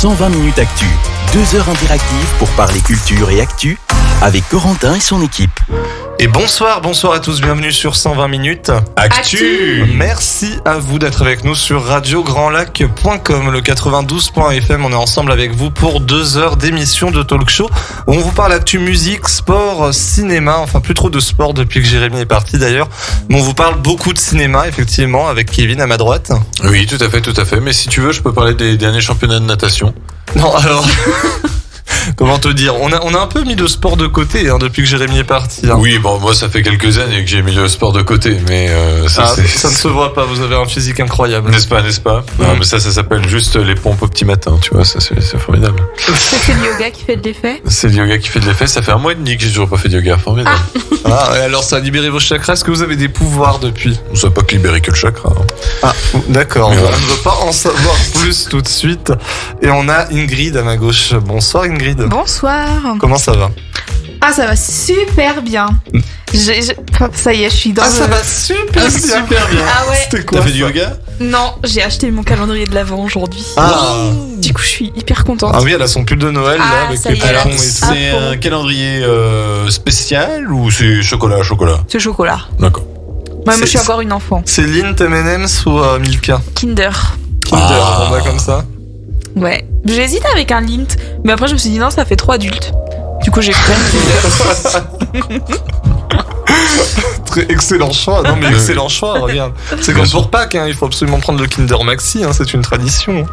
120 minutes actu. 2 heures interactives pour parler culture et actu avec Corentin et son équipe. Et bonsoir à tous, bienvenue sur 120 minutes Actu. Merci à vous d'être avec nous sur radiograndlac.com, le 92.fm. On est ensemble avec vous pour 2 heures d'émission de talk show où on vous parle actu, musique, sport, cinéma, enfin plus trop de sport depuis que Jérémy est parti d'ailleurs, mais on vous parle beaucoup de cinéma effectivement avec Kevin à ma droite. Oui, tout à fait, mais si tu veux, je peux parler des derniers championnats de natation. Non, alors... Comment te dire, on a un peu mis le sport de côté depuis que Jérémy est parti. Oui, bon, moi ça fait quelques années que j'ai mis le sport de côté, mais ça ne se voit pas, vous avez un physique incroyable. N'est-ce pas Non, mais ça s'appelle juste les pompes au petit matin, tu vois, ça c'est formidable. C'est le yoga qui fait de l'effet. C'est le yoga qui fait de l'effet, ça fait 1 mois et demi que j'ai toujours pas fait de yoga, formidable. Et alors ça a libéré vos chakras, est-ce que vous avez des pouvoirs depuis? Ça n'a pas que libéré que le chakra. D'accord, on voilà. ne veut pas en savoir plus tout de suite. Et on a Ingrid à ma gauche. Bonsoir Ingrid. Bonsoir. Comment ça va? Ah, ça va super bien. Ça y est, je suis dans ça va super bien. Ah ouais. C'était quoi? T'as fait du yoga? Non, j'ai acheté mon calendrier de l'Avent aujourd'hui. Du coup, je suis hyper contente. Ah oui, elle a son pull de Noël là, avec ça les y est, ballons et tout. C'est un calendrier spécial ou c'est chocolat? C'est chocolat. D'accord. Moi, je suis encore une enfant. C'est Lindt, M&M's ou Milka? Kinder. On va comme ça. Ouais. J'hésite avec un Lindt, mais après je me suis dit non, ça fait trop adulte. Du coup, j'ai pris un Kinder. Très excellent choix. Non mais excellent choix, regarde. C'est comme pour Pâques, il faut absolument prendre le Kinder Maxi, c'est une tradition.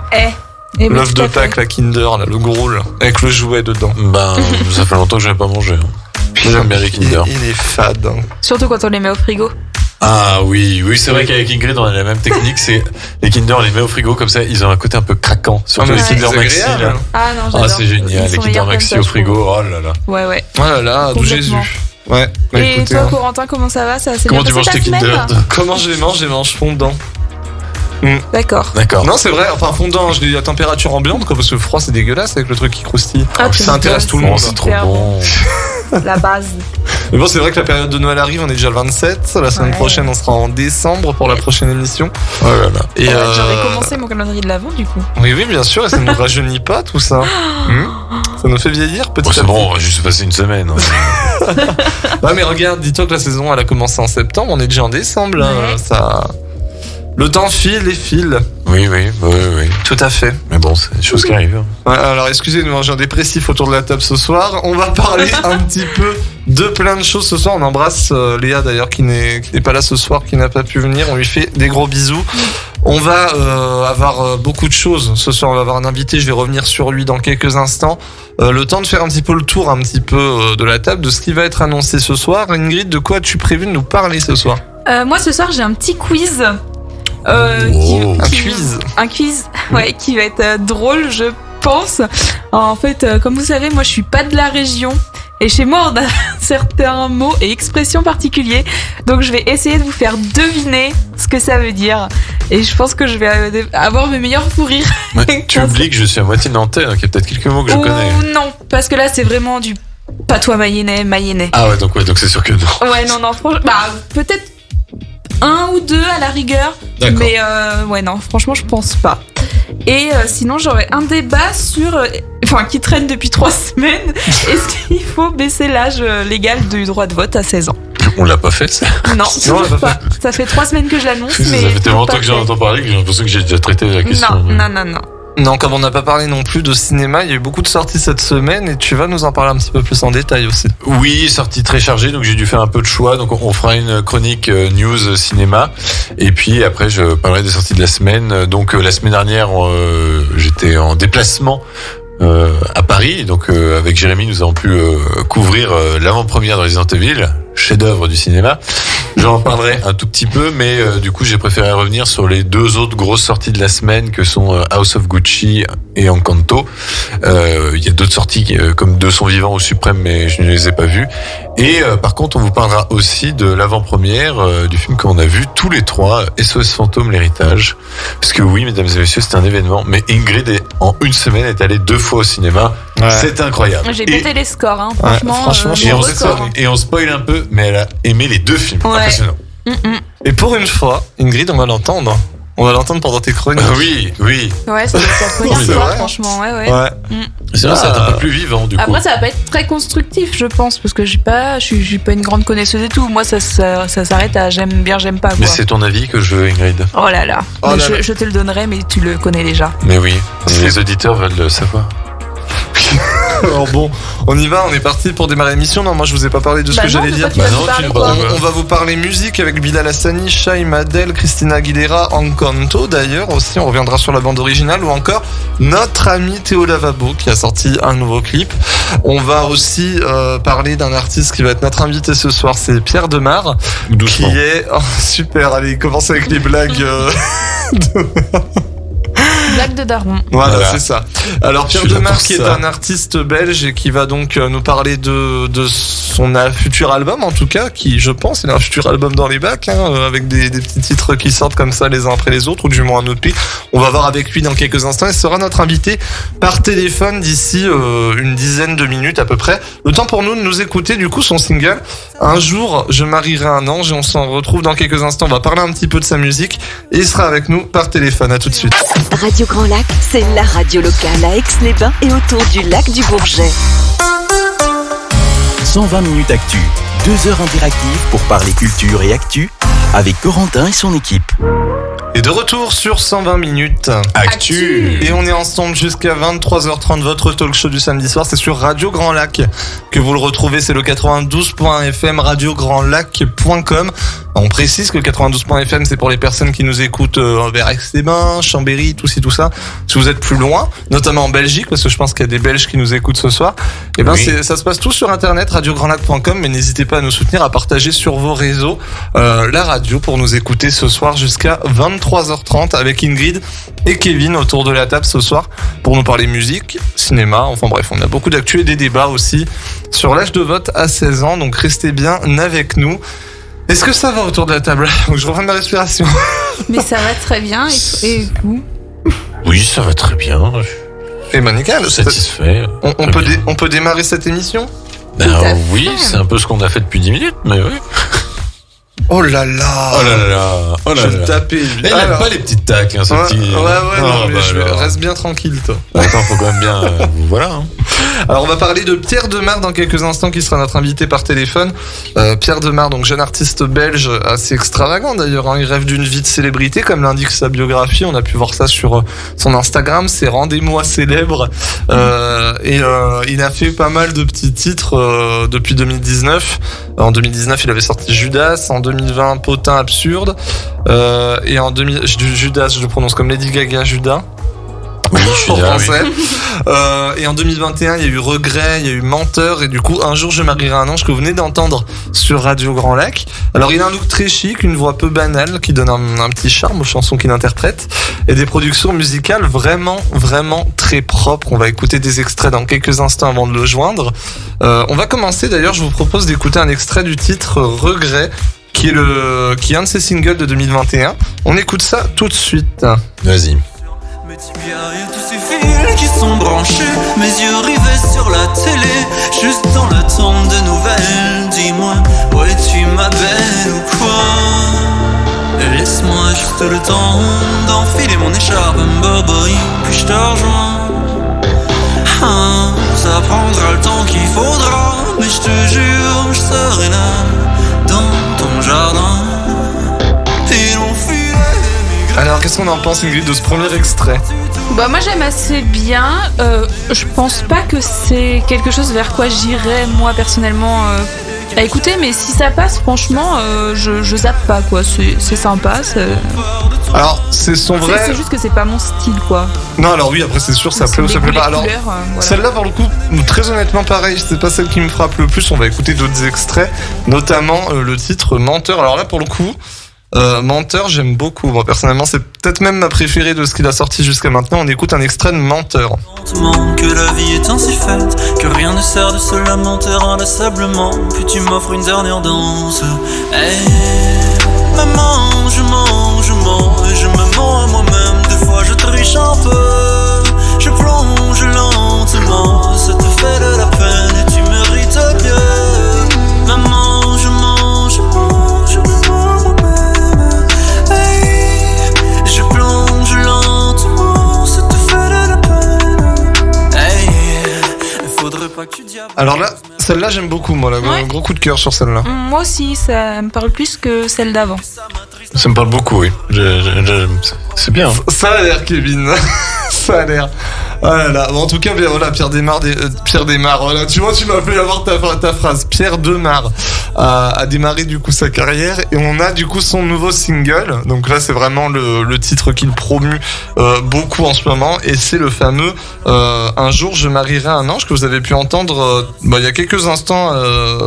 L'œuf de Pâques, la Kinder, là, le gros, là, avec le jouet dedans. Ben, ça fait longtemps que je n'ai pas mangé. J'aime bien les Kinder. Il est fade. Surtout quand on les met au frigo. Ah oui, c'est vrai qu'avec Ingrid on a la même technique, c'est les Kinder on les met au frigo comme ça, ils ont un côté un peu craquant, surtout les Kinder Maxi là. Ah non, j'adore. C'est génial, les Kinder Maxi au frigo, oh là là. Ouais. Oh là là, d'où Jésus. Ouais. Et écoutez, toi Corentin, comment ça va? Comment tu manges tes Kinder? Comment je les mange fondant. D'accord. Non, c'est vrai, enfin fondant, je dis à température ambiante, quoi, parce que le froid c'est dégueulasse avec le truc qui croustille. Ça intéresse tout le monde. C'est trop bon. La base. Mais bon, c'est vrai que la période de Noël arrive, on est déjà le 27. La semaine prochaine, on sera en décembre pour la prochaine émission. Oh là là. Et j'aurais commencé mon calendrier de l'Avent du coup. Oui, bien sûr, et ça ne nous rajeunit pas tout ça. Ça nous fait vieillir petit à petit. C'est bon, on va juste passer une semaine. Ouais, mais regarde, dis-toi que la saison elle a commencé en septembre, on est déjà en décembre. Ça... Le temps file et file. Oui. Tout à fait. Mais bon, c'est des choses qui arrivent. Ouais, alors excusez-nous, j'ai un dépressif autour de la table ce soir. On va parler un petit peu de plein de choses ce soir. On embrasse Léa d'ailleurs qui n'est pas là ce soir, qui n'a pas pu venir. On lui fait des gros bisous. On va avoir beaucoup de choses ce soir. On va avoir un invité, je vais revenir sur lui dans quelques instants. Le temps de faire un petit peu le tour de la table de ce qui va être annoncé ce soir. Ingrid, de quoi as-tu prévu de nous parler ce soir? Moi ce soir j'ai un petit quiz. Un quiz, ouais, qui va être drôle, je pense. En fait, comme vous savez, moi je suis pas de la région. Et chez moi, on a certains mots et expressions particuliers. Donc, je vais essayer de vous faire deviner ce que ça veut dire. Et je pense que je vais avoir mes meilleurs fous rires. Ouais, tu oublies que je suis à moitié nantais, qu'il y a peut-être quelques mots que je connais. Non, parce que là, c'est vraiment du patois mayennais. Ah ouais, donc c'est sûr que non. Ouais, non, franchement, peut-être 1 ou 2 à la rigueur. D'accord. Mais non, franchement, je pense pas. Et sinon, j'aurais un débat qui traîne depuis 3 semaines. Est-ce qu'il faut baisser l'âge légal du droit de vote à 16 ans? On l'a pas fait, ça? Non, toujours pas. Ça fait 3 semaines que je l'annonce, ça mais fait tellement longtemps que j'en entends parler que j'ai l'impression que j'ai déjà traité la question. Non. Non, comme on n'a pas parlé non plus de cinéma, il y a eu beaucoup de sorties cette semaine et tu vas nous en parler un petit peu plus en détail aussi. Oui, sortie très chargée, donc j'ai dû faire un peu de choix. Donc on fera une chronique news cinéma et puis après je parlerai des sorties de la semaine. Donc la semaine dernière, j'étais en déplacement à Paris, donc avec Jérémy nous avons pu couvrir l'avant-première de Resident Evil, chef-d'œuvre du cinéma. J'en parlerai un tout petit peu, mais du coup j'ai préféré revenir sur les 2 autres grosses sorties de la semaine que sont House of Gucci et Encanto. Il y a d'autres sorties comme Deux sont vivants ou Suprême, mais je ne les ai pas vues. Et par contre on vous parlera aussi de l'avant-première du film qu'on a vu tous les 3, SOS Fantôme, l'héritage. Parce que oui, mesdames et messieurs, c'est un événement, mais Ingrid en 1 semaine est allée 2 fois au cinéma. Ouais. C'est incroyable. J'ai pété les scores, franchement. Et on spoil un peu, mais elle a aimé les 2 films. Ouais. Impressionnant. Et pour une fois, Ingrid, on va l'entendre. On va l'entendre pendant tes chroniques. Oui, oui. Ouais, ça doit être la première C'est fois, vrai franchement. Ouais. Ouais. C'est vrai, ça va être un peu plus vivant du coup. Après, ça va pas être très constructif, je pense, parce que je suis pas une grande connaisseuse et tout. Moi, ça s'arrête à j'aime bien, j'aime pas. Quoi. Mais c'est ton avis que je veux, Ingrid. Oh là là. Oh Mais là là. je te le donnerai, mais tu le connais déjà. Mais oui, les auditeurs veulent le savoir. Alors bon, on y va, on est parti pour démarrer l'émission. Non, moi je vous ai pas parlé de ce Bah que non, j'allais de dire. quoi tu vas Bah nous non, parler, tu quoi. nous parles. On va vous parler musique avec Bilal Hassani, Shaim Adel, Christina Aguilera, Encanto d'ailleurs aussi, on reviendra sur la bande originale ou encore notre ami Théo Lavabo qui a sorti un nouveau clip. On va aussi parler d'un artiste qui va être notre invité ce soir, c'est Pierre Demar qui Doucement. est... Oh, super, allez, commence avec les blagues. Blague de daron. Voilà, Voilà. c'est ça. Alors Pierre Je suis là Demar pour qui est ça. un artiste belge et qui va donc nous parler de son futur album en tout cas, qui je pense il a un futur album dans les bacs avec des petits titres qui sortent comme ça les uns après les autres ou du moins un autre pays. On va voir avec lui dans quelques instants. Il sera notre invité par téléphone d'ici une dizaine de minutes à peu près. Le temps pour nous de nous écouter du coup son single Un jour je marierai un ange et on s'en retrouve dans quelques instants. On va parler un petit peu de sa musique et il sera avec nous par téléphone. À tout de suite. Radio Grand Lac, c'est la radio locale à Aix-les-Bains et autour du lac du Bourget. 120 minutes actu. 2 heures interactives pour parler culture et actu avec Corentin et son équipe. Et de retour sur 120 minutes. Actu. Et on est ensemble jusqu'à 23h30, votre talk show du samedi soir. C'est sur Radio Grand Lac que vous le retrouvez. C'est le 92.fm, radiograndlac.com. On précise que le 92.fm, c'est pour les personnes qui nous écoutent vers Aix-les-Bains, Chambéry, tout ça. Si vous êtes plus loin, notamment en Belgique, parce que je pense qu'il y a des Belges qui nous écoutent ce soir, et ben Oui. ça se passe tout sur Internet, radiograndlac.com. Mais n'hésitez pas à nous soutenir, à partager sur vos réseaux la radio pour nous écouter ce soir jusqu'à 23h30 avec Ingrid et Kevin autour de la table ce soir pour nous parler musique, cinéma, enfin bref, on a beaucoup d'actu et des débats aussi sur l'âge de vote à 16 ans, donc restez bien avec nous. Est-ce que ça va autour de la table? Je reprends ma respiration. Mais ça va très bien. Et vous? Oui, ça va très bien. Et ben nickel, Je suis satisfait. on peut démarrer cette émission? Ben Tout à oui, fait. c'est un peu ce qu'on a fait depuis 10 minutes, mais oui. Oh là là. Oh là là, oh Je là vais me là. taper. Il n'aime Alors. pas les petites tacles, hein, ce Ouais, petit. non, Oh, mais bah alors. reste bien tranquille, toi. Attends, faut quand même bien. Voilà. Hein. Alors on va parler de Pierre Demar dans quelques instants qui sera notre invité par téléphone. Pierre Demar, donc jeune artiste belge assez extravagant d'ailleurs, hein. Il rêve d'une vie de célébrité comme l'indique sa biographie, on a pu voir ça sur son Instagram, c'est Rendez-moi célèbre. Il a fait pas mal de petits titres depuis 2019. En 2019 il avait sorti Judas, en 2020 Potin absurde et en Judas je le prononce comme Lady Gaga Judas. Oui, je suis En là, oui. français. Et en 2021, il y a eu Regret, il y a eu Menteur, et du coup, Un jour je marierai un ange que vous venez d'entendre sur Radio Grand Lac. Alors, il a un look très chic, une voix peu banale qui donne un petit charme aux chansons qu'il interprète, et des productions musicales vraiment, vraiment très propres. On va écouter des extraits dans quelques instants avant de le joindre. On va commencer d'ailleurs, je vous propose d'écouter un extrait du titre Regret, qui est un de ses singles de 2021. On écoute ça tout de suite. Vas-y. Mes tibias et tous ces fils qui sont branchés, mes yeux rivés sur la télé, juste dans l'attente de nouvelles. Dis-moi, où es-tu ma belle ou quoi? Et laisse-moi juste le temps d'enfiler mon écharpe, boboy, puis je te rejoins. Ah, ça prendra le temps qu'il faudra, mais je te jure, je serai là, dans ton jardin. Et l'on filait mes Alors, qu'est-ce qu'on en pense, Ingrid, de ce premier extrait? Bah moi j'aime assez bien. Je pense pas que c'est quelque chose vers quoi j'irais moi personnellement à écouter, mais si ça passe, franchement, je zappe pas quoi. C'est sympa. Alors, c'est son vrai... C'est juste que c'est pas mon style quoi. Non, alors oui, après c'est sûr, ça plaît ou ça plaît pas. Alors, voilà. celle-là, pour le coup, très honnêtement, pareil, c'est pas celle qui me frappe le plus. On va écouter d'autres extraits, notamment le titre Menteur. Alors là, pour le coup, Menteur, j'aime beaucoup. Moi, personnellement, c'est peut-être même ma préférée de ce qu'il a sorti jusqu'à maintenant. On écoute un extrait de Menteur. lentement, que la vie est ainsi faite, que rien ne sert de se lamenter inlassablement. Puis tu m'offres une dernière danse. Hey, maman, je mens, et je me mens à moi-même. Des fois je triche un peu, je plonge lentement. Ça te fait de la peine et tu mérites mieux. Maman, je mens, je me mens à moi-même. Hey, je pleure Alors là, celle-là j'aime beaucoup moi, là, Ouais. gros coup de cœur sur celle-là. Moi aussi, ça me parle plus que celle d'avant. Ça me parle beaucoup, oui. C'est bien. Ça a l'air, Kevin. Ça a l'air. Ah là là. Bon, en tout cas, bien, voilà, Pierre Desmar, voilà, tu vois, tu m'as fait avoir ta phrase. Pierre Demar a démarré du coup sa carrière et on a du coup son nouveau single. Donc là, c'est vraiment le titre qu'il promue beaucoup en ce moment et c'est le fameux Un jour je marierai un ange que vous avez pu entendre il y a quelques instants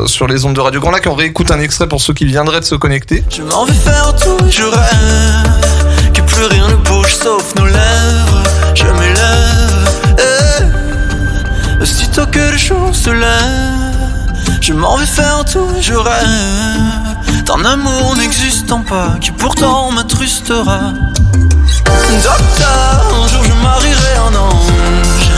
sur les ondes de Radio Grand Lac. On réécoute un extrait pour ceux qui viendraient de se connecter. Je m'en vais faire tout, je rêve que plus rien ne bouge sauf nos lèvres. Je m'élève, aussitôt que le jour se lève. Je m'en vais faire tout, je rêve d'un amour n'existant pas qui pourtant m'attrustera. Docteur, un jour je marierai un ange.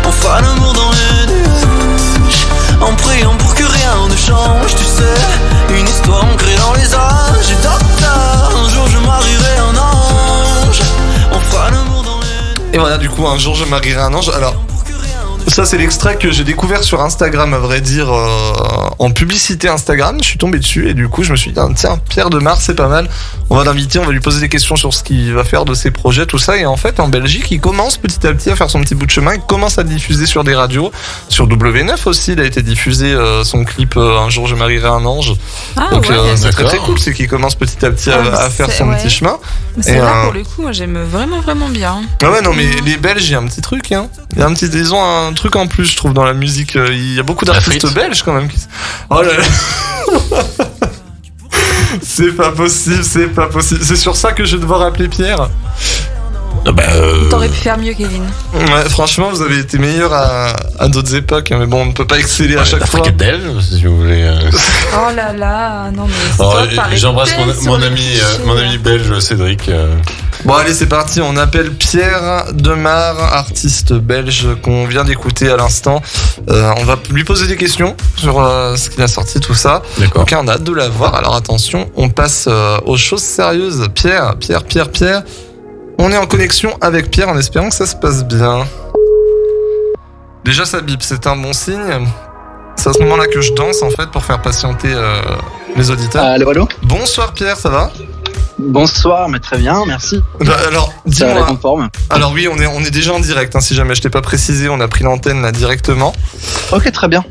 On fera l'amour dans les nuages, en priant pour que rien ne change. Tu sais, une histoire ancrée dans les âges. Et docteur, un jour je marierai un ange. On fera l'amour dans les nuages. Et voilà, du coup, un jour je marierai un ange. Alors, ça c'est l'extrait que j'ai découvert sur Instagram, à vrai dire, en publicité Instagram. Je suis tombé dessus et du coup je me suis dit tiens, Pierre Demar, c'est pas mal. On va l'inviter, on va lui poser des questions sur ce qu'il va faire de ses projets, tout ça. Et en fait en Belgique il commence petit à petit à faire son petit bout de chemin. Il commence à diffuser sur des radios, sur W9 aussi. Il a été diffusé son clip Un jour je marierai un ange. Ah Donc ouais. c'est très très d'accord. cool, c'est qu'il commence petit à petit à faire son ouais. petit chemin. C'est Et, là pour le coup, moi, j'aime vraiment vraiment bien. Ah ouais, non mais les Belges, il y a un petit truc, hein. Ils ont un truc en plus, je trouve, dans la musique. Il y a beaucoup d'artistes frite. belges quand même. Oh là là. C'est pas possible. C'est sur ça que je vais devoir appeler Pierre. T'aurais pu faire mieux, Kevin. Ouais, franchement, vous avez été meilleur à d'autres époques, hein, mais bon, on ne peut pas exceller à chaque fois. L'Afrique belge, si vous voulez. Oh là là, non mais c'est Alors, toi, pareil, j'embrasse belle sur mon le ami, cliché, mon là. ami belge Cédric. Bon, allez, c'est parti. On appelle Pierre Demar, artiste belge qu'on vient d'écouter à l'instant. On va lui poser des questions sur ce qu'il a sorti, tout ça. D'accord. Ok, on a hâte de la voir. Alors attention, on passe aux choses sérieuses. Pierre. On est en connexion avec Pierre en espérant que ça se passe bien. Déjà, ça bip, c'est un bon signe. C'est à ce moment-là que je danse en fait pour faire patienter les auditeurs. Allô, allô. Bonsoir Pierre, ça va? Bonsoir, mais très bien, merci. Bah, alors, Ça va la dis-moi. conforme. Alors oui, on est déjà en direct. Hein, si jamais je t'ai pas précisé, on a pris l'antenne là directement. Ok, très bien.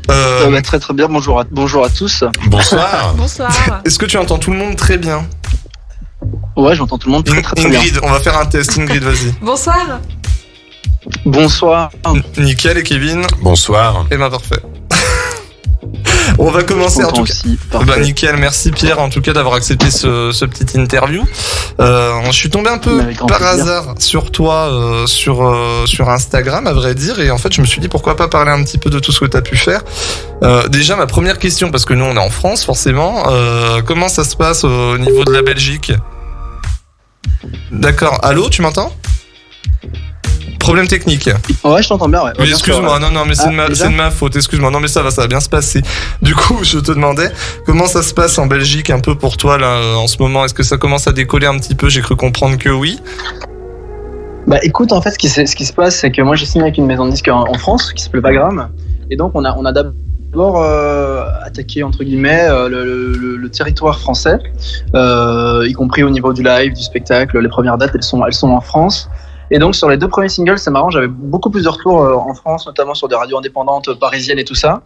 Très très bien. Bonjour à tous. Bonsoir. Bonsoir. Est-ce que tu entends tout le monde très bien? Ouais, j'entends tout le monde très très très bien. Ingrid, on va faire un test. Ingrid, vas-y. Bonsoir. Bonsoir. Nickel, et Kevin? Bonsoir. Eh ben parfait. On va commencer en tout cas. Aussi. Bah, Parfait. nickel, merci Pierre en tout cas d'avoir accepté ce petit interview. Je suis tombé un peu Avec grand par plaisir. hasard sur toi sur Instagram à vrai dire, et en fait je me suis dit pourquoi pas parler un petit peu de tout ce que tu as pu faire. Déjà ma première question, parce que nous on est en France forcément, comment ça se passe au niveau de la Belgique? D'accord, allô, tu m'entends? Problème technique. Ouais, je t'entends bien. Ouais. Oui, Bien sûr, excuse-moi, ouais. non, mais c'est déjà de ma faute, excuse-moi. Non, mais ça va bien se passer. Du coup, je te demandais, comment ça se passe en Belgique un peu pour toi, là, en ce moment? Est-ce que ça commence à décoller un petit peu? J'ai cru comprendre que oui. Bah écoute, en fait, ce qui se passe, c'est que moi j'ai signé avec une maison de disques en France qui s'appelle Vagram, et donc on a d'abord attaqué entre guillemets le territoire français, y compris au niveau du live, du spectacle. Les premières dates, elles sont en France. Et donc sur les deux premiers singles, c'est marrant, j'avais beaucoup plus de retours en France, notamment sur des radios indépendantes parisiennes et tout ça.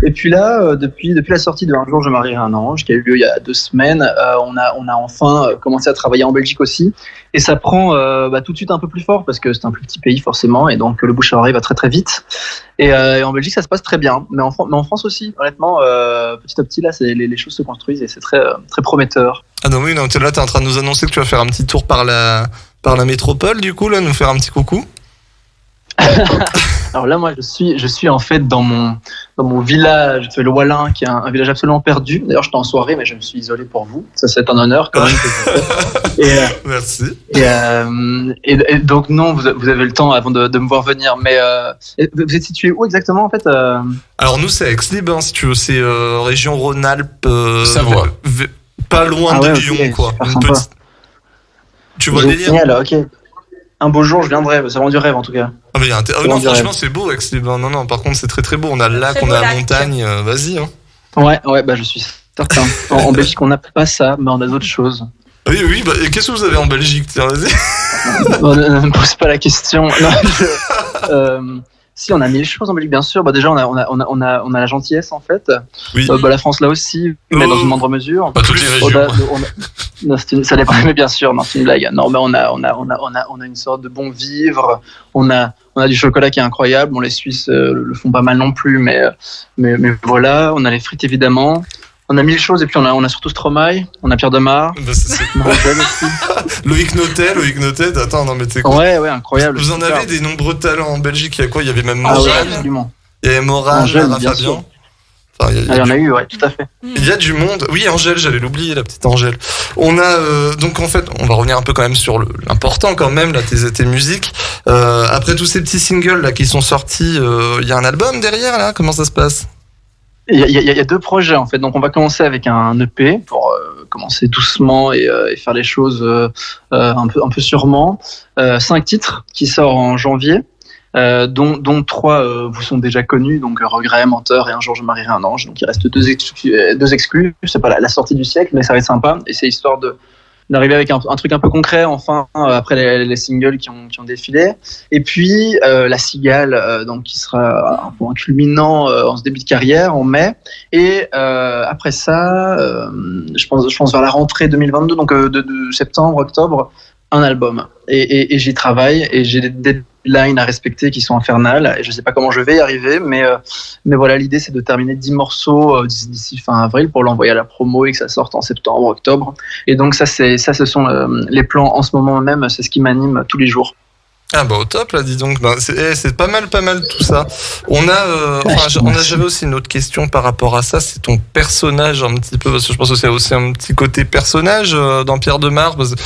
Et puis là, depuis la sortie de Un jour je marierai un ange, qui a eu lieu il y a 2 semaines, on a enfin commencé à travailler en Belgique aussi. Et ça prend tout de suite un peu plus fort, parce que c'est un plus petit pays forcément, et donc le bouche à oreille va très très vite. Et en Belgique, ça se passe très bien, mais en France aussi, honnêtement, petit à petit là, les choses se construisent et c'est très très prometteur. Ah non, oui, non, là, t'es en train de nous annoncer que tu vas faire un petit tour par la métropole, du coup, là, nous faire un petit coucou. Alors là, moi, je suis en fait dans mon village, le Wallin, qui est un village absolument perdu. D'ailleurs, j'étais en soirée, mais je me suis isolé pour vous. Ça, c'est un honneur quand même. Merci. Et donc non, vous avez le temps avant de me voir venir. Mais vous êtes situé où exactement en fait Alors nous, c'est à Aix-les-Bains, si tu veux, c'est région Rhône-Alpes, Savoie. pas loin Ah de ouais, Lyon, ok, quoi. super sympa. Tu vois le délire? Génial, ok. Un beau jour, je viendrai. C'est vraiment du rêve en tout cas. Ah, mais il y a On non, dirait. franchement, c'est beau, Aix-les-Bains. Non, par contre, c'est très très beau. On a le lac, Très on beau a la lac. montagne. Vas-y, hein. Ouais, bah je suis certain. En Belgique, on n'a pas ça, mais on a d'autres choses. Oui, et qu'est-ce que vous avez en Belgique? Tiens, vas-y. Ne me pose pas la question. Non, si, on a 1000 choses en Belgique, bien sûr. Bah, déjà, on a la gentillesse, en fait. Oui. Bah, la France, là aussi, mais dans une moindre mesure. Pas toutes les régions. Non, ça dépend, mais bien sûr, non, c'est une blague. Non, mais on a une sorte de bon vivre. On a du chocolat qui est incroyable. Bon, les Suisses le font pas mal non plus, mais voilà. On a les frites, évidemment. On a 1000 choses, et puis on a surtout Stromae, on a Pierre Demar, Bah, on a Angèle aussi. Loïc Notet, attends, non, mais t'es quoi? Ouais, incroyable. Vous en super. avez des nombreux talents en Belgique. Il y a quoi? Il y avait même Ah ouais, Morane, absolument. il y avait Morane, Angèle, Lara bien Fabian. sûr. Enfin, Il y en a eu, ouais, tout à fait. il y a du monde. Oui, Angèle, j'allais l'oublier, la petite Angèle. On a donc en fait, on va revenir un peu quand même sur l'important quand même là, tes musiques. Après tous ces petits singles là qui sont sortis, il y a un album derrière là. Comment ça se passe? Il y a deux projets en fait, donc on va commencer avec un EP pour commencer doucement et faire les choses un peu sûrement. 5 titres qui sort en janvier, dont 3 vous sont déjà connus, donc Regret, Menteur et Un jour je marierai un ange. Donc il reste deux exclus. C'est pas la sortie du siècle, mais ça va être sympa et c'est histoire d'arriver avec un truc un peu concret enfin après les singles qui ont défilé, et puis La Cigale donc qui sera un culminant en ce début de carrière en mai, et après ça je pense vers la rentrée 2022, donc de septembre octobre, un album, et j'y travaille et j'ai des deadlines à respecter qui sont infernales et je sais pas comment je vais y arriver, mais voilà, l'idée c'est de terminer 10 morceaux d'ici fin avril pour l'envoyer à la promo et que ça sorte en septembre, octobre, et donc ça ce sont les plans en ce moment même, c'est ce qui m'anime tous les jours. Ah bah au top là, dis donc. Bah, c'est pas mal tout ça. J'avais aussi une autre question par rapport à ça, c'est ton personnage un petit peu, parce que je pense que c'est aussi un petit côté personnage dans Pierre Demar, parce que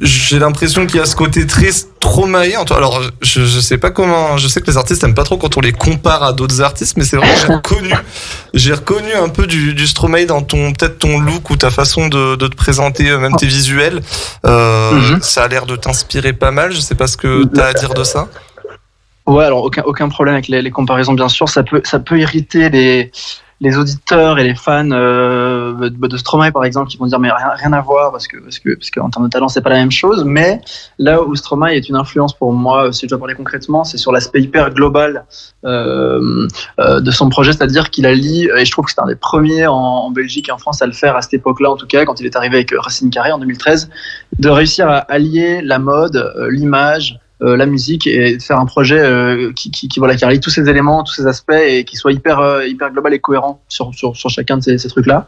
j'ai l'impression qu'il y a ce côté très Stromae en toi. Alors je sais pas comment, je sais que les artistes aiment pas trop quand on les compare à d'autres artistes, mais c'est vrai que j'ai reconnu un peu du Stromae dans peut-être ton look ou ta façon de te présenter, même tes visuels. Ça a l'air de t'inspirer pas mal. Je sais pas ce que t'as à dire de ça. Ouais, alors aucun problème avec les comparaisons, bien sûr. Ça peut irriter les auditeurs et les fans de Stromae, par exemple, qui vont dire mais rien à voir parce que en termes de talent c'est pas la même chose. Mais là où Stromae est une influence pour moi, si je dois parler concrètement, c'est sur l'aspect hyper global de son projet, c'est-à-dire qu'il allie, et je trouve que c'est un des premiers en Belgique et en France à le faire à cette époque-là, en tout cas quand il est arrivé avec Racine Carré en 2013, de réussir à allier la mode, l'image, la musique, et de faire un projet qui allie tous ces éléments, tous ces aspects, et qui soit hyper global et cohérent sur chacun de ces trucs-là.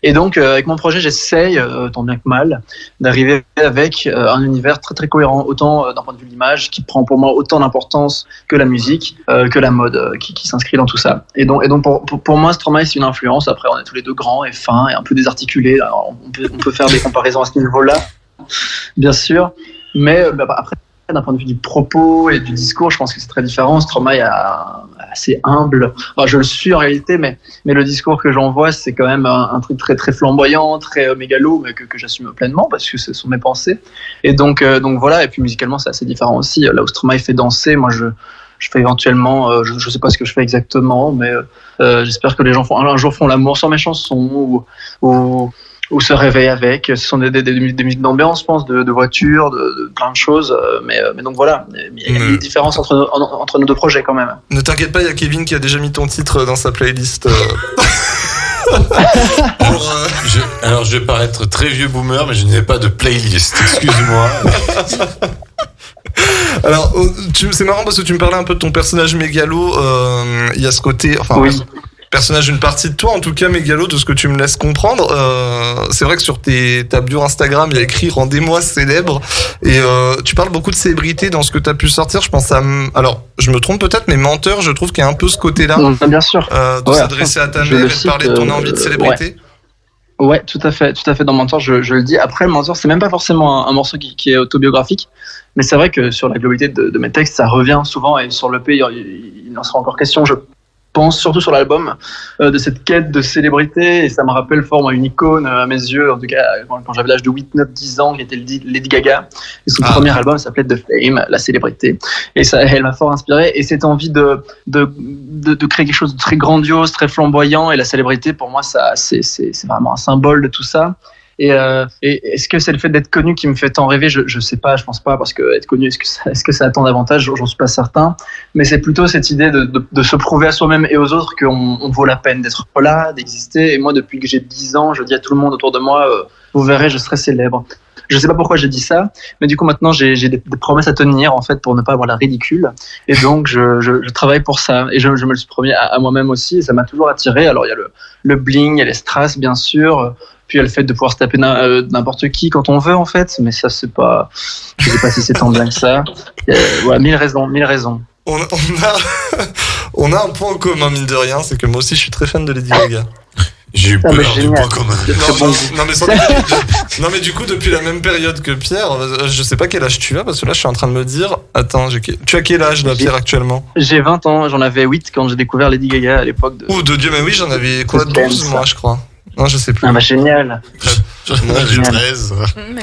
Et donc avec mon projet, j'essaye tant bien que mal d'arriver avec un univers très très cohérent, autant d'un point de vue de l'image, qui prend pour moi autant d'importance que la musique, que la mode, qui s'inscrit dans tout ça. Et donc pour moi, Stromae c'est une influence. Après, on est tous les deux grands et fins et un peu désarticulés. Alors, on peut faire des comparaisons à ce niveau-là, bien sûr, mais après, d'un point de vue du propos et du discours, je pense que c'est très différent. Stromae est assez humble. Alors, je le suis en réalité, mais le discours que j'envoie, c'est quand même un truc très très flamboyant, très mégalo, mais que j'assume pleinement parce que ce sont mes pensées. Et donc voilà. Et puis musicalement, c'est assez différent aussi. Là où Stromae fait danser, moi je fais éventuellement, je sais pas ce que je fais exactement, mais j'espère que les gens un jour font l'amour sur mes chansons ou se réveillent avec. Ce sont des musiques d'ambiance, je pense, de voitures, de plein de choses. Mais donc voilà, il y a une différence entre nos deux projets quand même. Ne t'inquiète pas, il y a Kevin qui a déjà mis ton titre dans sa playlist. Alors je vais paraître très vieux boomer, mais je n'ai pas de playlist. Excuse-moi. Alors, c'est marrant parce que tu me parlais un peu de ton personnage mégalo. Il y a ce côté, oui. Personnage, une partie de toi, en tout cas mégalo, de ce que tu me laisses comprendre. C'est vrai que sur ta bio Instagram, il y a écrit rendez-moi célèbre, et tu parles beaucoup de célébrité dans ce que tu as pu sortir. Je pense alors je me trompe peut-être, mais Menteur, je trouve qu'il y a un peu ce côté-là, bien sûr, de s'adresser à ta mère et de parler de ton envie de célébrité. Ouais, tout à fait dans Menteur, je le dis. Après, Menteur, c'est même pas forcément un morceau qui est autobiographique, mais c'est vrai que sur la globalité de mes textes, ça revient souvent, et sur l'EP, il en sera encore question, je pense, surtout sur l'album, de cette quête de célébrité, et ça me rappelle fort moi, une icône à mes yeux, en tout cas quand j'avais l'âge de 8, 9, 10 ans, qui était Lady Gaga, et son premier album s'appelait The Fame, la célébrité, et ça, elle m'a fort inspiré, et cette envie de créer quelque chose de très grandiose, très flamboyant, et la célébrité pour moi c'est vraiment un symbole de tout ça. Et est-ce que c'est le fait d'être connu qui me fait tant rêver? Je sais pas, je pense pas, parce que être connu, est-ce que ça a tant d'avantages? J'en suis pas certain. Mais c'est plutôt cette idée de se prouver à soi-même et aux autres qu'on vaut la peine d'être là, d'exister. Et moi, depuis que j'ai 10 ans, je dis à tout le monde autour de moi, vous verrez, je serai célèbre. Je sais pas pourquoi j'ai dit ça, mais du coup maintenant j'ai des promesses à tenir en fait pour ne pas avoir la ridicule, et donc je travaille pour ça, et je me le suis promis à moi-même aussi, et ça m'a toujours attiré. Alors il y a le bling, il y a les strass bien sûr, puis il y a le fait de pouvoir se taper n'importe qui quand on veut en fait, mais ça c'est pas, je sais pas si c'est tant bien que ça. Voilà, mille raisons. On a un point en commun mine de rien, c'est que moi aussi je suis très fan de Lady Gaga. J'ai eu peur du point commun. Non mais du coup depuis la même période que Pierre, je sais pas quel âge tu as, parce que là je suis en train de me dire, attends, tu as quel âge là Pierre actuellement? J'ai 20 ans, j'en avais 8 quand j'ai découvert Lady Gaga à l'époque de... Oh de Dieu, mais oui j'en avais quoi, 12 moi je crois. Non je sais plus. Ah bah génial. J'en ai 13.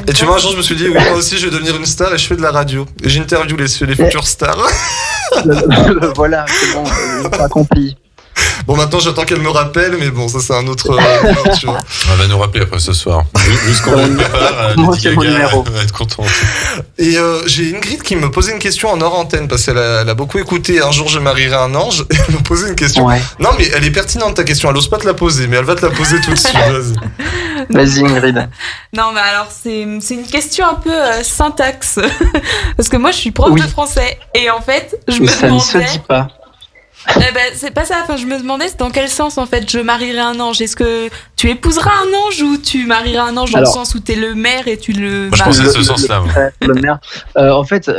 Et tu vois un jour je me suis dit oui moi aussi je vais devenir une star et je fais de la radio. Et j'interviewe les futures stars. Voilà, c'est bon, c'est accompli. Bon maintenant j'attends qu'elle me rappelle, mais bon ça c'est un autre tu vois. Elle va nous rappeler après ce soir. Vu ce qu'on lui prépare, Lady Gaga va être contente. Et j'ai Ingrid qui me posait une question en hors antenne, parce qu'elle a beaucoup écouté Un jour je marierai un ange, et elle me posait une question. Ouais. Non mais elle est pertinente ta question, elle ose pas te la poser, mais elle va te la poser tout de suite, vas-y. Vas-y Ingrid. Non, mais alors c'est une question un peu syntaxe, parce que moi je suis prof de français, et en fait je me ça demandais... ne se dit pas. C'est pas ça, enfin je me demandais dans quel sens en fait je marierai un ange. Est-ce que tu épouseras un ange ou tu marieras un ange dans le sens où t'es le maire et tu le... Moi je pensais à ce sens-là. Le maire. En fait,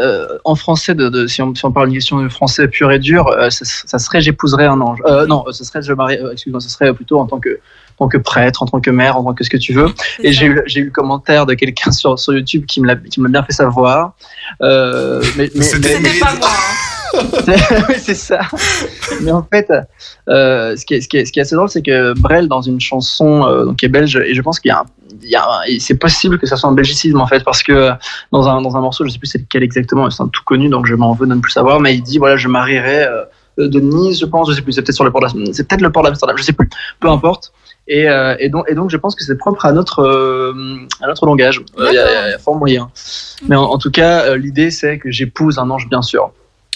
en français, si on parle d'une question de français pur et dur, ça serait j'épouserai un ange. Non, ce serait excuse-moi, ce serait plutôt en tant que prêtre, en tant que maire, en tant que ce que tu veux. Et j'ai eu le commentaire de quelqu'un sur YouTube qui me l'a bien fait savoir. Mais C'était pas moi. Oui, c'est ça. Mais en fait, ce qui est assez drôle, c'est que Brel, dans une chanson donc qui est belge, et je pense c'est possible que ça soit un belgicisme en fait, parce que dans un morceau, je sais plus c'est lequel exactement, c'est un tout connu, donc je m'en veux de ne plus savoir, mais il dit voilà, je marierai Denise, je pense, je sais plus, c'est peut-être sur le port c'est peut-être le port d'Amsterdam, je sais plus, peu importe. Et donc je pense que c'est propre à notre langage. Il y a fort moyen. Mais en tout cas, l'idée c'est que j'épouse un ange, bien sûr.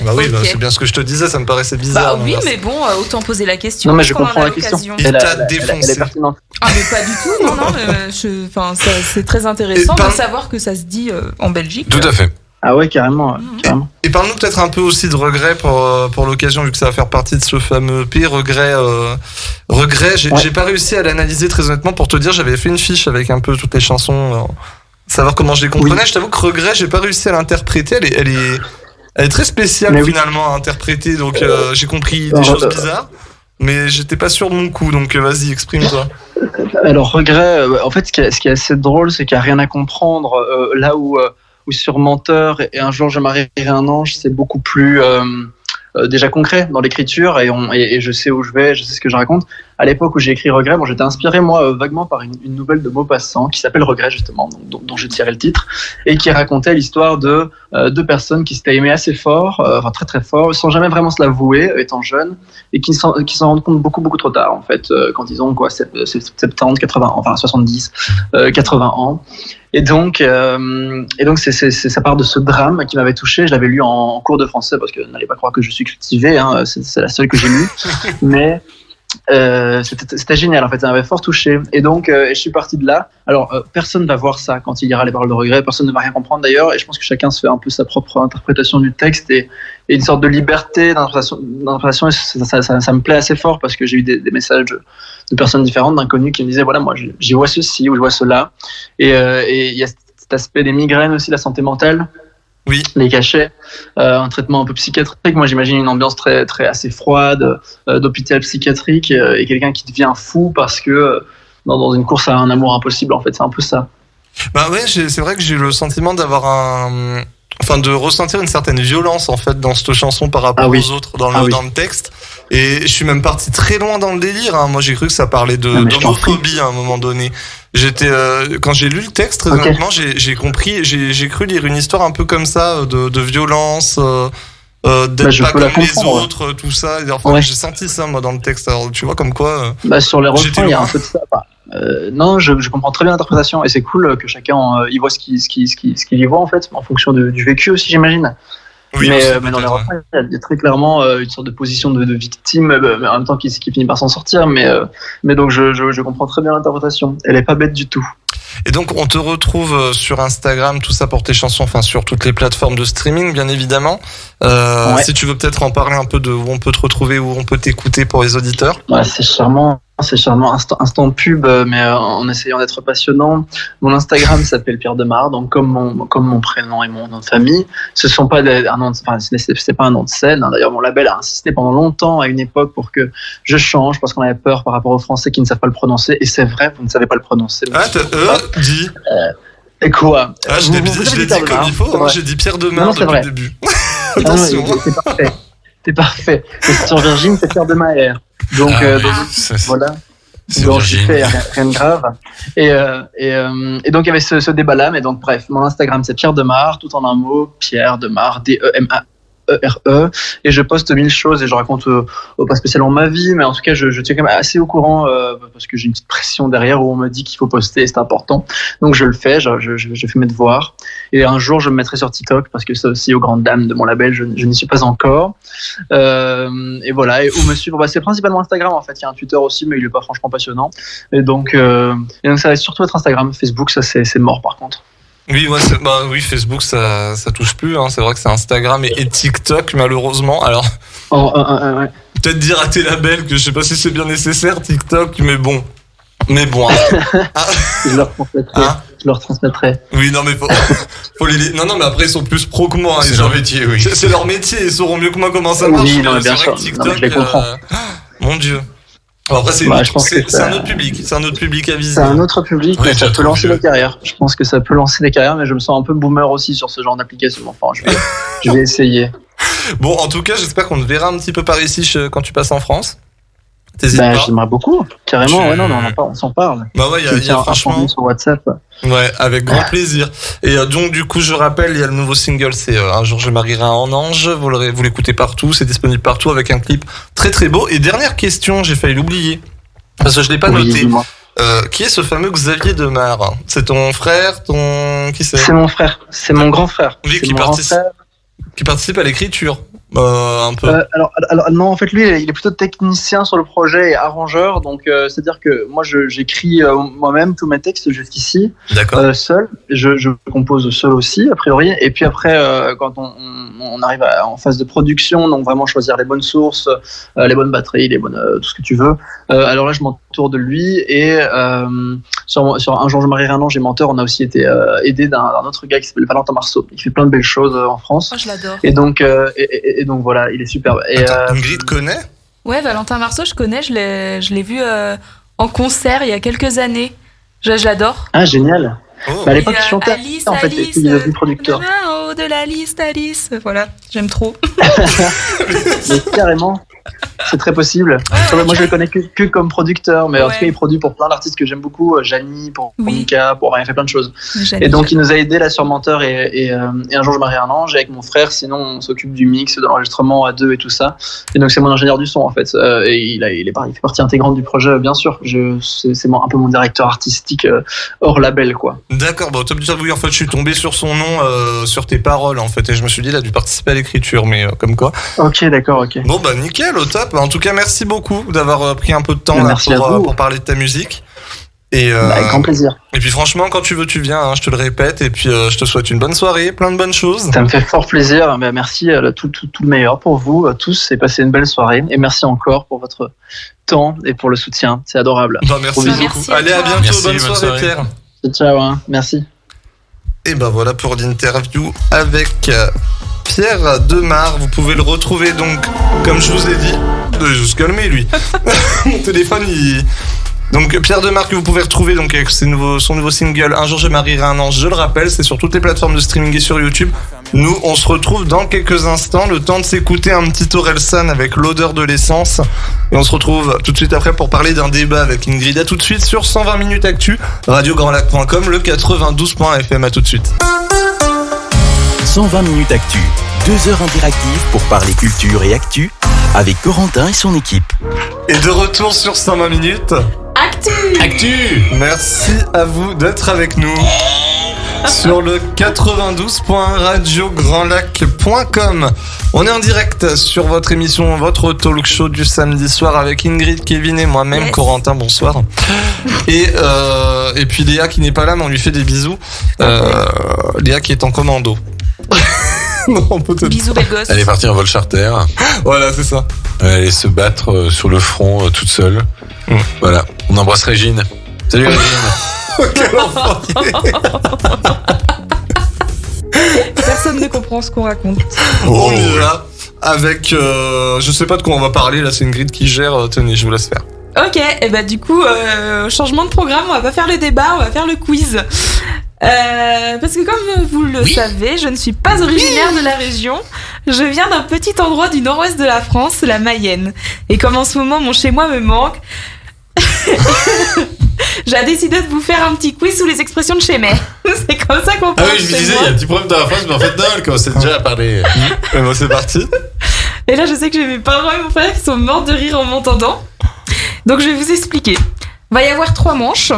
Bah oui, Okay. c'est bien ce que je te disais, ça me paraissait bizarre. Bah oui, mais bon, autant poser la question. Non, mais je qu'on en comprends a la question. l'occasion. Il t'a défoncé. Elle est pertinente. Ah mais pas du tout, non, c'est très intéressant de savoir que ça se dit en Belgique. Tout à fait. Ah ouais, carrément. Carrément. Et parle-nous peut-être un peu aussi de regrets pour l'occasion, vu que ça va faire partie de ce fameux EP. Regret, j'ai pas réussi à l'analyser très honnêtement, pour te dire, j'avais fait une fiche avec un peu toutes les chansons, savoir comment je les comprenais. Oui. Je t'avoue que Regret, j'ai pas réussi à l'interpréter. Elle est très spéciale Mais finalement à interpréter, donc j'ai compris des choses bizarres, mais j'étais pas sûr de mon coup, donc vas-y, exprime-toi. Alors, Regret, en fait, ce qui est assez drôle, c'est qu'il n'y a rien à comprendre. Là où sur Menteur et Un jour je marierai un ange, c'est beaucoup plus déjà concret dans l'écriture, et je sais où je vais, je sais ce que je raconte. À l'époque où j'ai écrit Regret, j'étais inspiré moi vaguement par une nouvelle de Maupassant qui s'appelle Regret justement, dont je tirais le titre, et qui racontait l'histoire de deux personnes qui s'étaient aimées assez fort, enfin très très fort, sans jamais vraiment se l'avouer, étant jeunes, et qui s'en rendent compte beaucoup beaucoup trop tard en fait, quand ils ont 70, 80, enfin 70, 80 ans. Et donc ça part de ce drame qui m'avait touché. Je l'avais lu en cours de français, parce que n'allez pas croire que je suis cultivé, hein, c'est la seule que j'ai lue, mais c'était génial en fait, ça m'avait fort touché, et donc je suis parti de là. Alors personne ne va voir ça quand il lira les paroles de Regret, personne ne va rien comprendre d'ailleurs, et je pense que chacun se fait un peu sa propre interprétation du texte, et une sorte de liberté d'interprétation, et ça me plaît assez fort, parce que j'ai eu des messages de personnes différentes, d'inconnus, qui me disaient voilà, moi j'y vois ceci ou je vois cela, et il y a cet aspect des migraines aussi, la santé mentale. Oui. Les cachets, un traitement un peu psychiatrique. Moi, j'imagine une ambiance très, très assez froide, d'hôpital psychiatrique, et quelqu'un qui devient fou parce que dans une course à un amour impossible, en fait, c'est un peu ça. Bah ouais, c'est vrai que j'ai eu le sentiment de ressentir une certaine violence en fait dans cette chanson par rapport aux autres dans le texte. Et je suis même parti très loin dans le délire. Hein. Moi, j'ai cru que ça parlait d'homophobie à un moment donné. Quand j'ai lu le texte, très honnêtement, j'ai compris, j'ai cru lire une histoire un peu comme ça, de violence, d'être pas comme les autres, tout ça. Et enfin, j'ai senti ça, moi, dans le texte. Alors, tu vois, comme quoi. Sur les refrains, il y a un peu de ça. Non, je comprends très bien l'interprétation et c'est cool que chacun y voit ce qu'il y voit en fait, en fonction du vécu aussi, j'imagine. Oui, mais dans les refrains, il y a très clairement une sorte de position de victime, mais en même temps qui finit par s'en sortir. Mais donc je comprends très bien l'interprétation. Elle est pas bête du tout. Et donc on te retrouve sur Instagram, tout ça pour tes chansons, enfin sur toutes les plateformes de streaming, bien évidemment. Si tu veux peut-être en parler un peu de où on peut te retrouver, où on peut t'écouter pour les auditeurs. Ouais, c'est charmant. Instant pub, mais en essayant d'être passionnant. Mon Instagram s'appelle Pierre Demar, donc comme mon prénom et mon nom de famille. Ce sont pas c'est pas un nom de scène. Hein. D'ailleurs, mon label a insisté pendant longtemps à une époque pour que je change parce qu'on avait peur par rapport aux Français qui ne savent pas le prononcer. Et c'est vrai, vous ne savez pas le prononcer. Dis. Et quoi? Je l'ai dit comme il faut. Hein, j'ai dit Pierre Demar depuis le début. Attention. C'est parfait. C'est parfait. Et sur Virgin, c'est Pierre Demar. Donc voilà. Donc je fais rien de grave. Et donc il y avait ce débat-là, mais donc bref, mon Instagram c'est Pierre Demar, tout en un mot, Pierre Demar, DEMARE. Et je poste 1000 choses et je raconte pas spécialement ma vie, mais en tout cas je tiens quand même assez au courant parce que j'ai une petite pression derrière où on me dit qu'il faut poster, c'est important. Donc je le fais, je fais mes devoirs. Et un jour je me mettrai sur TikTok parce que ça aussi, aux grandes dames de mon label, je n'y suis pas encore. Et voilà, et où me suivre, c'est principalement Instagram en fait. Il y a un Twitter aussi, mais il est pas franchement passionnant. Et donc ça va surtout être Instagram. Facebook, ça c'est mort par contre. Oui, Facebook, ça touche plus. Hein. C'est vrai que c'est Instagram et TikTok, malheureusement. Alors, ouais. Peut-être dire à tes labels que je sais pas si c'est bien nécessaire TikTok, mais bon. Hein. Je leur transmettrai. Oui, non, mais faut les. Non, mais après ils sont plus pro que moi. Hein. C'est leur métier, oui. C'est leur métier. Ils sauront mieux que moi comment ça marche. Oui, non, mais bien sûr. TikTok, non, mais je les comprends. Mon Dieu. Alors après, c'est un autre public. C'est un autre public à viser. C'est un autre public, mais ça peut lancer des carrières. Je pense que ça peut lancer des carrières, mais je me sens un peu boomer aussi sur ce genre d'application. Enfin, je vais essayer. Bon, en tout cas, j'espère qu'on te verra un petit peu par ici quand tu passes en France. T'hésites pas? J'aimerais beaucoup, carrément. Ouais, non, on s'en parle. Bah ouais, il y a franchement sur WhatsApp. Ouais, avec grand plaisir. Et donc du coup, je rappelle, il y a le nouveau single, c'est Un jour je marierai un ange. Vous l'écoutez partout, c'est disponible partout avec un clip très très beau. Et dernière question, j'ai failli l'oublier parce que je l'ai pas noté. Qui est ce fameux Xavier Demar? C'est ton frère, qui c'est? C'est mon frère, c'est mon grand frère. Oui, qui participe à l'écriture. Un peu. Alors non, en fait lui il est plutôt technicien sur le projet et arrangeur, donc c'est-à-dire que moi j'écris moi-même tous mes textes jusqu'ici. D'accord. Seul, je compose seul aussi a priori, et puis après quand on arrive en phase de production, donc vraiment choisir les bonnes sources, les bonnes batteries, les bonnes tout ce que tu veux. Alors là je m'entoure de lui et sur Un jour je marierai un ange et Menteur, on a aussi été aidé d'un autre gars qui s'appelle Valentin Marceau. Il fait plein de belles choses en France. Oh, je l'adore. Et donc donc voilà, il est superbe. Et Ingrid connaît? Ouais, Valentin Marceau, je connais, je l'ai vu en concert il y a quelques années. Je l'adore. Ah, génial. À l'époque, il chantait Alice, en fait, et puis il est devenu producteur. En haut de la liste, Alice. Voilà, j'aime trop. Mais carrément, c'est très possible. Moi, je le connais que comme producteur, mais en tout cas, il produit pour plein d'artistes que j'aime beaucoup. Jani, pour Mika, il fait plein de choses. Et donc, il nous a aidé là sur Menteur et Un jour je marierai un ange. Et avec mon frère, sinon, on s'occupe du mix, de l'enregistrement à deux et tout ça. Et donc, c'est mon ingénieur du son en fait. Et il fait partie intégrante du projet, bien sûr. C'est un peu mon directeur artistique hors label, quoi. D'accord, au top du top, oui, en fait, je suis tombé sur son nom, sur tes paroles, en fait, et je me suis dit, il a dû participer à l'écriture, mais comme quoi. Ok, d'accord, ok. Bon, nickel, au top. En tout cas, merci beaucoup d'avoir pris un peu de temps là, pour parler de ta musique. Et, avec grand plaisir. Et puis, franchement, quand tu veux, tu viens, hein, je te le répète, et puis je te souhaite une bonne soirée, plein de bonnes choses. Ça me fait fort plaisir. Merci, tout le meilleur pour vous tous, et passez une belle soirée, et merci encore pour votre temps et pour le soutien, c'est adorable. Merci beaucoup. Allez, à bientôt, merci, bonne soirée, Pierre. Ciao, hein. Merci. Et voilà pour l'interview avec Pierre Demar. Vous pouvez le retrouver donc, comme je vous ai dit, je se calmer lui. Mon téléphone Donc Pierre Demar que vous pouvez retrouver donc avec son nouveau single Un jour je marierai un ange, je le rappelle, c'est sur toutes les plateformes de streaming et sur YouTube. Nous, on se retrouve dans quelques instants, le temps de s'écouter un petit Orelsan avec l'odeur de l'essence. Et on se retrouve tout de suite après pour parler d'un débat avec Ingrid. À tout de suite sur 120 minutes actu, radiograndlac.com, le 92.fm. À tout de suite. 120 minutes actu, 2 heures interactives pour parler culture et actu avec Corentin et son équipe. Et de retour sur 120 minutes. Actu. Merci à vous d'être avec nous sur le 92.radiograndlac.com. On est en direct sur votre émission, votre talk show du samedi soir avec Ingrid, Kevin et moi-même, Yes. Corentin, bonsoir. Et puis Léa qui n'est pas là mais on lui fait des bisous. Léa qui est en commando. Non, peut-être. Bisous, belle gosse. Elle est partie en vol charter. Voilà, c'est ça. Elle allait se battre sur le front toute seule. Voilà. On embrasse Régine. Salut Régine. Quel enfoiré. Personne ne comprend ce qu'on raconte. On y va avec je sais pas de quoi on va parler là, c'est Ingrid qui gère. Tenez, je vous laisse faire. Ok, et bah du coup, changement de programme, on va pas faire le débat, on va faire le quiz. Parce que comme vous le savez, je ne suis pas originaire de la région. Je viens d'un petit endroit du nord-ouest de la France, la Mayenne. Et comme en ce moment mon chez-moi me manque, j'ai décidé de vous faire un petit quiz sous les expressions de chez moi. C'est comme ça qu'on Ah parle oui, je me chez disais, moi. il y a un petit problème dans la phrase, mais en fait, non, elle commençait déjà à parler. Et moi c'est parti. Et là, je sais que j'ai mes parents et mon frère qui sont morts de rire en m'entendant. Donc, je vais vous expliquer. Va y avoir 3 manches.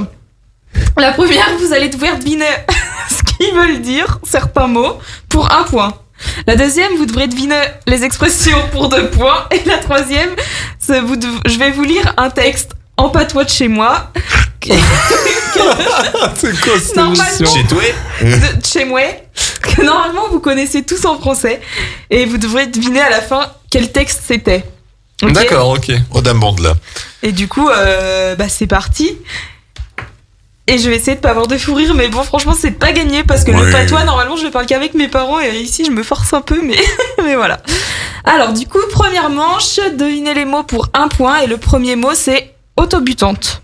La première, vous allez devoir deviner ce qu'ils veulent dire, certains mots, pour 1 point. La deuxième, vous devrez deviner les expressions pour 2 points. Et la troisième, je vais vous lire un texte en patois de chez moi. C'est quoi cette Normalement. émission? Chez toi? De chez moi, que normalement vous connaissez tous en français. Et vous devrez deviner à la fin quel texte c'était. Ok. D'accord, ok. Oh, dame bande là. Et du coup, c'est parti. Et je vais essayer de pas avoir de fou rire, mais bon, franchement, c'est pas gagné parce que le Oui. patois, normalement, je le parle qu'avec mes parents et ici, je me force un peu, mais, mais voilà. Alors, du coup, première manche, devinez les mots pour 1 point et le premier mot, c'est autobutante.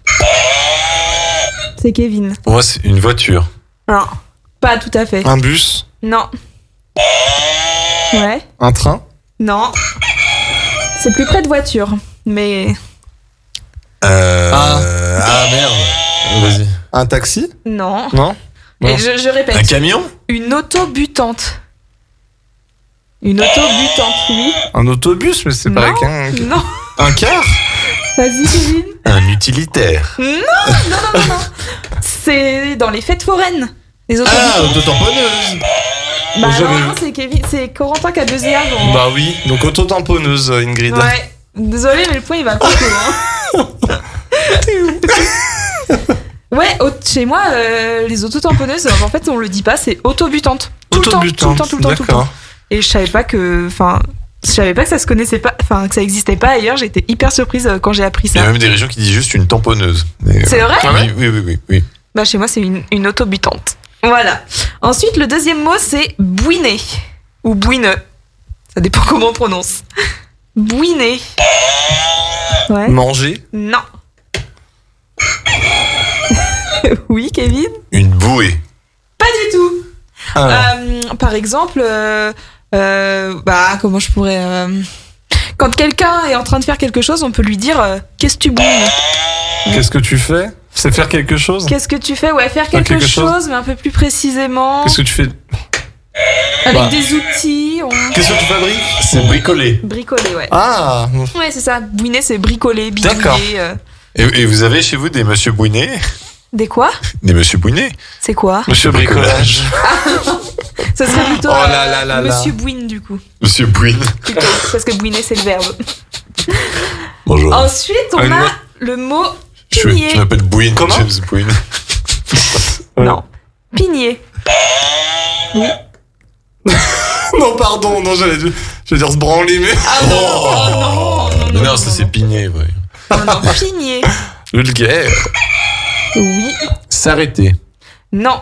C'est Kevin. Pour moi, c'est une voiture. Non, pas tout à fait. Un bus, Non. Ouais. un train, Non. C'est plus près de voiture, mais Ah merde. Vas-y. un taxi, non. non? Et Non. je répète. Un camion? Une autobutante. Une autobutante, oui. Un autobus, mais c'est Non. pas avec un Non. car. Vas-y, Kevin. Un utilitaire. Non. C'est dans les fêtes foraines. Les Ah, autobutantes. auto-tamponneuse. Bah j'avais non, vu. c'est Kevin, c'est Corentin qui a 2 et avant. Bah oui, donc auto-tamponneuse, Ingrid. Ouais. Désolé, mais le point il va pas hein. Ouais, chez moi, les autotamponneuses, en fait, on le dit pas, c'est autobutante. Tout le temps, tout le temps, tout le temps, tout le temps. D'accord. Et je savais pas que ça se connaissait pas, enfin, que ça existait pas ailleurs. J'ai été hyper surprise quand j'ai appris Il y a ça. même des régions qui disent juste une tamponneuse. Mais, C'est vrai? Oui. Bah, chez moi, c'est une autobutante. Voilà. Ensuite, le deuxième mot, c'est bouiner. Ou bouineux. Ça dépend comment on prononce. Bouiner. Ouais. Manger, Non. Oui, Kevin? Une bouée. Pas du tout. alors, Par exemple, comment je pourrais. Quand quelqu'un est en train de faire quelque chose, on peut lui dire qu'est-ce que tu bouines? qu'est-ce que tu fais? C'est faire quelque chose? Qu'est-ce que tu fais? Ouais, faire quelque, quelque chose. chose, mais un peu plus précisément. Qu'est-ce que tu fais? Avec Bah. des outils. Qu'est-ce que tu fabriques? C'est bricolé. Bricoler, ouais. Ah, Ouais, c'est ça. Bouiner, c'est bricoler, bidouiller. D'accord. Et vous avez chez vous des monsieur Bouinet? Des quoi? Des monsieur Bouinet? C'est quoi? monsieur bricolage. Ça serait plutôt Oh là là là là. Monsieur Bouine, du coup. Monsieur Bouine. Plutôt, parce que bouiner, c'est le verbe. Bonjour. Ensuite, on Une a note. le mot Je pigné. m'appelle Bouine. Comment James Bouine. Non. Pigné. Oui. Non, pardon, non, je vais dire se branler, mais. Mais non, ça c'est Pigné. Ouais. Non, pigné. Vulgaire. Oui. S'arrêter. Non.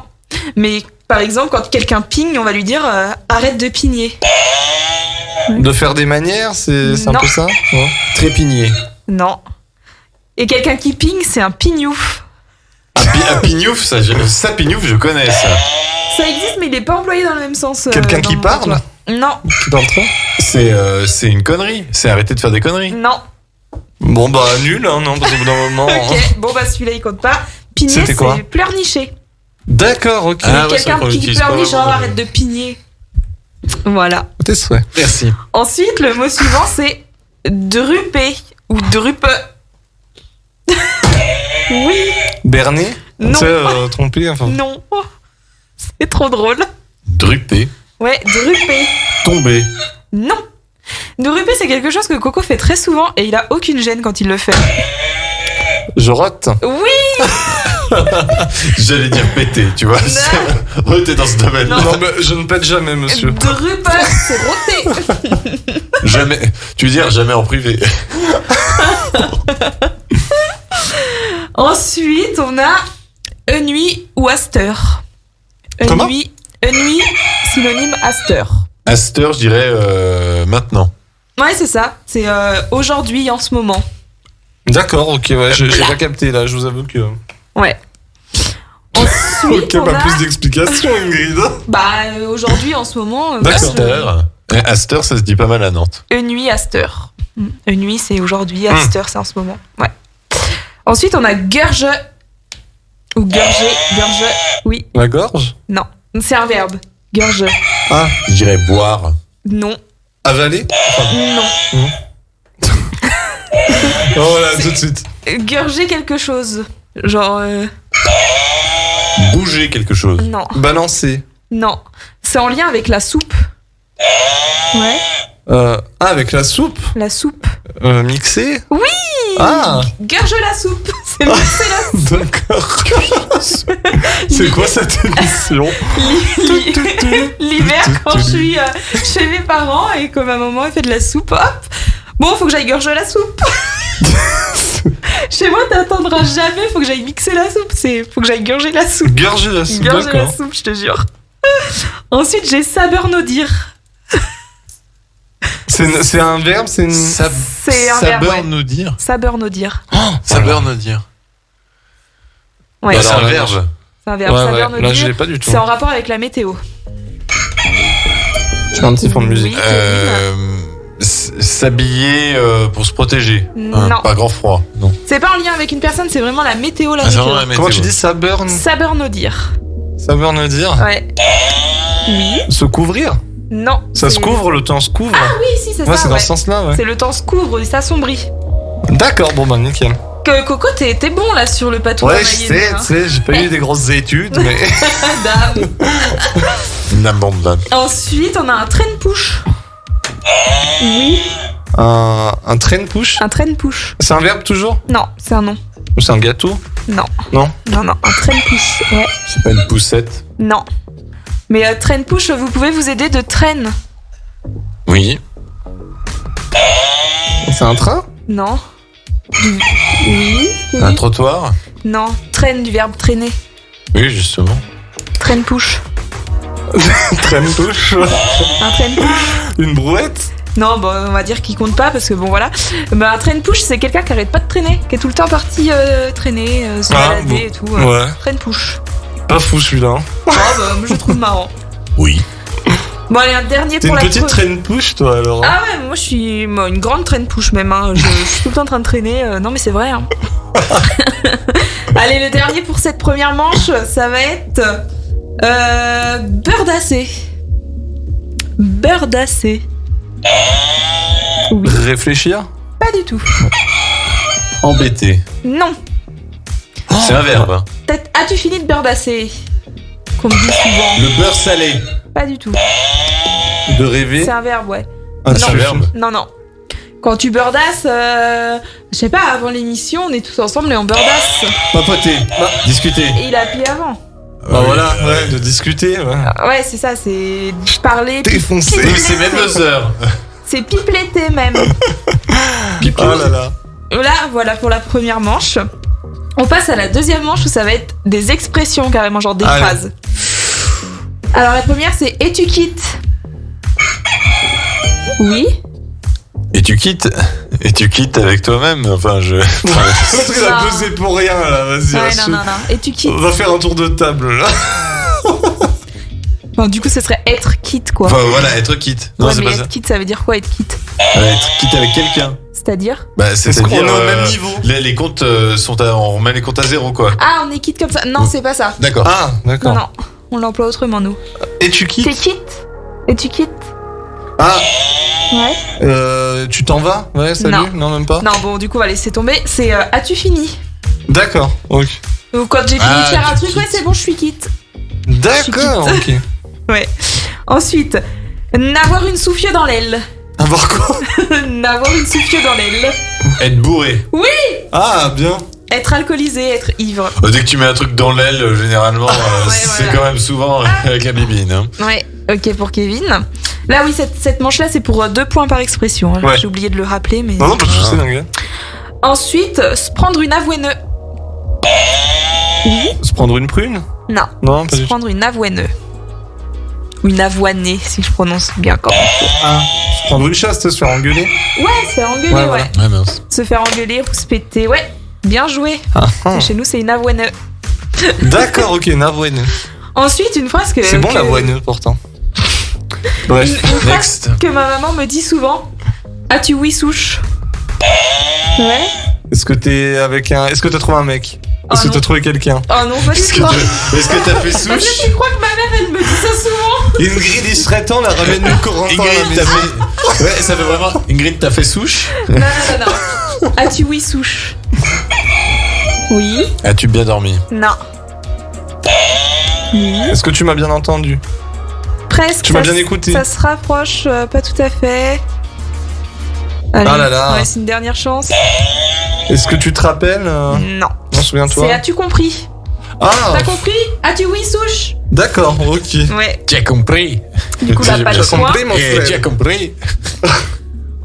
Mais par exemple, quand quelqu'un pigne, on va lui dire arrête de pigner. De faire des manières, c'est un Non. peu ça? Ouais. Trépigné. Non. Et quelqu'un qui pigne, c'est un pignouf. Pignouf, Pignouf, je connais ça. Ça existe, mais il est pas employé dans le même sens. Quelqu'un dans qui mon parle patois. Non, Dans le train C'est une connerie. C'est arrêter de faire des conneries. non. Bon, bah, nul, hein, non, parce qu'au bout d'un moment. Ok, bon bah celui-là il compte pas. Pigner, C'était quoi c'est pleurnicher. D'accord, ok. Ah, ouais, c'est Quelqu'un vrai qu'on qui l'utilise pas pleurniche, genre vraiment. arrête de pigner. Voilà. Tes souhaits. Merci. Ensuite, le mot suivant c'est druper ou drupe. Oui, Berner Non. Tu sais, trompé, enfin. non. C'est trop drôle. Drupé. Ouais, druper. Tomber. Non. Druper, c'est quelque chose que Coco fait très souvent et il a aucune gêne quand il le fait. Je rote. Oui. J'allais dire péter, tu vois. Oh, t'es dans ce domaine. Non. Non, mais je ne pète jamais, monsieur. Druper, c'est roter. Jamais. Tu veux dire jamais en privé. Ensuite, on a nuit ou aster. Comment Nuit, synonyme aster. À cette heure, je dirais maintenant. Ouais, c'est ça. C'est aujourd'hui, en ce moment. D'accord, ok, ouais, j'ai pas capté là, je vous avoue que. Ouais. Ensuite, Ok, on pas a... plus d'explications, Ingrid. Bah, aujourd'hui, en ce moment... D'accord. À cette heure. À cette heure, ça se dit pas mal à Nantes. nuit, aster. Nuit, c'est aujourd'hui, aster, c'est en ce moment. Ouais. Ensuite, on a gurge. Ou gurger, gurge. Oui, La gorge non. C'est un verbe. Gurge. Ah, Je dirais boire. Non. avaler Non. Oh là, tout de suite. Gurger quelque chose. Genre... Bouger quelque chose. Non. Balancer. Non. C'est en lien avec la soupe. Ouais. Ah, avec la soupe La soupe. Mixer Oui. Ah Gurge la soupe. C'est mixer la soupe. D'accord. C'est quoi cette émission L'hiver, quand je suis chez mes parents et que ma maman elle fait de la soupe, hop. Bon, faut que j'aille gurger la soupe. Chez moi, t'attendras jamais. Faut que j'aille mixer la soupe. Faut que j'aille gurger la soupe. Gurger la soupe, Gurger la d'accord. soupe, je te jure. Ensuite, j'ai sabernaudir. C'est un verbe, c'est une. C'est un verbe, Saber ouais. nous dire. Sabernaudir. Saber nous dire. Ouais, Bah, c'est un là, verbe. c'est un verbe. Ouais, Sabernaudir. là, je l'ai pas du tout. C'est en rapport avec la météo. Je fais un petit fond de musique. Oui, Kevin. S'habiller pour se protéger. Non. Pas grand froid. Non. C'est pas en lien avec une personne, c'est vraiment la météo, la Ah, c'est météo. vraiment la météo. Comment tu dis ça burn Sabernaudir. Ça burn dire Ouais. Oui. Se couvrir Non. Ça se c'est- couvre, le temps se couvre Ah oui, si, c'est Ouais, ça. c'est dans ouais. ce sens-là, ouais. C'est le temps se couvre et s'assombrit. D'accord, bon bah nickel. Que Coco, t'es bon là sur le patois. Ouais, je sais, tu sais, j'ai pas eu des grosses études, mais. Nambandan. Ensuite, on a un train push. Oui. Un train push Un train push. C'est un verbe toujours Non, c'est un nom. Ou c'est un gâteau Non. Non. Non, non, un train push. Ouais. C'est pas une poussette. Non. Mais train push, vous pouvez vous aider de train. Oui. C'est un train Non. Oui. Un trottoir. Non. Train du verbe traîner. Oui, justement. Train push. Train push Un train push. Une brouette Non, bon, on va dire qu'il compte pas parce que bon voilà. Bah, un train push, c'est quelqu'un qui arrête pas de traîner, qui est tout le temps parti traîner, se Ah, balader bon. et tout. Ouais. Train push. Pas fou celui-là. Hein. Oh, bah, moi, je le trouve marrant. Oui. Bon, allez, un dernier T'es pour une la petite train push toi alors hein. Ah ouais, moi je suis une grande train push même. Hein. Je suis tout le temps en train de traîner. Non, mais c'est vrai. Hein. Allez, le dernier pour cette première manche, ça va être beurdasser. Beurdasser. Oui, Réfléchir pas du tout. Embêté. Non. C'est un verbe. Hein. Peut-être as-tu fini de beurdasser qu'on me dit souvent. Le beurre salé. Pas du tout. De rêver C'est un verbe, ouais. Ah, Non. C'est un verbe. Non, non. Quand tu beurdasses, je sais pas, avant l'émission, on est tous ensemble et on beurdasse. Papoter. Discuter. Et il a appelé avant. Bah voilà, ouais, de discuter, ouais. Ouais, c'est ça, c'est parler. Défoncer. Oui, c'est même 2 heures. C'est pipeletter même. Oh là là. Là, voilà pour la première manche. On passe à la deuxième manche où ça va être des expressions carrément, genre des Allez. phrases. Alors la première c'est et tu quittes. Oui. Et Et tu quittes avec toi-même. Enfin, L'autre, il a Non. pesé pour rien, là. Vas-y, Ouais, assume. non. Et tu quittes. On va faire un tour de table, là. Enfin, du coup, ce serait être quitte, quoi. Enfin, voilà, être quitte. Non, ouais, c'est mais pas être ça. quitte, ça veut dire quoi, être quitte? Être quitte avec quelqu'un. C'est-à-dire? Bah, Est-ce c'est-à-dire, qu'on est au même niveau? les comptes on remet les comptes à zéro, quoi. Ah, on est quitte comme ça. Non, c'est pas ça. D'accord. Ah, d'accord. Non. On l'emploie autrement, nous. Et tu quittes? T'es quitte? Et tu quittes? Ah, Ouais. tu t'en vas? Ouais, salut? Non, même pas? Non, bon, du coup, on va laisser tomber. C'est as-tu fini? D'accord, ok. Ou quand j'ai fini Ah, de faire un tu truc, ouais, c'est bon, je suis quitte. D'accord, ok. Ouais. Ensuite, n'avoir une souffle dans l'aile. Avoir quoi? N'avoir une souffle dans l'aile. Être bourré. Ah, bien. Être alcoolisé, être ivre. Dès que tu mets un truc dans l'aile, généralement, c'est voilà. quand même souvent avec la bibine. Hein. Ouais, ok pour Kevin. Là, oui, cette manche-là, c'est pour 2 points par expression. Ouais. J'ai oublié de le rappeler, mais. Non, pas de soucis, dingue. Ensuite, se prendre une avoineux. Oui. Se prendre une prune? Non. Non, pas Se du tout. prendre une avoineux. Ou une avoinée, si je prononce bien quand même. Ah, se prendre une chasse, se faire engueuler? Ouais, se faire engueuler, Ouais, ouais. voilà. Ouais, mince. Se faire engueuler, rouspéter, ouais. Bien joué. Ah, ah. Chez nous, c'est une avoineux. D'accord, ok, une avoineux. Ensuite, une phrase que. C'est bon que- l'avoineux pourtant. Bref. Une phrase Next. que ma maman me dit souvent. As-tu oui souche? Ouais. Est-ce que t'es avec un. Est-ce que t'as trouvé un mec? Oh Est-ce que non. t'as trouvé quelqu'un? Oh non, pas du Est-ce tout. que t'as fait Est-ce souche que tu crois que ma mère, elle me dit ça souvent? Ingrid, il serait temps, la ramène-nous Corentin à la Ingrid, t'as maison. fait. Ouais, ça fait vraiment. Ingrid, t'as fait souche Non. As-tu oui souche? Oui. As-tu bien dormi? Non. Oui. Est-ce que tu m'as bien entendu? Presque. Tu m'as ça bien s- écouté. Ça se rapproche, pas tout à fait. Allez, Ah là là. Ouais, c'est une dernière chance. Est-ce que tu te rappelles Non. Non, souviens-toi. C'est as-tu compris? Ah, T'as compris? As-tu oui souche? d'accord, ok. Ouais. Tu as compris? Du coup, là, J'ai pas bien de point. compris, mon frère. Tu as compris?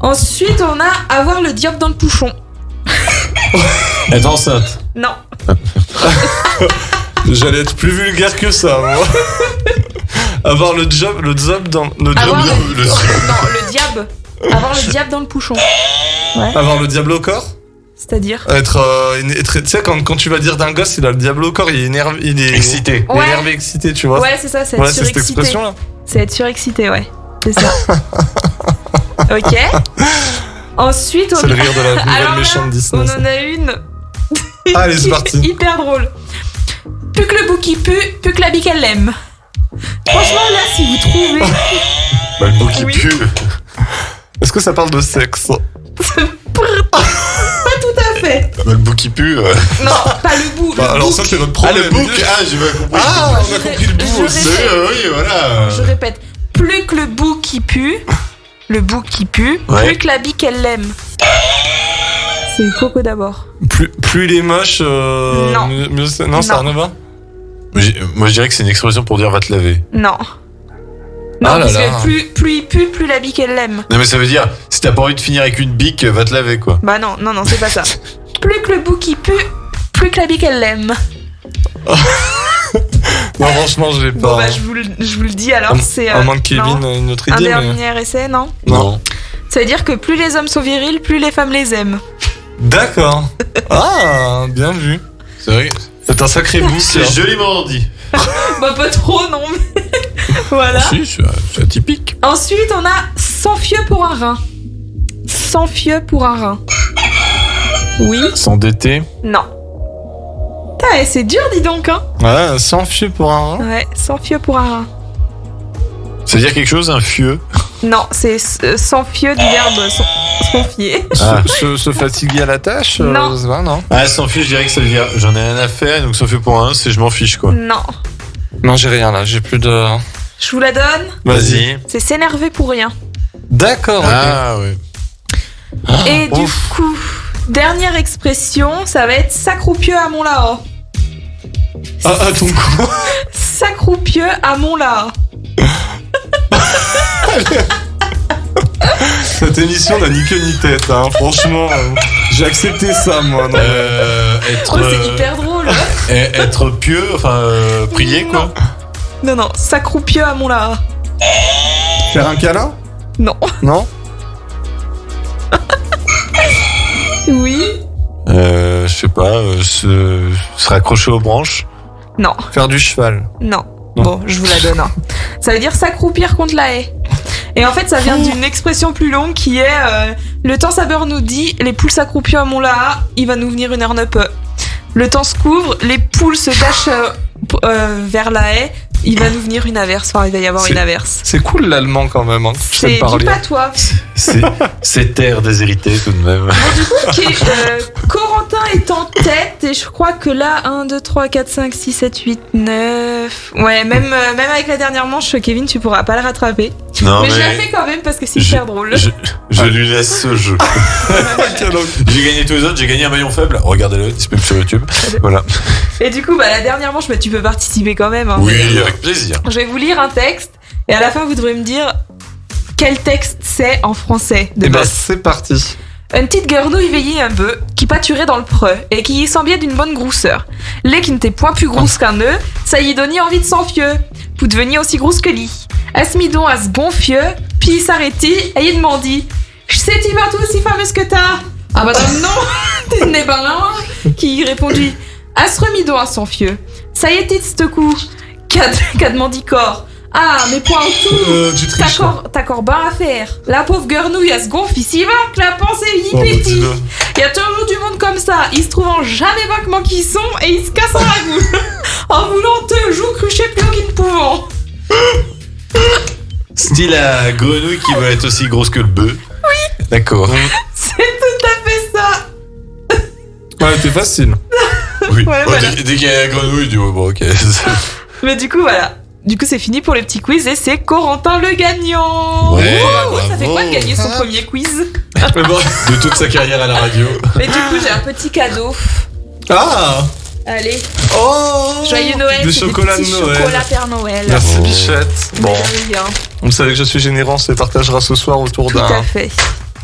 Ensuite, on a avoir le diable dans le pouchon. Être enceinte. Non. J'allais être plus vulgaire que ça, moi. Avoir le job dans le job, Avoir le- non, le diable. Avoir le diable dans le pouchon. avoir le diable au corps. C'est-à-dire? Tu sais quand tu vas dire d'un gosse, il a le diable au corps, il est énervé, il est Excité. il est Ouais. énervé, excité, tu vois. Ouais, c'est ça, c'est être Ouais, c'est cette surexcité. expression là. C'est être surexcité, ouais. C'est ça. Ok. Ensuite, on C'est le rire de la Alors nouvelle là, méchante Disney. on ça. en a une. Allez, c'est parti. Hyper drôle. Plus que le bout qui pue, plus que la bille qu'elle l'aime. Franchement, là, si vous trouvez. Bah, le bout qui Oui. pue. Est-ce que ça parle de sexe? Pas tout à fait. Bah, le bout qui pue. Non, pas le bout. Bah, le alors bouc. ça c'est notre Ah, problème. le bouc. Ah, j'ai pas compris. Ah, on a compris le bout Je aussi. répète. Oui, voilà. Je répète. Plus que le bout qui pue, le bout qui pue, Ouais. plus que la bille qu'elle l'aime. C'est Coco d'abord. Plus il est moche, Non. mieux c'est. Non, ça Non. ne va. Moi, je dirais que c'est une expression pour dire va te laver. Non. Non, Ah là parce là. que plus il pue, plus la bille qu'elle l'aime. Non, mais ça veut dire, si t'as pas envie de finir avec une bique, va te laver, quoi. Bah non, c'est pas ça. Plus que le bout qui pue, plus que la bille qu'elle l'aime. Non, franchement, je l'ai pas. Bon bah je vous le dis alors, c'est À moins que Kevin non. ait une autre Un idée, mais. dernier essai, non? Non. Ça veut dire que plus les hommes sont virils, plus les femmes les aiment. D'accord. Ah, bien vu. C'est vrai. C'est un sacré bout. C'est joliment dit. Bah pas trop, non. Mais... voilà. Si, c'est atypique. Ensuite, on a 100 fieux pour un rein. 100 fieux pour un rein. Oui? S'endetter. Non. Putain, c'est dur, dis donc, hein? Ouais, sans fieu pour un rein. Ouais, 100 fieux pour un rein. Ça veut dire quelque chose, un fieux. Non, c'est 100 fieux du verbe s'enfier. Ah. Se fatiguer à la tâche Non. ça va, non. Ah, s'en fiche, je dirais que ça veut dire j'en ai rien à faire, donc s'en fait pour un, c'est je m'en fiche, quoi. Non. Non, j'ai rien là, j'ai plus de. Je vous la donne. Vas-y. C'est s'énerver pour rien. D'accord, ok. Ah, ouais. Et du ouf. coup, dernière expression, ça va être sacroupieux à mon lao. Ah, ton coup. Sacroupieux à mon lao. Cette émission n'a ni queue ni tête, hein. Franchement, j'ai accepté ça, moi. Non. Être. Oh, c'est hyper drôle. Être pieux, enfin, prier, quoi. Non, sacroupieux à mon lao. Faire un câlin? Non. Non. sais pas, se raccrocher aux branches. Non, Faire du cheval. non. Non. Bon, je vous la donne. Hein. Ça veut dire s'accroupir contre la haie. Et en fait, ça vient d'une expression plus longue qui est le temps Saber nous dit, les poules s'accroupissent à mon là, il va nous venir une heure peu. Le temps se couvre, les poules se cachent vers la haie, il va nous venir une averse. Enfin, il va y avoir une averse. C'est cool l'allemand quand même, hein, que tu sais C'est le parler. du patois. C'est terre déshérités tout de même. Bon, du coup, Corentin est en tête et je crois que là, 1, 2, 3, 4, 5, 6, 7, 8, 9... Ouais, même avec la dernière manche, Kevin, tu pourras pas le rattraper. Non, mais je la fais quand même parce que c'est hyper drôle. Je lui laisse ce jeu. J'ai gagné tous les autres, j'ai gagné un maillon faible. Regardez-le, disponible sur YouTube. Voilà. Et du coup, la dernière manche, tu peux participer quand même. Hein. Oui, avec plaisir. Je vais vous lire un texte et à la fin, vous devrez me dire quel texte c'est en français de Et bah base. c'est parti. Une petite guernouille veillait un peu, qui pâturait dans le preux, et qui y semblait d'une bonne grousseur. L'est qui n'était point plus grosse qu'un œuf, ça y donnait envie de s'enfieux. Vous deveniez aussi grosse que lit. Elle se mit donc à ce bon fieux, puis il s'arrêtit, et il demandit « Je sais-tu partout si fameuse que t'as ?» « Ah bah non, tu n'es pas là !» Qui y répondit « Elle se remit donc à son fieux. Ça y était de ce coup. Qu'a demandé corps. Ah, mais point au tout. T'as corps bas à faire. La pauvre guernouille, elle se gonfle si va que la pensée y pétille. Il y a toujours du monde comme ça. Ils se trouvent en jamais vaguement qui sont et ils se cassent en la goule. En voulant te jouer crucher plus haut qu'ils ne pouvant. Style la grenouille qui va être aussi grosse que le bœuf. Oui. D'accord. C'est tout à fait ça. Ouais, c'est facile. Oui. Ouais, voilà. Dès qu'il y a la grenouille, du coup, bon, ok. Mais du coup, voilà. Du coup, c'est fini pour les petits quiz et c'est Corentin le gagnant. Ouais, Ouh, ça fait bravo. quoi de gagner son premier quiz? De toute sa carrière à la radio. Mais du coup, j'ai un petit cadeau. Ah. Allez, Oh. joyeux Noël. Des c'est chocolats de petits Noël. chocolats Père Noël. Merci Oh. Bichette. Bon, Mais rien. vous savez que je suis généreux, on se partagera ce soir autour Tout à fait.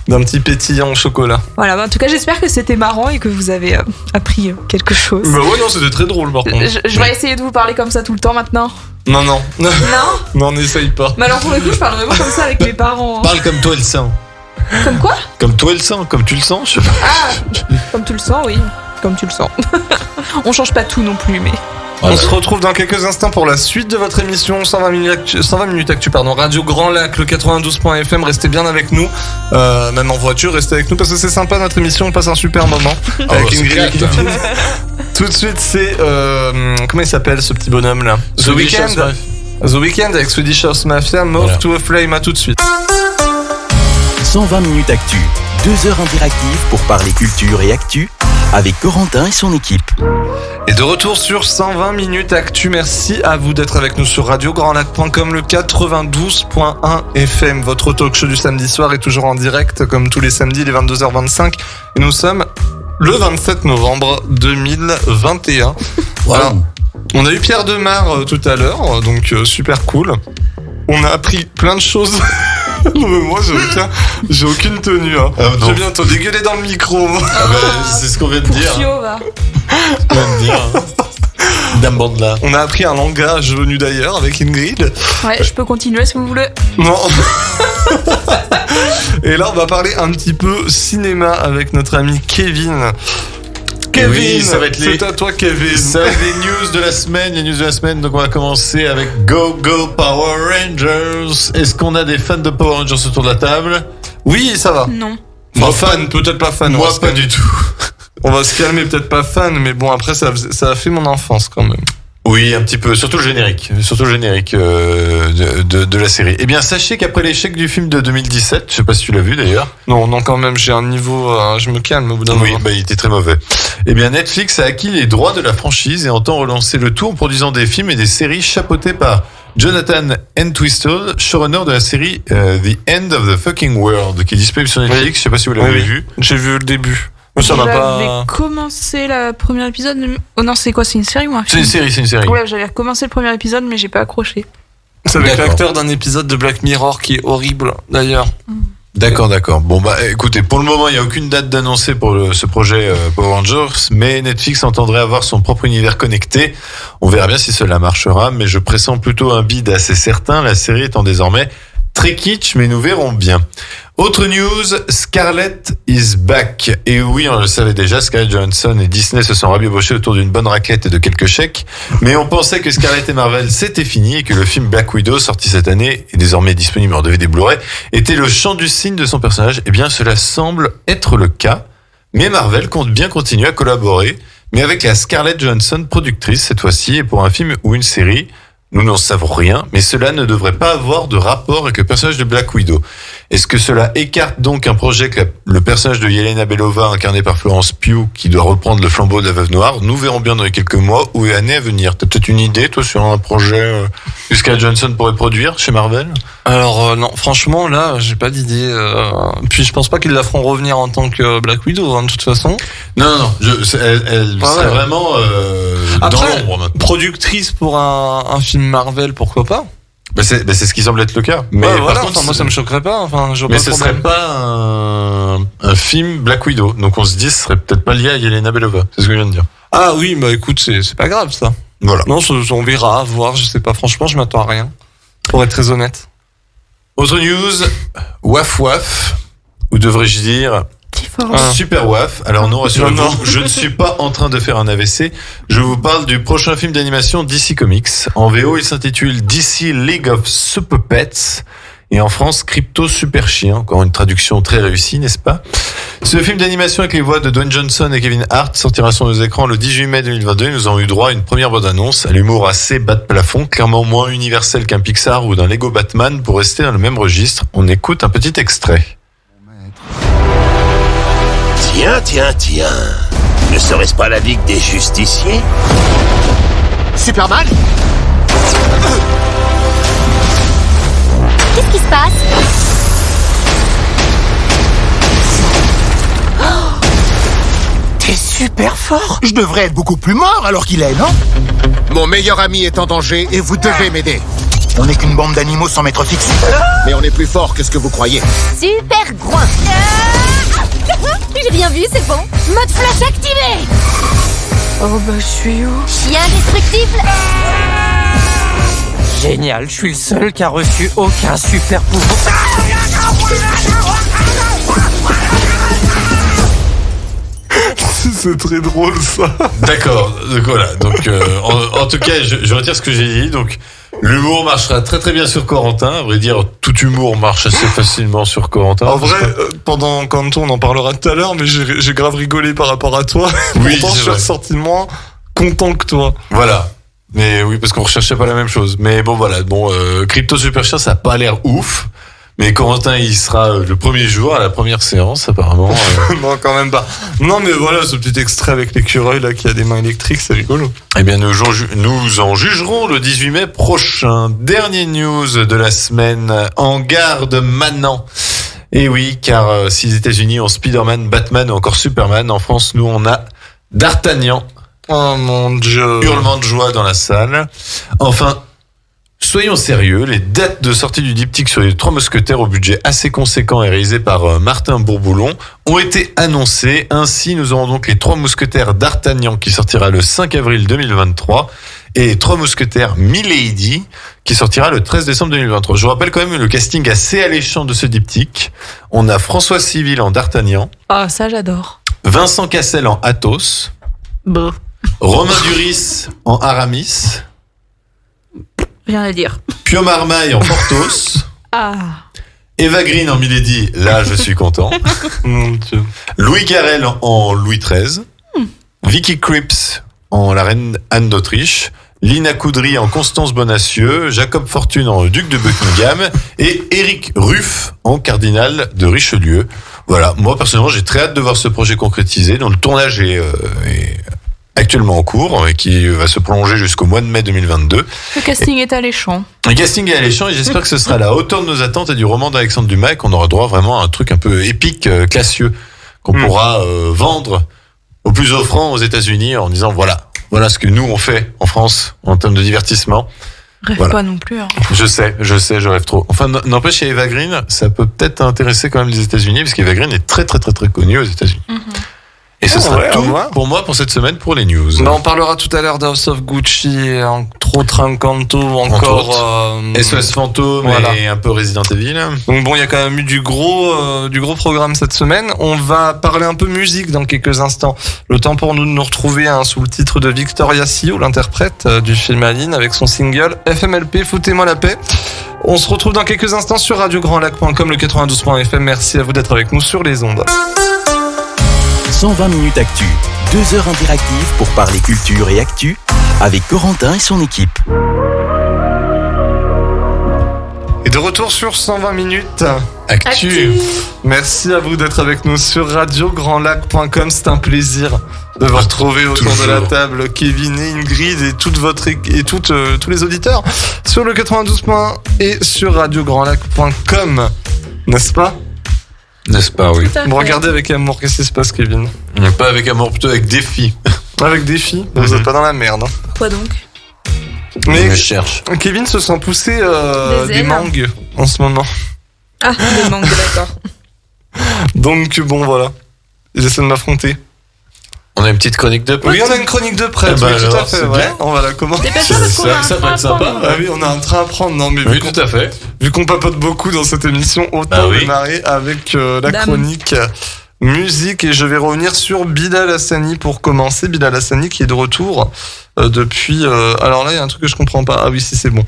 d'un petit pétillant au chocolat. Voilà, en tout cas, j'espère que c'était marrant et que vous avez appris quelque chose. Bah ouais, non, c'était très drôle par contre. Je vais essayer de vous parler comme ça tout le temps maintenant. Non, non. Non. Non, n'essaye pas. Mais alors pour le coup, je parle vraiment comme ça avec mes parents. Hein. Parle comme toi le sens. Comme quoi? Comme toi le sens, comme tu le sens, je sais pas. Ah, comme tu le sens, oui. Comme tu le sens. On change pas tout non plus, mais. On se retrouve dans quelques instants pour la suite de votre émission 120 minutes actu, Radio Grand Lac, le 92.fm. Restez bien avec nous, même en voiture, restez avec nous parce que c'est sympa notre émission, on passe un super moment avec c'est Ingrid clair. et Kevin. Tout de suite, c'est comment il s'appelle ce petit bonhomme là? The Weeknd. The Weeknd avec Swedish House Mafia, Move Voilà. to a Flame. À tout de suite. 120 minutes actu, 2 heures interactives pour parler culture et actu avec Corentin et son équipe. Et de retour sur 120 minutes actu, merci à vous d'être avec nous sur radiograndlac.com, le 92.1 FM. Votre talk show du samedi soir est toujours en direct comme tous les samedis, les 22h25. Et nous sommes le 27 novembre 2021. Voilà. On a eu Pierre Demar tout à l'heure, donc super cool. On a appris plein de choses. Non, mais moi, j'ai aucune tenue. Hein. Ah, non. Je vais bientôt dégueuler dans le micro. Ah bah, c'est ce qu'on vient de dire. Fio, va. On vient de dire. Dame Bande-là. On a appris un langage venu d'ailleurs avec Ingrid. Ouais, je peux continuer si vous voulez. Non. Et là, on va parler un petit peu cinéma avec notre ami Kevin. Kevin, Oui, ça va être les- c'est à toi, Kevin. Ça va être les news de la semaine, donc on va commencer avec Go Go Power Rangers. Est-ce qu'on a des fans de Power Rangers autour de la table? Oui, ça va. Non. Moi, fan, peut-être pas fan. Moi, on va se pas calmer. du tout. On va se calmer, peut-être pas fan, mais bon, après, ça a fait mon enfance quand même. Oui, un petit peu, surtout le générique de la série. Eh bien, sachez qu'après l'échec du film de 2017, je sais pas si tu l'as vu d'ailleurs. Non, quand même, j'ai un niveau, je me calme au bout d'un Oui, moment. bah, il était très mauvais. Eh bien, Netflix a acquis les droits de la franchise et entend relancer le tout en produisant des films et des séries chapeautés par Jonathan Entwistle, showrunner de la série The End of the Fucking World, qui est disponible sur Netflix. Oui. Je sais pas si vous l'avez Oui. vu. J'ai vu le début. Mais ça m'a J'avais pas. commencé le premier épisode. Oh non, c'est quoi? C'est une série ou un C'est film? une série. Ouais, j'avais commencé le premier épisode, mais j'ai pas accroché. C'est avec D'accord. l'acteur d'un épisode de Black Mirror qui est horrible, d'ailleurs. D'accord. Bon, bah, écoutez, pour le moment, il n'y a aucune date d'annoncer pour ce projet Power Rangers, mais Netflix entendrait avoir son propre univers connecté. On verra bien si cela marchera, mais je pressens plutôt un bide assez certain, la série étant désormais Très kitsch, mais nous verrons bien. Autre news, Scarlett is back. Et oui, on le savait déjà, Scarlett Johansson et Disney se sont rabibochés autour d'une bonne raclette et de quelques chèques. Mais on pensait que Scarlett et Marvel c'était fini et que le film Black Widow, sorti cette année et désormais disponible en DVD Blu-ray, était le chant du cygne de son personnage. Eh bien, cela semble être le cas. Mais Marvel compte bien continuer à collaborer, mais avec la Scarlett Johansson productrice cette fois-ci, et pour un film ou une série. Nous n'en savons rien, mais cela ne devrait pas avoir de rapport avec le personnage de Black Widow. Est-ce que cela écarte donc un projet que le personnage de Yelena Belova, incarné par Florence Pugh, qui doit reprendre le flambeau de la Veuve Noire? Nous verrons bien dans les quelques mois ou années à venir. T'as peut-être une idée, toi, sur un projet que Scarlett Johansson pourrait produire chez Marvel? Alors non, franchement là, j'ai pas d'idée. Puis je pense pas qu'ils la feront revenir en tant que Black Widow, de toute façon. Non, elle serait vraiment dans Après, l'ombre maintenant. productrice pour un film Marvel, pourquoi pas? C'est ce qui semble être le cas. Mais Ouais, par voilà, contre, moi ça me choquerait pas. Enfin, je vois mais pas ce de serait problème. pas un film Black Widow. Donc on se dit, ce serait peut-être pas lié à Yelena Belova. C'est ce que je viens de dire. Ah oui, bah écoute, c'est pas grave ça. Voilà. Non, on verra, à voir, je sais pas. Franchement, je m'attends à rien. Pour être très honnête. Autre news, Waf Waf, ou devrais-je dire Super Waf. Alors non, rassurez-vous, Non. je ne suis pas en train de faire un AVC. Je vous parle du prochain film d'animation DC Comics. En VO, il s'intitule DC League of Super Pets. Et en France, Crypto Super Chien. Encore une traduction très réussie, n'est-ce pas? Ce film d'animation avec les voix de Dwayne Johnson et Kevin Hart sortira sur nos écrans le 18 mai 2022. Nous avons eu droit à une première bande-annonce, à l'humour assez bas de plafond, clairement moins universel qu'un Pixar ou d'un Lego Batman pour rester dans le même registre. On écoute un petit extrait. Tiens. Ne serait-ce pas la Ligue des Justiciers? Superman? Qu'est-ce qui se passe? T'es super fort. Je devrais être beaucoup plus mort alors qu'il est, non? Mon meilleur ami est en danger et vous devez m'aider. On n'est qu'une bande d'animaux sans maître fixe. Mais on est plus fort que ce que vous croyez. Super groin. J'ai bien vu, c'est bon. Mode flash activé. Oh bah je suis où? Chien indestructible. Génial, je suis le seul qui a reçu aucun super pouvoir. C'est très drôle ça. D'accord, donc voilà. Donc en tout cas, je retire ce que j'ai dit. Donc l'humour marchera très très bien sur Corentin. À vrai dire, tout humour marche assez facilement sur Corentin. En vrai, pendant Kanto, on en parlera tout à l'heure, mais j'ai grave rigolé par rapport à toi. Oui, Pourtant, c'est je suis vrai. ressorti moins content que toi. Voilà. Mais oui, parce qu'on recherchait pas la même chose. Mais bon, voilà. Bon, Crypto Super Chien, ça a pas l'air ouf. Mais Corentin, il sera le premier jour à la première séance, apparemment. Non, quand même pas. Non, mais voilà, ce petit extrait avec l'écureuil là qui a des mains électriques, c'est rigolo. Eh bien, nous en jugerons le 18 mai prochain. Dernier news de la semaine. En garde Manant. Et oui, car si les États-Unis ont Spider-Man, Batman ou encore Superman, en France, nous, on a D'Artagnan. Oh mon Dieu. Hurlement de joie dans la salle. Enfin, soyons sérieux, les dates de sortie du diptyque sur les Trois Mousquetaires au budget assez conséquent et réalisé par Martin Bourboulon ont été annoncées. Ainsi, nous aurons donc les Trois Mousquetaires d'Artagnan qui sortira le 5 avril 2023 et les Trois Mousquetaires Milady qui sortira le 13 décembre 2023. Je vous rappelle quand même le casting assez alléchant de ce diptyque. On a François Civil en D'Artagnan, Ah, ça j'adore. Vincent Cassel en Athos, Bon, Romain Duris en Aramis, rien à dire. Pio Marmaille en Porthos, Ah, Eva Green en Milady, là je suis content, Mon Dieu. Louis Garrel en Louis XIII, Vicky Krieps en la reine Anne d'Autriche, Lina Coudry en Constance Bonacieux, Jacob Fortune en duc de Buckingham et Éric Ruff en cardinal de Richelieu. Voilà, moi personnellement j'ai très hâte de voir ce projet concrétisé, dont le tournage est actuellement en cours et qui va se prolonger jusqu'au mois de mai 2022. le casting est alléchant. Un casting est alléchant et j'espère que ce sera à la hauteur de nos attentes et du roman d'Alexandre Dumas et qu'on aura droit vraiment à un truc un peu épique, classieux, qu'on pourra vendre au plus offrant aux États-Unis en disant voilà ce que nous on fait en France en termes de divertissement. Rêve Voilà. pas non plus. Hein. Je sais, je rêve trop. Enfin, n'empêche, chez Eva Green, ça peut peut-être intéresser quand même les États-Unis parce qu'Eva Green est très très très très connue aux États-Unis. Et ce sera ouais, tout au revoir. pour moi pour cette semaine pour les news. On parlera tout à l'heure d'House of Gucci, entre autres Encanto, encore SOS Fantôme voilà. et un peu Resident Evil. Donc bon, il y a quand même eu du gros programme cette semaine. On va parler un peu musique dans quelques instants. Le temps pour nous de nous retrouver sous le titre de Victoria Sio, l'interprète du film Aline, avec son single FMLP, Foutez-moi la paix. On se retrouve dans quelques instants sur radiograndlac.com, le 92.fm. Merci à vous d'être avec nous sur les ondes. 120 minutes actu, 2 heures interactives pour parler culture et actu avec Corentin et son équipe. Et de retour sur 120 minutes Actu. Merci à vous d'être avec nous sur radiograndlac.com. C'est un plaisir de vous retrouver autour de la table, Kevin et Ingrid et toute votre et tous les auditeurs sur le 92.1 et sur radiograndlac.com. N'est-ce pas? N'est-ce pas, oui. Bon, regardez avec amour, qu'est-ce qui se passe, Kevin? Pas avec amour, plutôt avec défi. Avec défi? Vous êtes pas dans la merde. Hein. Quoi donc? Mais je cherche. Kevin se sent pousser des ailes. mangues en ce moment. Ah, des mangues, d'accord. Donc bon, voilà. Ils essaient de m'affronter. On a une petite chronique de presse. Oui, on a une chronique de presse, Eh ben oui, tout alors, à fait. c'est Ouais. bien. On va la commencer. Dépêche-toi parce qu'on a un Ça peut train à être sympa. prendre. Ah oui, on a un train à prendre. Non, mais Oui, tout à fait. vu qu'on papote beaucoup dans cette émission, autant Ah oui. démarrer avec la Dame. chronique musique. Et je vais revenir sur Bilal Hassani pour commencer. Bilal Hassani qui est de retour depuis... alors là, il y a un truc que je comprends pas. Ah oui, si, c'est bon.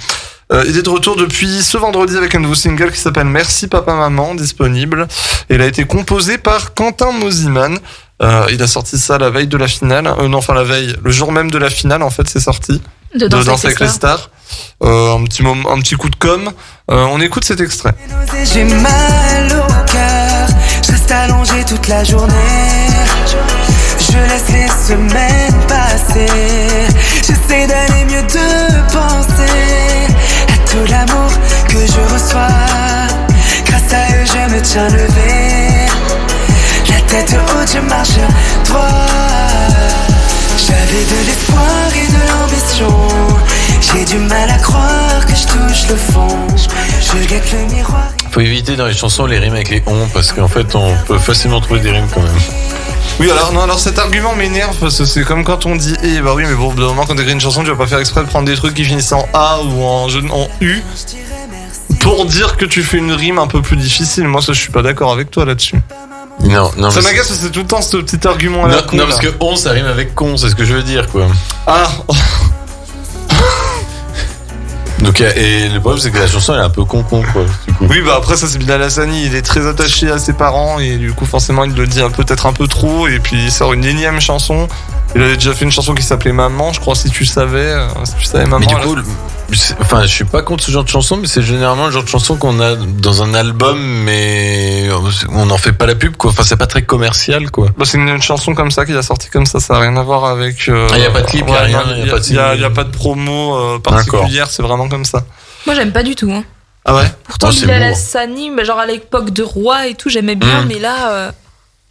Il est de retour depuis ce vendredi avec un nouveau single qui s'appelle Merci Papa Maman, disponible. Et il a été composé par Quentin Mosiman. Il a sorti ça la veille de la finale. Non, enfin la veille, le jour même de la finale, en fait, c'est sorti. De Danse avec les stars. Un petit coup de com'. On écoute cet extrait. J'ai mal au cœur, je reste allongé toute la journée. Je laisse les semaines passer. J'essaie d'aller mieux, de penser à tout l'amour que je reçois. Grâce à eux, je me tiens levé. La tête haute, je marche droit. J'avais de l'espoir et de l'ambition. J'ai du mal à croire que je touche le fond. Je guette le miroir. Faut éviter dans les chansons les rimes avec les on parce qu'en fait on peut facilement trouver des rimes quand même. Oui, alors cet argument m'énerve parce que c'est comme quand on dit bah oui, mais bon, au bout d'un moment, quand t'écris une chanson, tu vas pas faire exprès de prendre des trucs qui finissent en A ou en U pour dire que tu fais une rime un peu plus difficile. Moi, ça, je suis pas d'accord avec toi là-dessus. Non, Ça m'agace parce que c'est tout le temps ce petit argument là. Non, parce que on ça rime avec con, c'est ce que je veux dire quoi. Ah. Donc et le problème c'est que la chanson elle est un peu con quoi. Du coup. Oui, bah après ça c'est Bilal Hassani, il est très attaché à ses parents et du coup forcément il le dit peut-être un peu trop et puis il sort une énième chanson. Il avait déjà fait une chanson qui s'appelait Maman, je crois, si tu savais Maman. Mais du coup, je suis pas contre ce genre de chanson, mais c'est généralement le genre de chanson qu'on a dans un album, mais on n'en fait pas la pub quoi. Enfin c'est pas très commercial quoi. Bah, c'est une chanson comme ça qu'il a sorti comme ça a rien à voir avec. Il y a pas de clip, il y a rien, il y a pas de promo particulière, c'est vraiment comme ça. Moi, j'aime pas du tout. Hein. Ah ouais. Pourtant, Bilal Hassani, genre à l'époque de Roi et tout, j'aimais bien, mais là,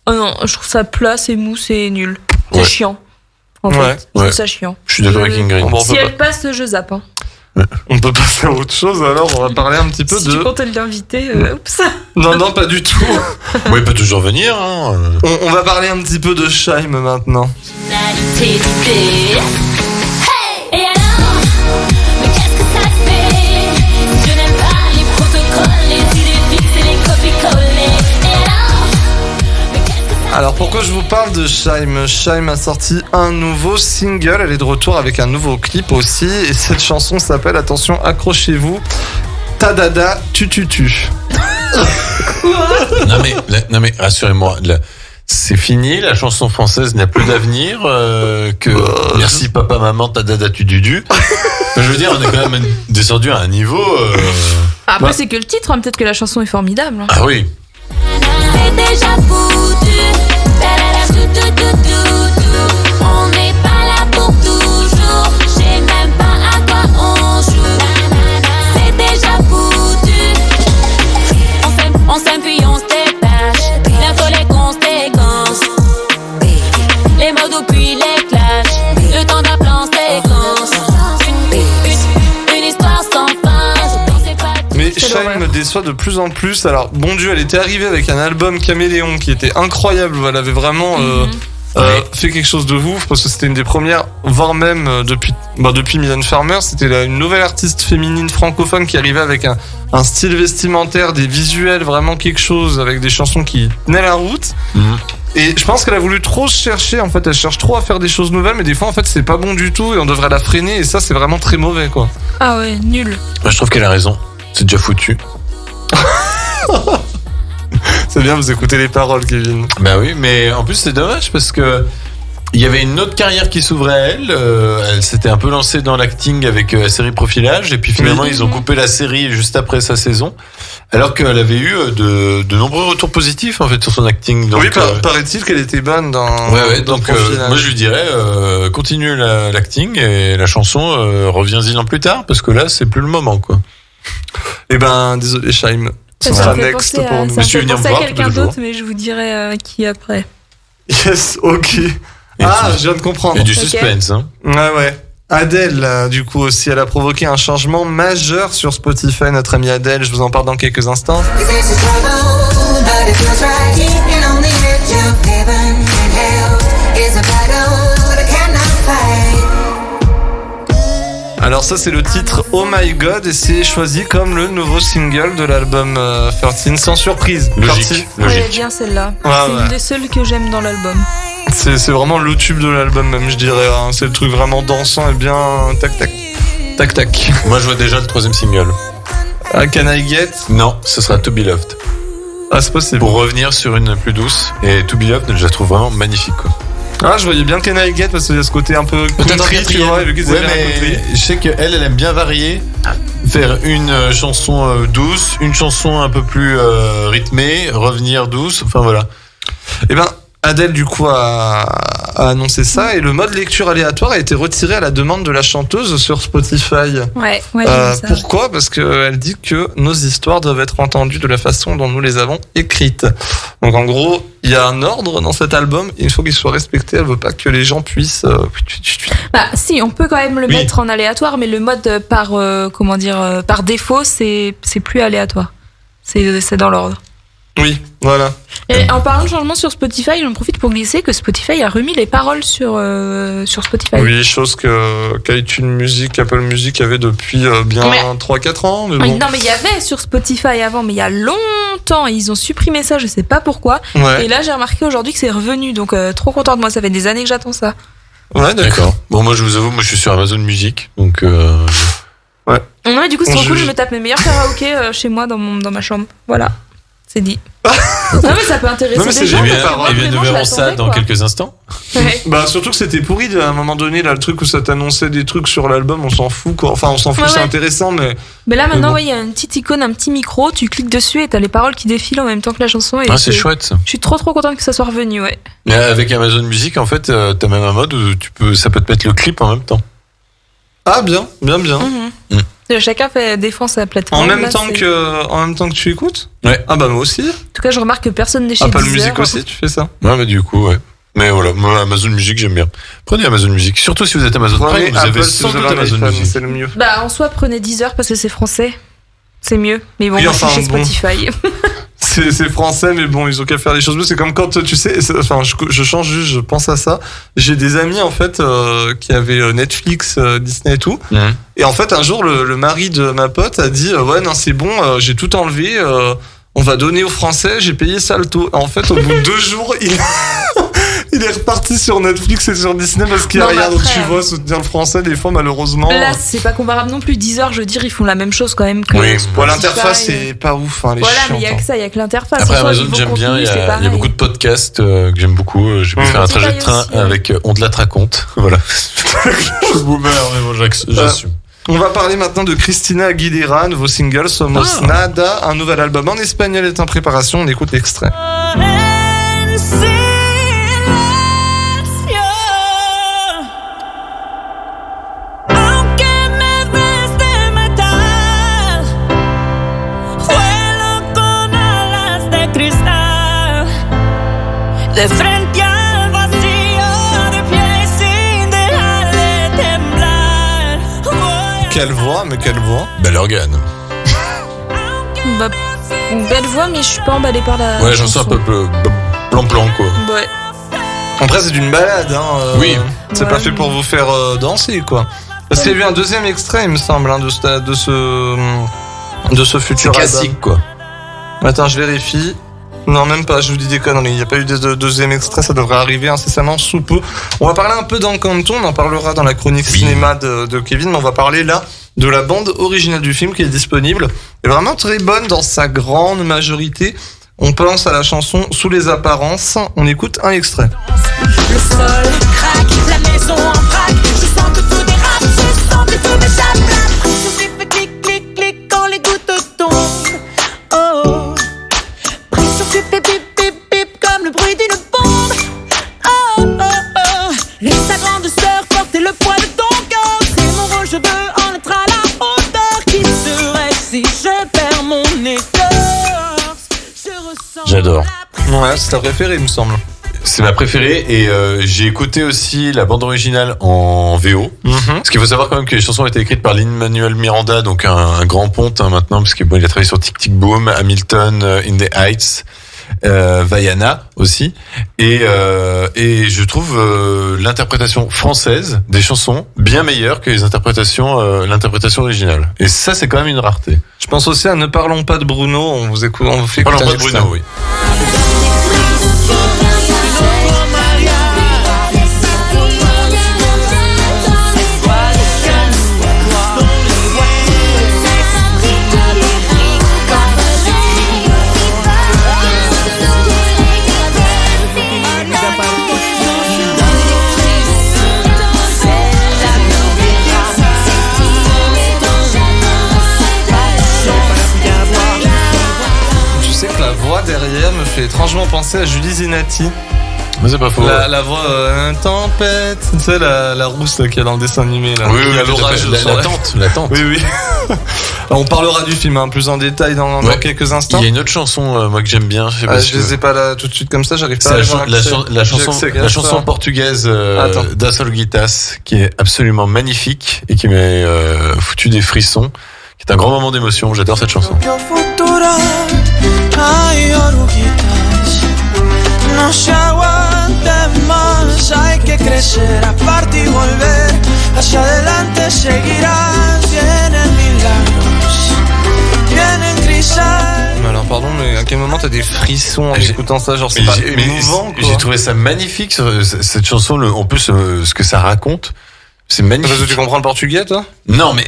oh non, je trouve ça plat, c'est mou, c'est nul. C'est chiant. En fait, je trouve ça chiant. Je suis d'accord avec Ingrid. Si elle passe, je zappe. Hein. On peut passer à autre chose, alors on va parler un petit peu si tu comptais l'inviter, oups. Non, pas du tout. Oui, il peut toujours venir. Hein. On va parler un petit peu de Scheim maintenant. Alors pourquoi je vous parle de Scheim? Scheim a sorti un nouveau single, elle est de retour avec un nouveau clip aussi, et cette chanson s'appelle, attention, accrochez-vous, Tadada Tututu. non mais rassurez-moi, c'est fini, la chanson française n'a plus d'avenir, que merci papa maman Tadada Tududu. Je veux dire, on est quand même descendu à un niveau. Après c'est que le titre, hein, peut-être que la chanson est formidable. Hein. Ah oui. C'est déjà foutu. On n'est pas là pour toujours. Je sais même pas à quoi on joue. C'est déjà foutu. On s'aime puis on se détache. Bientôt les conséquences. Les mots puis les clashs. Le temps d'appeler en séquence. Une histoire sans fin. Je pensais pas. Mais Scheim me déçoit de plus en plus. Alors, bon Dieu, elle était arrivée avec un album Caméléon qui était incroyable. Elle avait vraiment fait quelque chose de ouf parce que c'était une des premières, voire même depuis Mylène Farmer, c'était une nouvelle artiste féminine francophone qui arrivait avec un style vestimentaire, des visuels, vraiment quelque chose, avec des chansons qui tenaient la route. Et je pense qu'elle a voulu trop se chercher, en fait, elle cherche trop à faire des choses nouvelles, mais des fois en fait c'est pas bon du tout et on devrait la freiner, et ça c'est vraiment très mauvais quoi. Ah ouais, nul. Moi, je trouve qu'elle a raison. C'est déjà foutu. C'est bien, vous écoutez les paroles, Kevin. Bah oui, mais en plus c'est dommage parce que il y avait une autre carrière qui s'ouvrait à elle. Elle s'était un peu lancée dans l'acting avec la série Profilage, et puis finalement ils ont coupé la série juste après sa saison, alors qu'elle avait eu de nombreux retours positifs en fait sur son acting. Donc, oui, paraît-il qu'elle était bonne dans. Ouais, dans donc Profilage. moi je lui dirais continue l'acting et la chanson reviens-y an plus tard parce que là c'est plus le moment quoi. Eh ben désolé Shaim. Ça Ce sera me fait next penser pour à, nous. ça me fait venir me penser à voir quelqu'un tous les jours. d'autre, mais je vous dirai qui après. Yes, ok. Et Je viens de comprendre. Et du suspense, hein. Ouais. Adèle, du coup aussi, elle a provoqué un changement majeur sur Spotify, notre amie Adèle, je vous en parle dans quelques instants. Alors ça c'est le titre Oh My God et c'est choisi comme le nouveau single de l'album 13 sans surprise. Logique. Elle est bien celle-là. Ouais, c'est ouais. une des seules que j'aime dans l'album. C'est vraiment le tube de l'album même je dirais, hein. C'est le truc vraiment dansant et bien tac. Moi je vois déjà le 3e single. Can I Get? Non, ce sera To Be Loved. Ah c'est possible. Pour revenir sur une plus douce, et To Be Loved je la trouve vraiment magnifique quoi. Ah je voyais bien Can I Get parce qu'il y a ce côté un peu country, tu vois, et vu qu'ils ouais, avaient un country. mais je sais qu'elle aime bien varier, faire une chanson douce, une chanson un peu plus rythmée, revenir douce, enfin voilà. Eh ben Adèle du coup a annoncé ça et le mode lecture aléatoire a été retiré à la demande de la chanteuse sur Spotify. Ouais, j'ai vu ça. Pourquoi? Parce qu'elle dit que nos histoires doivent être entendues de la façon dont nous les avons écrites. Donc en gros, il y a un ordre dans cet album, il faut qu'il soit respecté, elle veut pas que les gens puissent... Bah si, on peut quand même le mettre en aléatoire, mais le mode par défaut, c'est plus aléatoire. C'est dans l'ordre. Oui, voilà. Et en parlant de changement sur Spotify, j'en profite pour glisser que Spotify a remis les paroles sur Spotify. Oui, chose qu'iTunes Music, Apple Music avait depuis bien 3-4 ans. Mais bon. Non, mais il y avait sur Spotify avant, mais il y a longtemps, ils ont supprimé ça, je sais pas pourquoi. Ouais. Et là, j'ai remarqué aujourd'hui que c'est revenu, donc trop contente de moi, ça fait des années que j'attends ça. Ouais, d'accord. Bon, moi je vous avoue, je suis sur Amazon Music, donc... Ouais. Ouais, du coup, c'est trop cool, je me tape mes meilleurs karaokés chez moi dans ma chambre. Voilà. C'est dit. Non mais ça peut intéresser des gens. Et bien nous verrons ça dans quelques instants. Ouais. Bah surtout que c'était pourri à un moment donné là, le truc où ça t'annonçait des trucs sur l'album, on s'en fout quoi. Enfin on s'en fout, c'est intéressant mais là maintenant bon. il y a une petite icône, un petit micro, tu cliques dessus et t'as les paroles qui défilent en même temps que la chanson. Et c'est chouette ça. Je suis trop contente que ça soit revenu, ouais. Mais avec Amazon Music en fait t'as même un mode où ça peut te mettre le clip en même temps. Ah bien. Chacun défend sa plateforme. En même temps que tu écoutes. Ouais. Ah bah moi aussi. En tout cas, je remarque que personne n'est chez Apple Deezer. Music aussi, tu fais ça. Ouais, mais du coup, ouais. Mais voilà, moi, Amazon Music, j'aime bien. Prenez Amazon Music. Surtout si vous êtes Amazon Prime, vous avez sans doute Amazon Music. C'est le mieux. Bah, en soi, prenez Deezer parce que c'est français. C'est mieux. Mais bon, Oui, moi, je suis chez bon. Spotify. C'est français, mais bon, ils ont qu'à faire les choses. C'est comme quand, tu sais, enfin, je change juste, je pense à ça. J'ai des amis, en fait, qui avaient Netflix, Disney et tout. Et en fait, un jour, le mari de ma pote a dit, ouais, non, c'est bon, j'ai tout enlevé, on va donner aux Français, j'ai payé salto. En fait, au bout de 2 jours, il est reparti sur Netflix et sur Disney parce qu'il y a rien. Donc tu vois, soutenir le français, des fois, malheureusement. Là, c'est pas comparable non plus. Deezer, je veux dire, ils font la même chose quand même que. Oui, Spotify. l'interface, c'est pas ouf. Hein, Voilà, mais il y a que ça, il y a que l'interface. Après, En soi, Amazon, niveau j'aime bien. contenu, Il y c'est a pareil. beaucoup de podcasts que j'aime beaucoup. J'ai pu faire un trajet de train aussi, avec On te la te raconte. Voilà. Je suis boomer, mais bon, j'assume. On va parler maintenant de Christina Aguilera, nouveau single Somos Nada, un nouvel album en espagnol est en préparation, on écoute l'extrait. De frente al vacío, de pie sin dejarle temblar. Quelle voix, mais quelle voix. Bel organe. Bah, une belle voix, mais je suis pas emballée par la. Ouais, j'en sens un peu plan-plan, quoi. Ouais. Après, c'est d'une balade, hein. Oui. C'est pas fait pour vous faire danser, quoi. Parce qu'il y a eu un deuxième extrait, il me semble, hein, de ce futur C'est classique, quoi. Attends, je vérifie. Non, même pas, je vous dis des conneries. Il n'y a pas eu de deuxième extrait, ça devrait arriver incessamment sous peu. On va parler un peu d'Encanto, on en parlera dans la chronique cinéma de Kevin, mais on va parler là de la bande originale du film qui est disponible. Elle est vraiment très bonne dans sa grande majorité. On pense à la chanson Sous les apparences. On écoute un extrait. Le sol craque, la maison en vrac. Je sens que tout dérape, je sens que tout m'échappe. Tout fait clic, clic, clic quand les gouttes tombent. Oh, pression qui fait bip, bip, bip comme le bruit d'une bombe. Oh, oh, oh, laisse ta grande sœur porter le poids de ton corps. C'est mon rôle, je veux en être à la hauteur. Qui serait si je perds mon écorce? Je ressens. J'adore. Ouais, c'est ta préférée, il me semble. C'est ma préférée et j'ai écouté aussi la bande originale en VO. Parce qu'il faut savoir quand même que les chansons ont été écrites par Lin-Manuel Miranda, donc un grand ponte maintenant, parce qu'il a travaillé sur Tic Tic Boom, Hamilton, In the Heights, Vaiana aussi. Et je trouve l'interprétation française des chansons bien meilleure que l'interprétation originale. Et ça, c'est quand même une rareté. Je pense aussi à Ne parlons pas de Bruno. On vous écoute, on vous fait écouter. Parlons pas de Bruno, oui. Derrière me fait étrangement penser à Julie Zenati. Mais c'est pas faux. La voix tempête, tu sais la rousse qu'il y a dans le dessin animé là. Oui, il y a l'orage. La tente. Oui, oui. Alors, on parlera du film plus en détail dans quelques instants. Il y a une autre chanson moi que j'aime bien. Je sais pas si je les ai pas là tout de suite comme ça, j'arrive pas à la chanson portugaise Das Olguitas qui est absolument magnifique et qui m'a foutu des frissons, qui est un grand moment d'émotion. J'adore cette chanson. Ay, oruguitas, no se aguantemos, hay que crecer, aparte y volver, hacia adelante seguirás, vienen milagros, vienen crisales. Mais alors pardon, mais à quel moment t'as des frissons en écoutant ça, genre c'est pas émouvant quoi. J'ai trouvé ça magnifique cette chanson, en plus ce que ça raconte. C'est magnifique. Parce que tu comprends le portugais, toi? Non, mais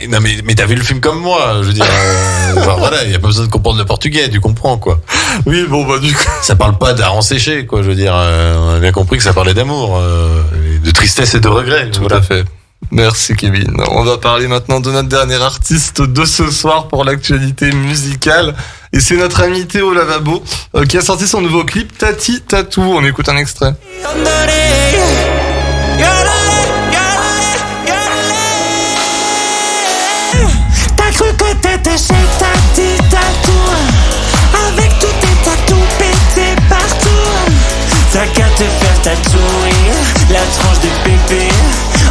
t'as vu le film comme moi, je veux dire. Voilà, il y a pas besoin de comprendre le portugais, tu comprends quoi. Oui, bon bah du coup. Ça parle pas d'arrêt séché, quoi. Je veux dire, on a bien compris que ça parlait d'amour, de tristesse et de regret. Tout à fait. Merci Kevin. On va parler maintenant de notre dernier artiste de ce soir pour l'actualité musicale. Et c'est notre ami Théo Lavabo qui a sorti son nouveau clip Tati Tatou. On écoute un extrait. Cru que t'étais chez Tati Tatou, avec tous tes tatous pétés partout. T'as qu'à te faire tatouer la tranche de pépé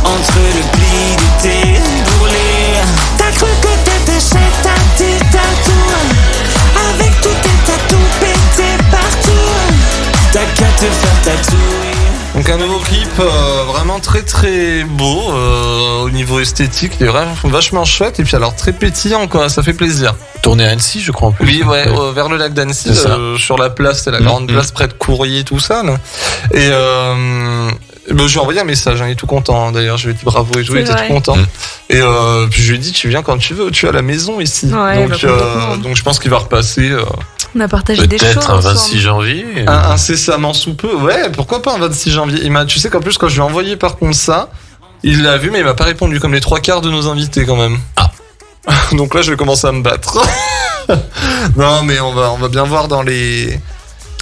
entre le pli de tes bourrelets. T'as cru que t'étais chez Tati Tatou, avec tous tes tatous pétés partout. T'as qu'à te faire tatouer. Donc un nouveau clip vraiment très très beau au niveau esthétique, il est vraiment vachement chouette et puis alors très pétillant quoi, ça fait plaisir. Tourné à Annecy je crois en plus. Oui ouais, vers le lac d'Annecy, sur la place, c'est la grande place près de Courrier tout ça là. Et je lui ai envoyé un message, il est tout content d'ailleurs, je lui ai dit bravo et tout, il était tout content. Et puis je lui ai dit tu viens quand tu veux, tu es à la maison ici. Ouais, donc je pense qu'il va repasser. On a partagé des choses. Peut-être un 26 janvier. Incessamment sous peu. Ouais, pourquoi pas un 26 janvier. Tu sais qu'en plus, quand je lui ai envoyé par contre ça, il l'a vu, mais il m'a pas répondu, comme les 3/4 de nos invités quand même. Ah. Donc là, je vais commencer à me battre. Non, mais on va bien voir dans les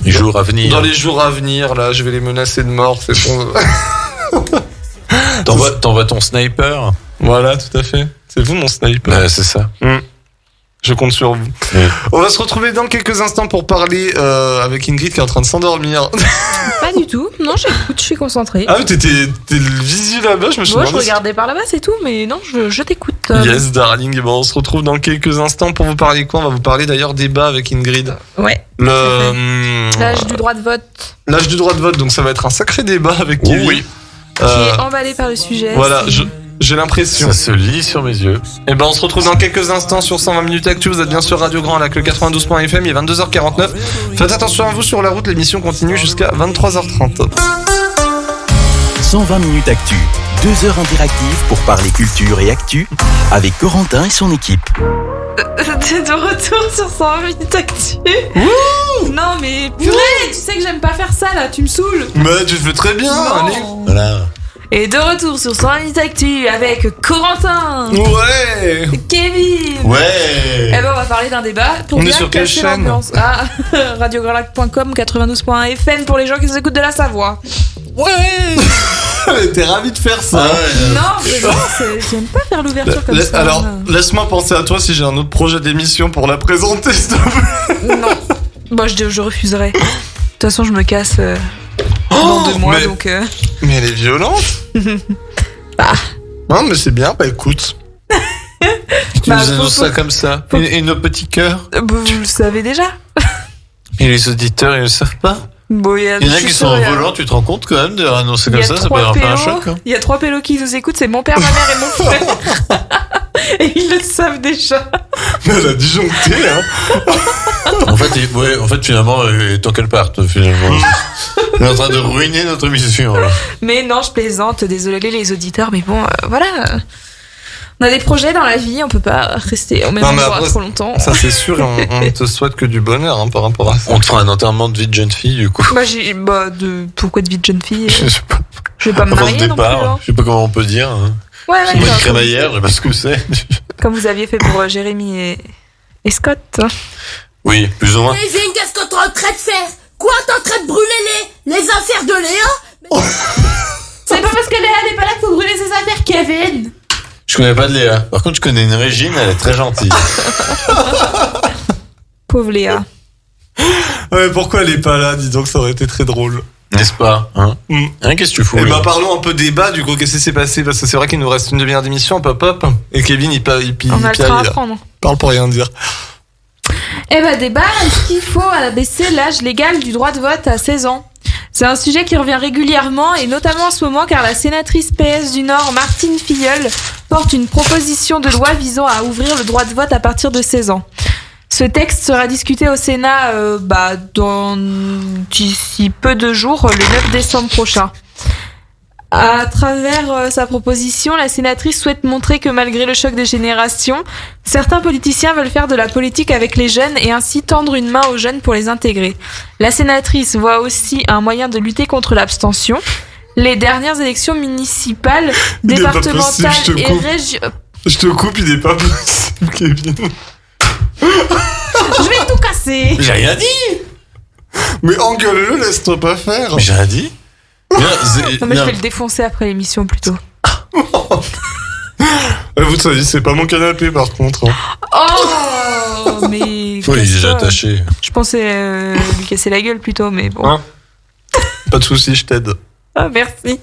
jours à venir. Dans les jours à venir, là, je vais les menacer de mort. C'est bon. T'envoies ton sniper. Voilà, tout à fait. C'est vous mon sniper. C'est ça. Je compte sur vous. Oui. On va se retrouver dans quelques instants pour parler avec Ingrid qui est en train de s'endormir. Pas du tout. Non, j'écoute, je suis concentrée. Ah, mais t'es visu là-bas, je me suis Moi, je demandé. regardais par là-bas, c'est tout, mais non, je t'écoute. Yes, darling. Et bon, on se retrouve dans quelques instants pour vous parler quoi ? On va vous parler d'ailleurs débat avec Ingrid. Ouais. L'âge du droit de vote. L'âge du droit de vote, donc ça va être un sacré débat avec Kevin. Oui. Qui est emballé par le sujet. Voilà, j'ai l'impression. Ça se lit sur mes yeux. Et ben on se retrouve dans quelques instants sur 120 minutes actu. Vous êtes bien sur Radio Grand Lac, le 92.fm, il est 22h49. Faites attention à vous sur la route, l'émission continue jusqu'à 23h30. 120 minutes actu, 2 heures interactives pour parler culture et actu avec Corentin et son équipe. T'es de retour sur 120 minutes actu. Non mais purée, tu sais que j'aime pas faire ça là, tu me saoules. Mais tu le fais très bien, Non. allez. Voilà. Et de retour sur 120 minutes actu avec Corentin, Ouais. Kevin. Ouais. Eh ben on va parler d'un débat pour On est bien sur quelle casser chaîne l'ambiance. Ah, radiogralac.com 92.fm pour les gens qui nous écoutent de la Savoie. Ouais. T'es ravi de faire ça. Non, mais non, j'aime pas faire l'ouverture comme ça. Alors, laisse-moi penser à toi si j'ai un autre projet d'émission pour la présenter, s'il te plaît. Non. Bah, je refuserai. De toute façon, je me casse dans 2 mois, mais- donc. Mais elle est violente. Bah. Non, mais c'est bien, bah écoute. Tu Bah, nous faut- annonces ça comme ça. Et nos petits cœurs. Vous le savez déjà. Et les auditeurs, ils ne savent pas. Bon, Il y en a qui sont en volant, tu te rends compte quand même de annoncer comme ça peut avoir un peu un choc. Hein. Il y a 3 pélos qui nous écoutent, c'est mon père, ma mère et mon frère. Et ils le savent déjà. Mais elle a disjoncté, hein. En fait, finalement, tant qu'elle parte, finalement. On est en train de ruiner notre mission. Là. Mais non, je plaisante, désolé les auditeurs, mais bon, voilà. On a des projets dans la vie, on peut pas rester au même Non, mais endroit après, trop longtemps. Ça, c'est sûr, on ne te souhaite que du bonheur hein, par rapport à ça. On te fera un enterrement de vie de jeune fille, du coup. Pourquoi de vie de jeune fille Je sais pas. Je vais pas me Avant marier le non plus. départ, hein. je sais pas comment on peut dire. Hein. Ouais, C'est moi une comme- crémaillère, je sais pas ce que c'est. Comme vous aviez fait pour Jérémy et Scott. Oui, plus ou moins. Kevin, qu'est-ce que t'es en train de faire? Quoi, t'es en train de brûler les affaires de Léa? C'est pas parce que Léa n'est pas là qu'il faut brûler ses affaires, Kevin. Je connais pas de Léa. Par contre, je connais une Régine, elle est très gentille. Pauvre Léa. Ouais, pourquoi elle est pas là? Dis donc, ça aurait été très drôle. N'est-ce pas hein Qu'est-ce que tu fous Et là bah parlons un peu débat du coup, qu'est-ce qui s'est passé? Parce que c'est vrai qu'il nous reste une demi-heure d'émission, hop. Et Kevin, il On a le train à là. prendre. Parle pour rien dire. Eh ben, débat, est-ce qu'il faut abaisser l'âge légal du droit de vote à 16 ans? C'est un sujet qui revient régulièrement et notamment en ce moment car la sénatrice PS du Nord, Martine Filleul, porte une proposition de loi visant à ouvrir le droit de vote à partir de 16 ans. Ce texte sera discuté au Sénat d'ici peu de jours, le 9 décembre prochain. À travers sa proposition, la sénatrice souhaite montrer que malgré le choc des générations, certains politiciens veulent faire de la politique avec les jeunes et ainsi tendre une main aux jeunes pour les intégrer. La sénatrice voit aussi un moyen de lutter contre l'abstention. Les dernières élections municipales, Il est pas départementales possible, je te et coupe. régionales... Je te coupe, il est pas possible, Kevin. Je vais tout casser. J'ai rien dit. Mais engueule-le, laisse-toi pas faire. J'ai rien dit. Non mais je vais le défoncer après l'émission plutôt. Vous savez, c'est pas mon canapé par contre. Hein. Oh mais... Oui, il est déjà casse-toi. attaché. Je pensais lui casser la gueule plutôt, mais bon. Hein Pas de soucis, je t'aide. Ah, merci.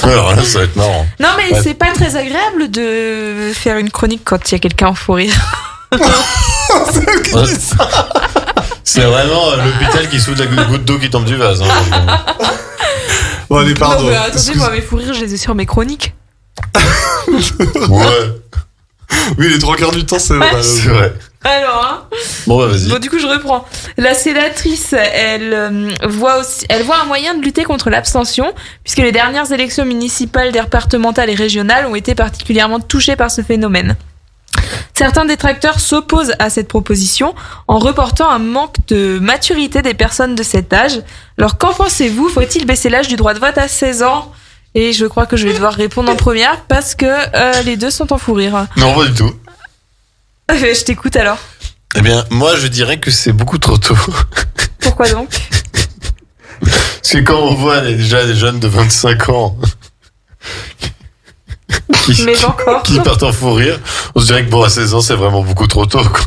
Alors là, ça va être marrant. Non, mais Ouais. c'est pas très agréable de faire une chronique quand il y a quelqu'un en fou rire. C'est vraiment l'hôpital qui soude la goutte d'eau qui tombe du vase. Hein, Bon, allez, pardon. Non, mais attendez, moi, mes fous rires, je les ai sur mes chroniques. ouais, Oui, les 3/4 du temps, c'est vrai. c'est vrai. Alors, hein. Bon, bah vas-y. Bon, du coup, je reprends. La sénatrice, elle voit un moyen de lutter contre l'abstention, puisque les dernières élections municipales, départementales et régionales ont été particulièrement touchées par ce phénomène. Certains détracteurs s'opposent à cette proposition en reportant un manque de maturité des personnes de cet âge. Alors, qu'en pensez-vous? Faut-il baisser l'âge du droit de vote à 16 ans? Et je crois que je vais devoir répondre en première parce que les deux sont en fou rire. Non, pas du tout. Je t'écoute alors. Eh bien, moi, je dirais que c'est beaucoup trop tôt. Pourquoi donc? Parce que quand on voit déjà des jeunes de 25 ans Mais encore. qui partent en fou rire. On se dirait que à 16 ans, c'est vraiment beaucoup trop tôt, quoi.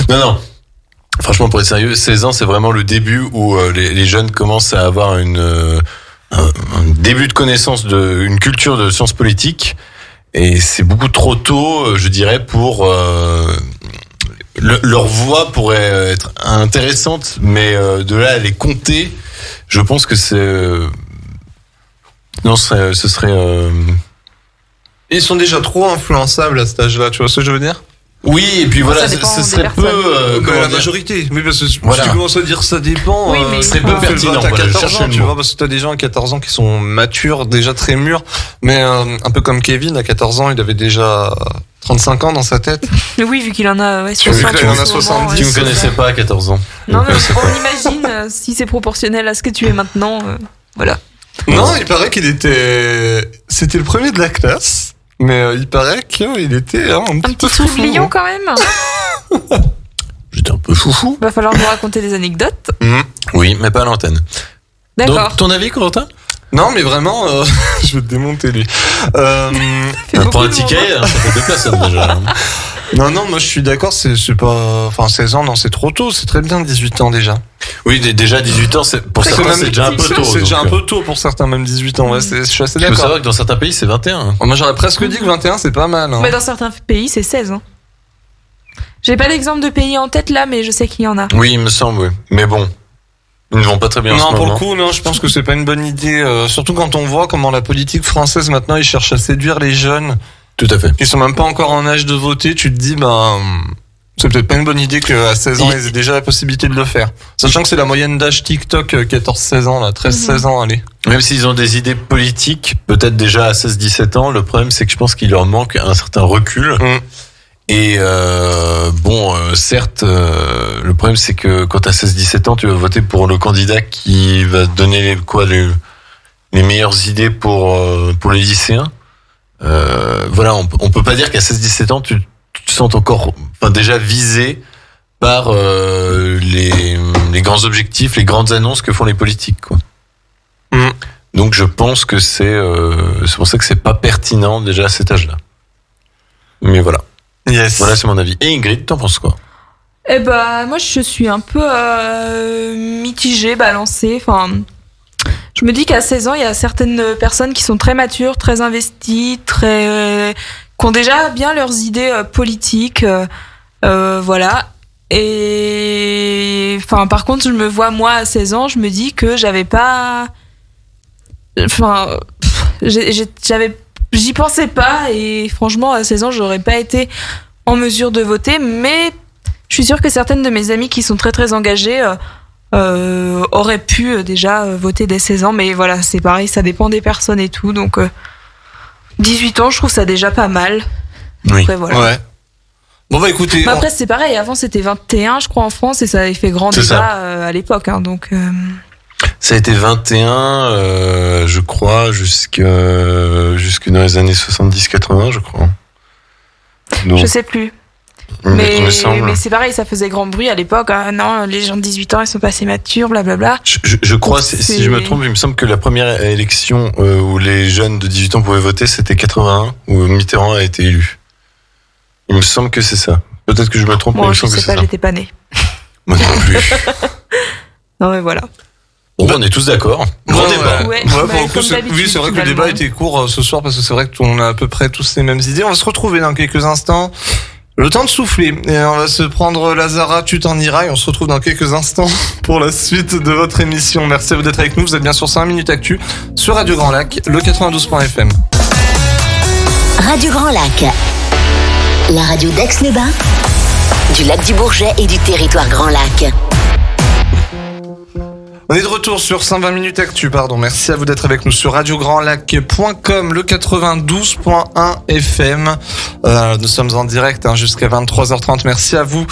Non. Franchement, pour être sérieux, 16 ans, c'est vraiment le début où les jeunes commencent à avoir un début de connaissance une culture de sciences politiques. Et c'est beaucoup trop tôt, je dirais, pour leur voix pourrait être intéressante, mais de là à les compter, je pense que ce serait. Ils sont déjà trop influençables à cet âge-là, tu vois ce que je veux dire? Oui, et puis voilà, ce serait peu la majorité. Oui, parce que si voilà. tu commences à dire ça dépend, oui, mais c'est peu pertinent. T'as 14 ans, tu vois, parce que t'as des gens à 14 ans qui sont matures, déjà très mûrs, mais un peu comme Kevin, à 14 ans, il avait déjà 35 ans dans sa tête. Oui, vu qu'il en a 60. Il en a 70. Tu me connaissais pas à 14 ans. Non, mais on imagine si c'est proportionnel à ce que tu es maintenant. Voilà. Non, il paraît c'était le premier de la classe. Mais il paraît qu'il était un petit soufflion quand même. J'étais un peu foufou. Va falloir nous raconter des anecdotes. Oui, mais pas à l'antenne. D'accord. Donc, ton avis, Corentin? Non, mais vraiment, je vais te démonter lui. Pour un ticket, ça fait 2 personnes déjà. Non, moi je suis d'accord, c'est pas, enfin 16 ans, non, c'est trop tôt, c'est très bien 18 ans déjà. Oui, déjà 18 ans, pour certains c'est déjà un peu tôt. C'est déjà un peu tôt pour certains, même 18 ans, ouais, je suis assez d'accord. Il faut savoir que dans certains pays c'est 21. Moi j'aurais presque dit que 21 c'est pas mal. Hein. Mais dans certains pays c'est 16 ans. J'ai pas d'exemple de pays en tête là, mais je sais qu'il y en a. Oui, il me semble, oui. Mais bon. Ils ne vont pas très bien en ce moment. Non, pour le coup, non, je pense que c'est pas une bonne idée. Surtout quand on voit comment la politique française maintenant, ils cherchent à séduire les jeunes. Tout à fait. Ils sont même pas encore en âge de voter. Tu te dis, c'est peut-être pas une bonne idée qu'à 16 ans, ils aient déjà la possibilité de le faire. Sachant que c'est la moyenne d'âge TikTok, 14-16 ans, là, 13-16 ans, allez. Même s'ils ont des idées politiques, peut-être déjà à 16-17 ans, le problème c'est que je pense qu'il leur manque un certain recul. Et certes, le problème c'est que quand t'as 16-17 ans, tu vas voter pour le candidat qui va te donner les meilleures idées pour les lycéens. Voilà, on peut pas dire qu'à 16-17 ans, tu te sens encore, déjà visé par les grands objectifs, les grandes annonces que font les politiques, quoi. Donc je pense que c'est pour ça que c'est pas pertinent déjà à cet âge-là. Mais voilà. Yes. Voilà, c'est mon avis. Et Ingrid, t'en penses quoi? Eh ben, moi, je suis un peu mitigée, balancée. Enfin, je me dis qu'à 16 ans, il y a certaines personnes qui sont très matures, très investies, qui ont déjà bien leurs idées politiques, voilà. Et enfin, par contre, je me vois moi à 16 ans, je me dis que j'avais pas, enfin, j'y pensais pas, et franchement, à 16 ans, j'aurais pas été en mesure de voter, mais je suis sûre que certaines de mes amies qui sont très très engagées auraient pu déjà voter dès 16 ans, mais voilà, c'est pareil, ça dépend des personnes et tout, donc 18 ans, je trouve ça déjà pas mal. Oui. Après, voilà. Ouais. Bon bah écoutez. Mais après, c'est pareil, avant c'était 21, je crois, en France, et ça avait fait grand débat à l'époque, hein, donc. Ça a été 21, je crois, jusque dans les années 70-80, je crois. Donc, je sais plus. Mais c'est pareil, ça faisait grand bruit à l'époque. Ah non, les gens de 18 ans, ils sont pas assez matures, blablabla. Je crois, si je me trompe, il me semble que la première élection où les jeunes de 18 ans pouvaient voter, c'était 81, où Mitterrand a été élu. Il me semble que c'est ça. Peut-être que je me trompe, mais il me semble que c'est ça. Je sais pas, j'étais pas née. Moi non plus. Non mais voilà. Bon, on est tous d'accord. Grand débat. Ouais, pour le coup, oui, c'est vrai que le débat était court ce soir parce que c'est vrai qu'on a à peu près tous les mêmes idées. On va se retrouver dans quelques instants. Le temps de souffler. Et on va se prendre Lazara, tu t'en iras. Et on se retrouve dans quelques instants pour la suite de votre émission. Merci à vous d'être avec nous. Vous êtes bien sur 5 minutes actu sur Radio Grand Lac, le 92.fm. Radio Grand Lac. La radio d'Aix-les-Bains, du lac du Bourget et du territoire Grand Lac. On est de retour sur 120 minutes actu, pardon. Merci à vous d'être avec nous sur radiograndlac.com, le 92.1 FM. Nous sommes en direct jusqu'à 23h30. Merci à vous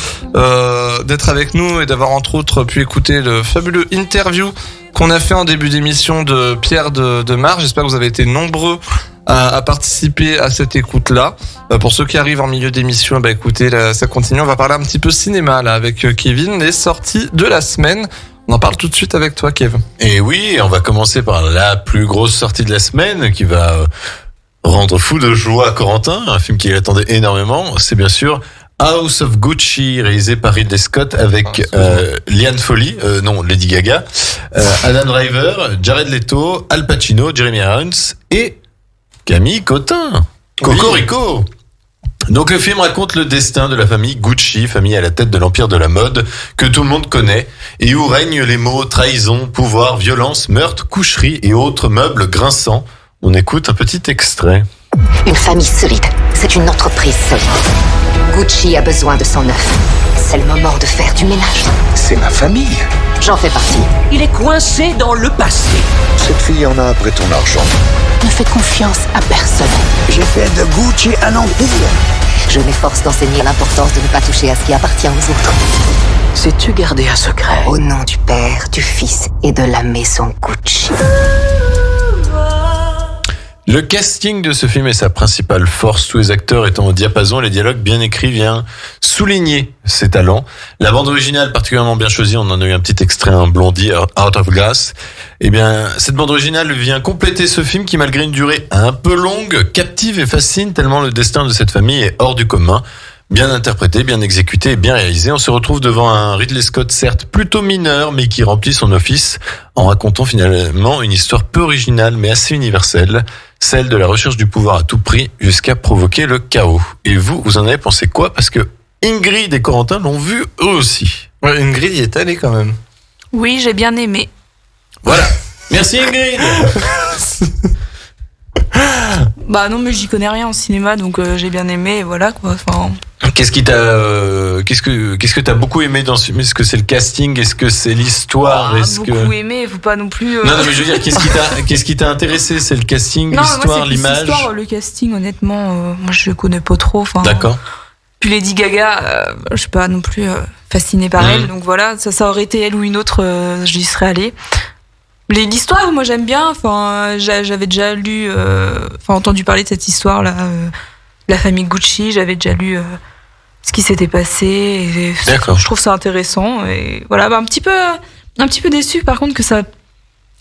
d'être avec nous et d'avoir entre autres pu écouter le fabuleux interview qu'on a fait en début d'émission de Pierre de Mar. J'espère que vous avez été nombreux à participer à cette écoute-là. Pour ceux qui arrivent en milieu d'émission, écoutez, là, ça continue. On va parler un petit peu cinéma là avec Kevin, les sorties de la semaine. On en parle tout de suite avec toi, Kev. Et oui, on va commencer par la plus grosse sortie de la semaine qui va rendre fou de joie Corentin, un film qu'il attendait énormément, c'est bien sûr House of Gucci, réalisé par Ridley Scott avec Liane Foley, non, Lady Gaga, Adam Driver, Jared Leto, Al Pacino, Jeremy Irons et Camille Cotin. Cocorico. Donc le film raconte le destin de la famille Gucci, famille à la tête de l'empire de la mode que tout le monde connaît et où règnent les mots trahison, pouvoir, violence, meurtre, coucherie et autres meubles grinçants. On écoute un petit extrait. Une famille solide, c'est une entreprise solide. Gucci a besoin de son œuf. C'est le moment de faire du ménage. C'est ma famille. J'en fais partie. Il est coincé dans le passé. Cette fille en a après ton argent. Ne fais confiance à personne. J'ai fait de Gucci un empire. Je m'efforce d'enseigner l'importance de ne pas toucher à ce qui appartient aux autres. Sais-tu garder un secret? Au nom du Père, du Fils et de la maison Gucci. Le casting de ce film est sa principale force, tous les acteurs étant au diapason, les dialogues bien écrits viennent souligner ses talents. La bande originale particulièrement bien choisie, on en a eu un petit extrait, un Blondie, Out of Glass. Eh bien, cette bande originale vient compléter ce film qui, malgré une durée un peu longue, captive et fascine tellement le destin de cette famille est hors du commun. Bien interprété, bien exécuté et bien réalisé. On se retrouve devant un Ridley Scott certes plutôt mineur, mais qui remplit son office en racontant finalement une histoire peu originale, mais assez universelle. Celle de la recherche du pouvoir à tout prix jusqu'à provoquer le chaos. Et vous en avez pensé quoi? Parce que Ingrid et Corentin l'ont vu eux aussi. Ouais, Ingrid y est allée quand même. Oui, j'ai bien aimé. Voilà. Merci Ingrid. Bah non, mais j'y connais rien en cinéma, donc j'ai bien aimé, et voilà quoi. Enfin... Qu'est-ce que t'as beaucoup aimé dans ce film? Est-ce que c'est le casting? Est-ce que c'est l'histoire? Beaucoup aimé, faut pas non plus. Non, mais je veux dire, qu'est-ce qui t'a intéressé? C'est le casting, non, l'histoire, moi, c'est l'image? L'histoire, le casting, honnêtement, moi je connais pas trop. D'accord. Puis Lady Gaga, je suis pas non plus fascinée par elle, donc voilà, ça aurait été elle ou une autre, j'y serais allée. L'histoire, moi j'aime bien. Enfin, j'avais déjà lu, entendu parler de cette histoire là, la famille Gucci. J'avais déjà lu ce qui s'était passé. Et je trouve ça intéressant. Et voilà, un petit peu déçu par contre que ça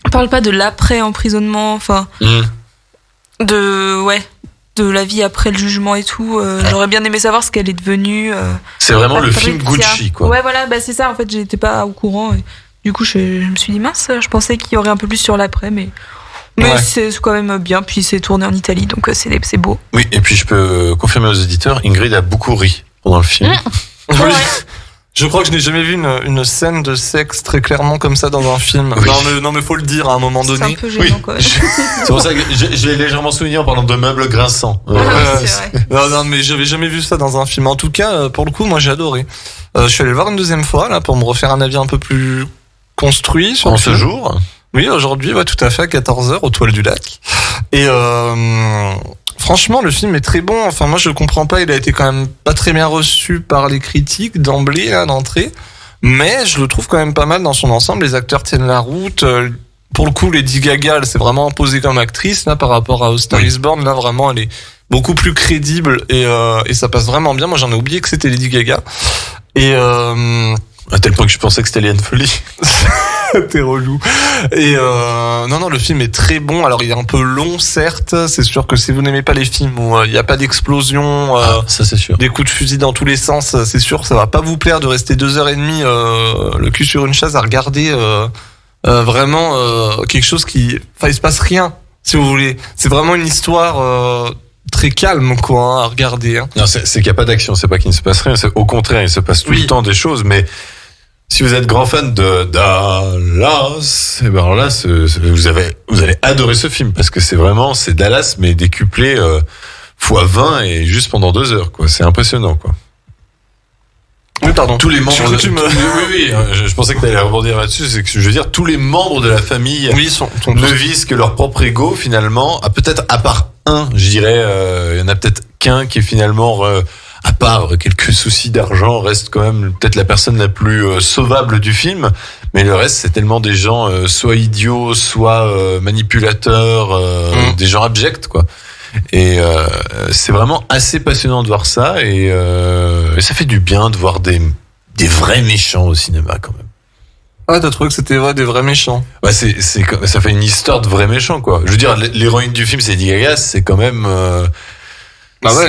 parle pas de l'après emprisonnement. Enfin, de la vie après le jugement et tout. J'aurais bien aimé savoir ce qu'elle est devenue. C'est vraiment le film Gucci, quoi. Ouais, voilà, c'est ça. En fait, j'étais pas au courant. Et du coup, je me suis dit, mince, je pensais qu'il y aurait un peu plus sur l'après, mais c'est quand même bien. Puis c'est tourné en Italie, donc c'est beau. Oui, et puis je peux confirmer aux éditeurs, Ingrid a beaucoup ri pendant le film. Oui. Je crois que je n'ai jamais vu une scène de sexe très clairement comme ça dans un film. Oui. Non, mais faut le dire à un moment donné. C'est un peu gênant, quoi. C'est pour ça que je l'ai légèrement souligné en parlant de meubles grinçants. C'est vrai. Non, mais j'avais jamais vu ça dans un film. En tout cas, pour le coup, moi j'ai adoré. Je suis allé le voir une deuxième fois là pour me refaire un avis un peu plus construit sur en ce jour. Oui, aujourd'hui, ouais, tout à fait, à 14h, aux Toiles du Lac. Et franchement, le film est très bon. Enfin, moi, je le comprends pas. Il a été quand même pas très bien reçu par les critiques d'emblée, là, d'entrée. Mais je le trouve quand même pas mal dans son ensemble. Les acteurs tiennent la route. Pour le coup, Lady Gaga, elle s'est vraiment imposée comme actrice, là, par rapport à Star is Born. Là, vraiment, elle est beaucoup plus crédible et ça passe vraiment bien. Moi, j'en ai oublié que c'était Lady Gaga. Et à tel point que je pensais que c'était Liane Foley. T'es relou. Et non, le film est très bon. Alors il est un peu long, certes. C'est sûr que si vous n'aimez pas les films où il n'y a pas d'explosion, ça c'est sûr, des coups de fusil dans tous les sens, c'est sûr, ça va pas vous plaire de rester 2h30 le cul sur une chaise à regarder vraiment quelque chose qui, enfin, il se passe rien, si vous voulez. C'est vraiment une histoire très calme, quoi, à regarder. Hein. Non, c'est qu'il n'y a pas d'action. C'est pas qu'il ne se passe rien. C'est au contraire, il se passe tout le temps des choses, mais si vous êtes grand fan de Dallas, et ben alors là, vous allez adorer ce film parce que c'est Dallas mais décuplé fois 20 et juste pendant 2 heures, quoi. C'est impressionnant, quoi. Oui, pardon. Tous les membres. Oui, je pensais que tu allais rebondir là-dessus. C'est que je veux dire, tous les membres de la famille ne visent que leur propre ego finalement. Peut-être à part un, je dirais, il y en a peut-être qu'un qui est finalement à part quelques soucis d'argent, reste quand même peut-être la personne la plus sauvable du film. Mais le reste, c'est tellement des gens soit idiots, soit manipulateurs, des gens abjects, quoi. Et c'est vraiment assez passionnant de voir ça. Et ça fait du bien de voir des vrais méchants au cinéma, quand même. Ah, t'as trouvé que c'était des vrais méchants? Ouais, ça fait une histoire de vrais méchants, quoi. Je veux dire, l'héroïne du film, c'est Lady Gaga, c'est quand même,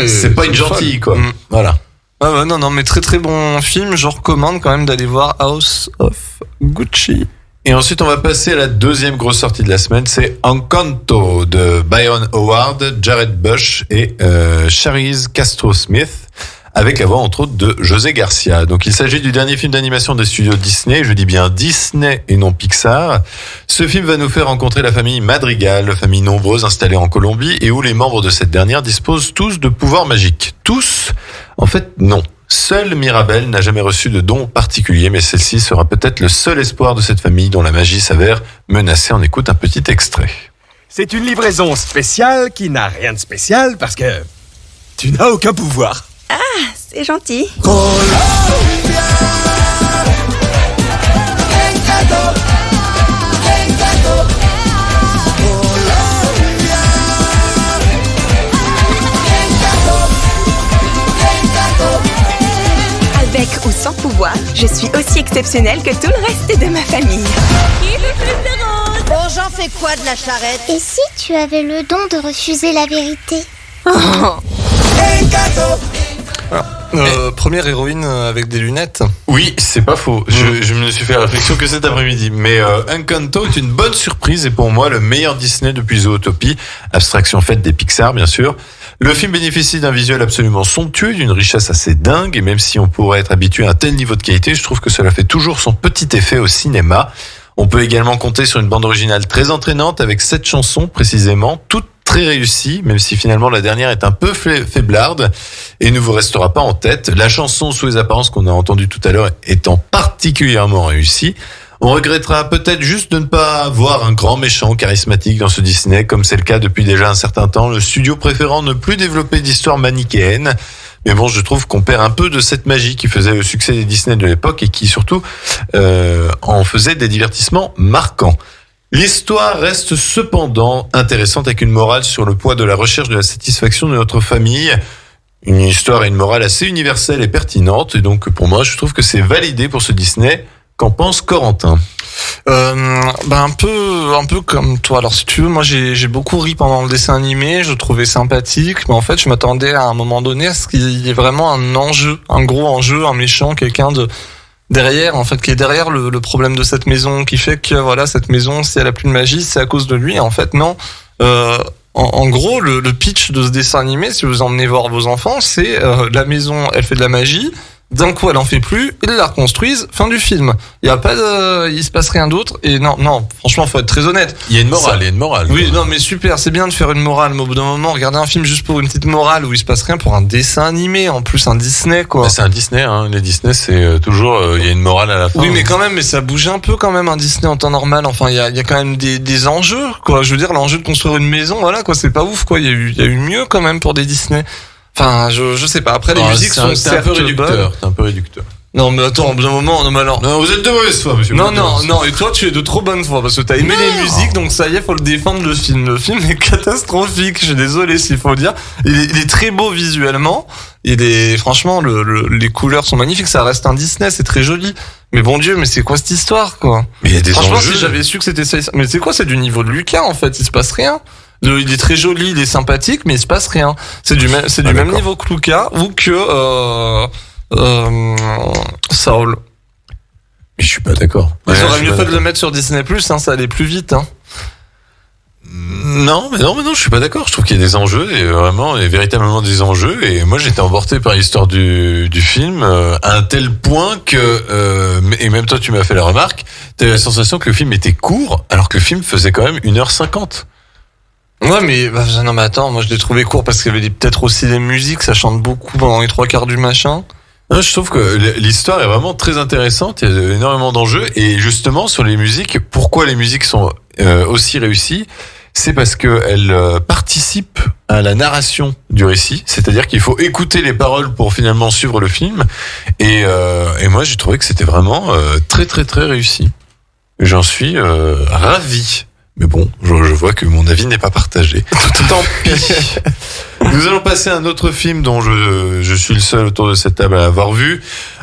c'est pas une gentille, quoi. Voilà. Ah ouais, non, mais très très bon film. Je recommande quand même d'aller voir House of Gucci. Et ensuite, on va passer à la deuxième grosse sortie de la semaine, c'est Encanto de Byron Howard, Jared Bush et Charlize Castro-Smith, avec la voix entre autres de José Garcia. Donc il s'agit du dernier film d'animation des studios Disney, je dis bien Disney et non Pixar. Ce film va nous faire rencontrer la famille Madrigal, famille nombreuse installée en Colombie et où les membres de cette dernière disposent tous de pouvoirs magiques. Tous? En fait, non. Seule Mirabelle n'a jamais reçu de don particulier, mais celle-ci sera peut-être le seul espoir de cette famille dont la magie s'avère menacée. On écoute un petit extrait. C'est une livraison spéciale qui n'a rien de spécial parce que tu n'as aucun pouvoir. Ah, c'est gentil. Avec ou sans pouvoir, je suis aussi exceptionnelle que tout le reste de ma famille. Bon, j'en fais quoi de la charrette? Et si tu avais le don de refuser la vérité? Première héroïne avec des lunettes. Oui, c'est pas faux. Je me suis fait la réflexion que cet après-midi. Mais Encanto est une bonne surprise et pour moi le meilleur Disney depuis Zootopie, abstraction faite des Pixar bien sûr. Le film bénéficie d'un visuel absolument somptueux, d'une richesse assez dingue et même si on pourrait être habitué à un tel niveau de qualité, je trouve que cela fait toujours son petit effet au cinéma. On peut également compter sur une bande originale très entraînante avec 7 chansons précisément, toutes très réussie, même si finalement la dernière est un peu faiblarde et ne vous restera pas en tête. La chanson Sous les apparences qu'on a entendue tout à l'heure étant particulièrement réussie. On regrettera peut-être juste de ne pas voir un grand méchant charismatique dans ce Disney, comme c'est le cas depuis déjà un certain temps, le studio préférant ne plus développer d'histoire manichéenne. Mais bon, je trouve qu'on perd un peu de cette magie qui faisait le succès des Disney de l'époque et qui surtout en faisait des divertissements marquants. L'histoire reste cependant intéressante avec une morale sur le poids de la recherche de la satisfaction de notre famille. Une histoire et une morale assez universelle et pertinente. Et donc pour moi, je trouve que c'est validé pour ce Disney. Qu'en pense Corentin? Un peu comme toi. Alors si tu veux, moi j'ai beaucoup ri pendant le dessin animé, je trouvais sympathique, mais en fait je m'attendais à un moment donné à ce qu'il y ait vraiment un enjeu, un gros enjeu, un méchant, quelqu'un de derrière, en fait, qui est derrière le problème de cette maison, qui fait que voilà, cette maison, si elle a plus de magie, c'est à cause de lui. Et en fait, non. En gros, le pitch de ce dessin animé, si vous emmenez voir vos enfants, c'est la maison, elle fait de la magie. D'un coup, elle en fait plus, ils la reconstruisent, fin du film. Il y a pas il se passe rien d'autre, et non, franchement, faut être très honnête. Il y a une morale, Oui, non, mais super, c'est bien de faire une morale, mais au bout d'un moment, regarder un film juste pour une petite morale où il se passe rien pour un dessin animé, en plus un Disney, quoi. Bah, c'est un Disney, hein. Les Disney, c'est toujours, il y a une morale à la fin. Oui, mais quand même, mais ça bouge un peu quand même un Disney en temps normal. Enfin, il y a quand même des enjeux, quoi. Je veux dire, l'enjeu de construire une maison, voilà, quoi, c'est pas ouf, quoi. Il y a eu mieux quand même pour des Disney. Enfin, je sais pas. Après, les musiques sont certes un peu réducteur. C'est un peu réducteur. Non, mais attends, au bout d'un moment, non, mais alors. Non, vous êtes de mauvaise foi, monsieur. Non, et toi, tu es de trop bonne foi, parce que t'as aimé les musiques, donc ça y est, faut le défendre, le film. Le film est catastrophique, je suis désolé s'il faut le dire. Il est très beau visuellement. Franchement, les couleurs sont magnifiques, ça reste un Disney, c'est très joli. Mais bon Dieu, mais c'est quoi cette histoire, quoi? Mais il y a des franchement, enjeux. Si j'avais su que c'était ça, mais c'est quoi, c'est du niveau de Lucas, en fait, il se passe rien. Il est très joli, il est sympathique, mais il se passe rien. C'est du même niveau que Luca ou que Saul. Mais je suis pas d'accord. Ils auraient mieux fait de le mettre sur Disney+, hein, ça allait plus vite, hein. Non, je suis pas d'accord. Je trouve qu'il y a des enjeux et véritablement des enjeux. Et moi, j'étais emporté par l'histoire du film à un tel point que et même toi, tu m'as fait la remarque. T'avais la sensation que le film était court, alors que le film faisait quand même 1h50. Ouais, mais non, mais attends, moi je l'ai trouvé court parce qu'il y avait peut-être aussi des musiques, ça chante beaucoup pendant les 3/4 du machin. Non, je trouve que l'histoire est vraiment très intéressante. Il y a énormément d'enjeux et justement sur les musiques, pourquoi les musiques sont aussi réussies? C'est parce que elles participent à la narration du récit, c'est-à-dire qu'il faut écouter les paroles pour finalement suivre le film. Et moi, j'ai trouvé que c'était vraiment très très très réussi. J'en suis ravi. Mais bon, je vois que mon avis n'est pas partagé. Tant pis. Nous allons passer à un autre film dont je suis le seul autour de cette table à avoir vu.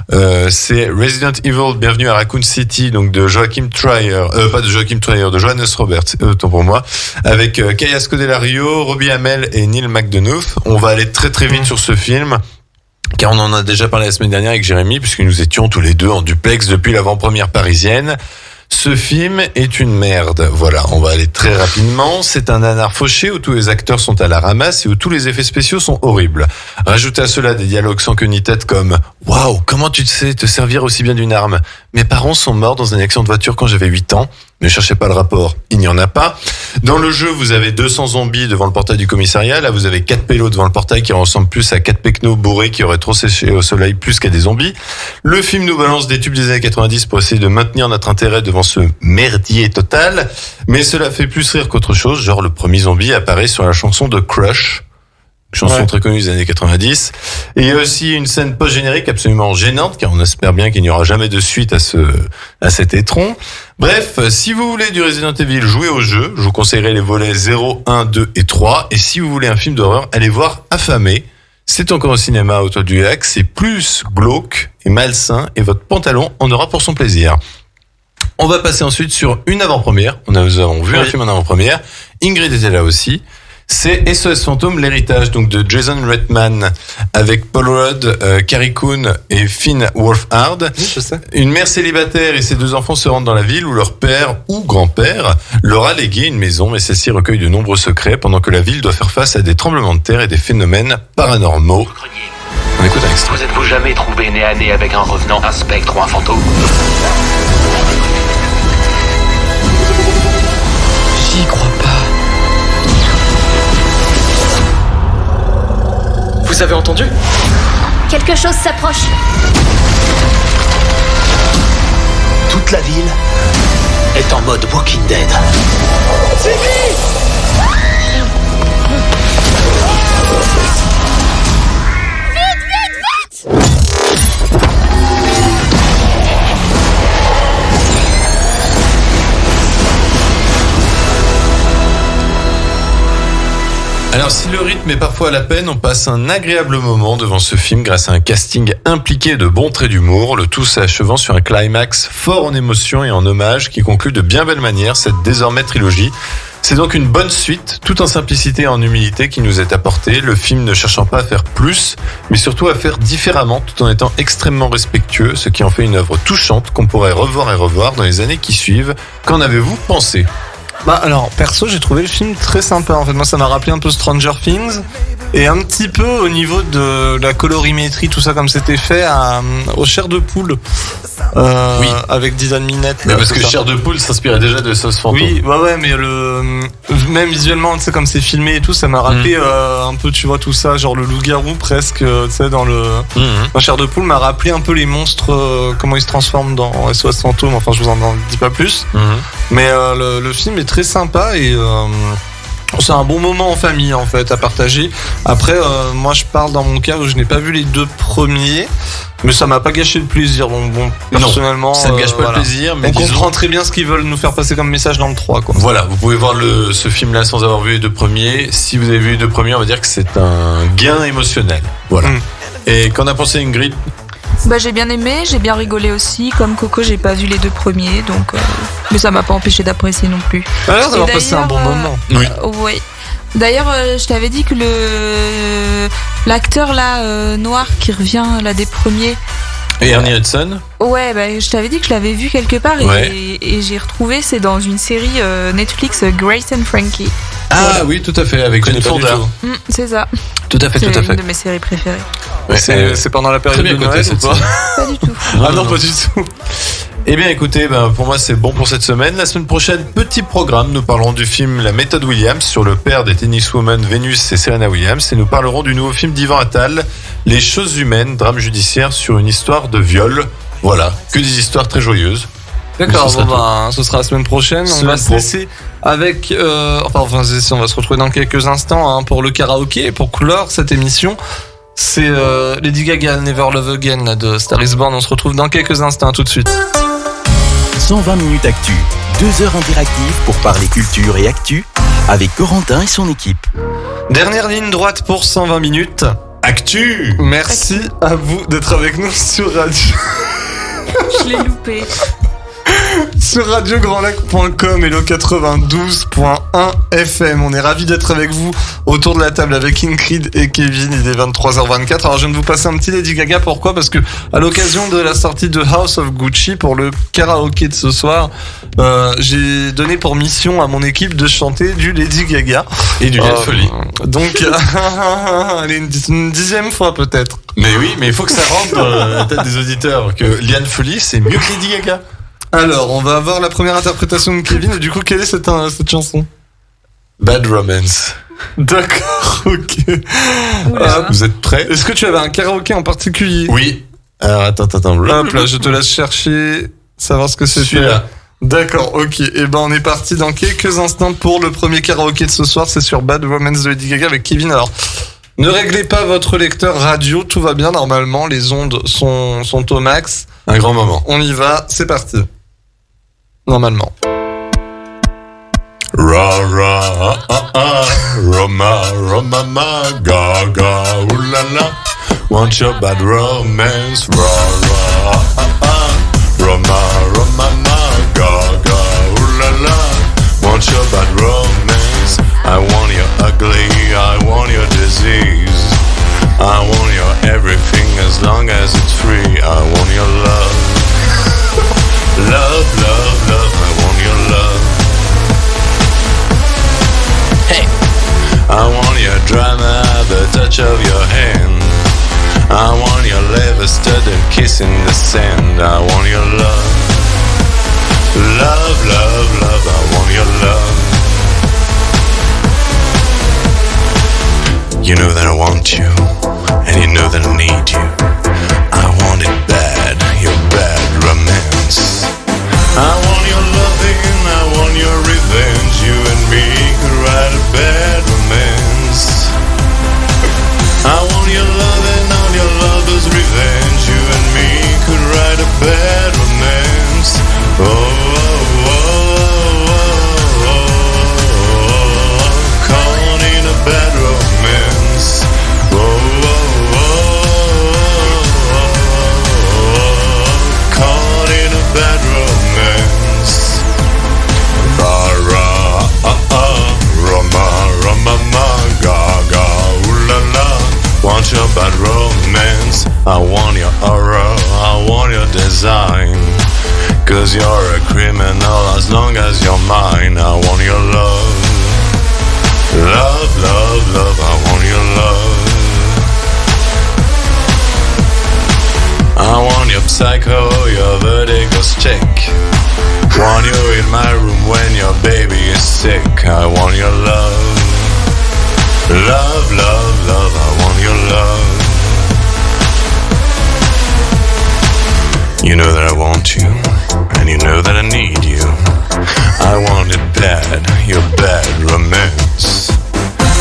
C'est Resident Evil, Bienvenue à Raccoon City, donc de Joachim Trier, pas de Joachim Trier, de Johannes Roberts, autant pour moi, avec Kaya Scodelario, Robbie Amell et Neil McDonough. On va aller très très vite sur ce film, car on en a déjà parlé la semaine dernière avec Jérémy, puisque nous étions tous les deux en duplex depuis l'avant-première parisienne. Ce film est une merde. Voilà, on va aller très rapidement. C'est un nanar fauché où tous les acteurs sont à la ramasse et où tous les effets spéciaux sont horribles. Rajoutez à cela des dialogues sans queue ni tête comme « Waouh, comment tu sais te servir aussi bien d'une arme ? Mes parents sont morts dans un accident de voiture quand j'avais 8 ans. Ne cherchez pas le rapport, il n'y en a pas. » Dans le jeu, vous avez 200 zombies devant le portail du commissariat. Là, vous avez 4 pélos devant le portail qui ressemblent plus à 4 pecnos bourrés qui auraient trop séché au soleil plus qu'à des zombies. Le film nous balance des tubes des années 90 pour essayer de maintenir notre intérêt devant ce merdier total. Mais cela fait plus rire qu'autre chose. Genre, le premier zombie apparaît sur la chanson de Crush. Chanson très connue des années 90. Et il y a aussi une scène post-générique absolument gênante, car on espère bien qu'il n'y aura jamais de suite à cet étron. Bref, si vous voulez du Resident Evil, jouez au jeu. Je vous conseillerais les volets 0, 1, 2 et 3. Et si vous voulez un film d'horreur, allez voir Affamé. C'est encore au cinéma Autour du Lac. C'est plus glauque et malsain, et votre pantalon en aura pour son plaisir. On va passer ensuite sur une avant-première. Nous avons vu un film en avant-première. Ingrid était là aussi. C'est SOS Fantôme, l'héritage donc de Jason Reitman avec Paul Rudd, Carrie Coon et Finn Wolfhard. Oui, je sais. Une mère célibataire et ses 2 enfants se rendent dans la ville où leur père ou grand-père leur a légué une maison, mais celle-ci recueille de nombreux secrets pendant que la ville doit faire face à des tremblements de terre et des phénomènes paranormaux. On écoute un extrait. Vous êtes-vous jamais trouvé nez à nez avec un revenant, un spectre ou un fantôme? J'y crois pas. Vous avez entendu? Quelque chose s'approche. Toute la ville est en mode Walking Dead. Alors si le rythme est parfois à la peine, on passe un agréable moment devant ce film grâce à un casting impliqué de bons traits d'humour, le tout s'achevant sur un climax fort en émotion et en hommage qui conclut de bien belle manière cette désormais trilogie. C'est donc une bonne suite, tout en simplicité et en humilité qui nous est apportée, le film ne cherchant pas à faire plus, mais surtout à faire différemment tout en étant extrêmement respectueux, ce qui en fait une œuvre touchante qu'on pourrait revoir et revoir dans les années qui suivent. Qu'en avez-vous pensé ? Bah alors perso j'ai trouvé le film très sympa en fait, moi ça m'a rappelé un peu Stranger Things et un petit peu au niveau de la colorimétrie, tout ça comme c'était fait au Chair de Poule oui. Avec Dylan Minette. Mais parce que Chair de Poule s'inspirait déjà de SOS Fantôme. Oui, ouais, mais même visuellement, tu sais, comme c'est filmé et tout, ça m'a rappelé un peu, tu vois, tout ça, genre le loup-garou presque, tu sais, dans Chair de Poule m'a rappelé un peu les monstres, comment ils se transforment dans SOS Fantôme, enfin je vous en dis pas plus. Mais le film est très sympa et c'est un bon moment en famille en fait à partager. Après moi je parle dans mon cas où je n'ai pas vu les 2 premiers, mais ça m'a pas gâché le plaisir. Donc bon, personnellement, non, ça ne gâche pas le plaisir, mais on comprend très bien ce qu'ils veulent nous faire passer comme message dans le 3 quoi. Voilà, vous pouvez voir ce film là sans avoir vu les 2 premiers. Si vous avez vu les 2 premiers, on va dire que c'est un gain émotionnel. Voilà. Et qu'en a pensé Ingrid ? Bah j'ai bien aimé, j'ai bien rigolé aussi. Comme Coco, j'ai pas vu les 2 premiers, donc mais ça m'a pas empêché d'apprécier non plus. Alors ça va passer un bon moment. Oui. Ouais. D'ailleurs, je t'avais dit que l'acteur là noir qui revient là des premiers. Et Ernie Hudson. Ouais, bah je t'avais dit que je l'avais vu quelque part et j'ai retrouvé, c'est dans une série Netflix Grace and Frankie. Ah voilà. Oui, tout à fait, avec Jane Fonda. C'est ça. Tout à fait, tout à fait. C'est une de mes séries préférées. Ouais, c'est pendant la période de Noël ou pas ? Pas du tout. Non, pas du tout. Eh bien écoutez, pour moi c'est bon pour cette semaine. La semaine prochaine, petit programme, nous parlerons du film La méthode Williams sur le père des tenniswomen Venus et Serena Williams, et nous parlerons du nouveau film d'Ivan Attal, Les choses humaines, drame judiciaire sur une histoire de viol. Voilà, que des histoires très joyeuses. D'accord, ce sera la semaine prochaine. On va se laisser avec on va se retrouver dans quelques instants pour le karaoké et pour clore cette émission. C'est Lady Gaga, Never Love Again de Star Is Born. On se retrouve dans quelques instants, tout de suite. 120 minutes actu, 2 heures interactives pour parler culture et actu avec Corentin et son équipe. Dernière ligne droite pour 120 minutes. Actu. Merci à vous d'être avec nous sur Radio. Je l'ai loupé. Sur radiograndlac.com et le 92.1 FM. On est ravis d'être avec vous autour de la table avec Ingrid et Kevin. Il est 23h24. Alors je viens de vous passer un petit Lady Gaga. Pourquoi ? Parce que à l'occasion de la sortie de House of Gucci pour le karaoké de ce soir, j'ai donné pour mission à mon équipe de chanter du Lady Gaga. Et du Liane Folie. Donc, allez, une dixième fois peut-être. Mais oui, mais il faut que ça rentre dans la tête des auditeurs que Liane Folie, c'est mieux que Lady Gaga. Alors, on va avoir la première interprétation de Kevin. Et du coup, quelle est cette chanson ? Bad Romance. D'accord, ok. Vous êtes prêts ? Est-ce que tu avais un karaoké en particulier ? Oui. Alors, attends. Hop là, je te laisse chercher, savoir ce que c'était. Celui-là. D'accord, ok. Et ben, on est parti dans quelques instants pour le premier karaoké de ce soir. C'est sur Bad Romance de Lady Gaga avec Kevin. Alors, ne réglez pas votre lecteur radio. Tout va bien normalement. Les ondes sont au max. Un grand moment. On y va. C'est parti. Normalement. Ra ra Roma ma gaga oulala. Want your bad romance? Ra Roma ma gaga oulala. Want your bad romance? I want your ugly, I want your disease. I want your everything as long as it's free. I want your love. Love, I want your love. Hey! I want your drama, the touch of your hand. I want your leather studded kiss in the sand. I want your love. Love, I want your love. You know that I want you, and you know that I need you. I want it bad, your bad romance. I want your loving, I want your revenge. You and me could write a bad romance. I want your loving, all your lover's revenge. You and me could write a bad romance. Caught in a bad romance. Caught in a bad romance. Roma gaga oulala. Want your bad romance? I want your aura, I want your design. 'Cause you're a criminal as long as you're mine. I want your love. Love, I want your love. I want your psycho, your vertigo stick. Want you in my room when your baby is sick. I want your love. Love, I want your love. You know that I want you, and you know that I need you. I want it bad, your bad romance.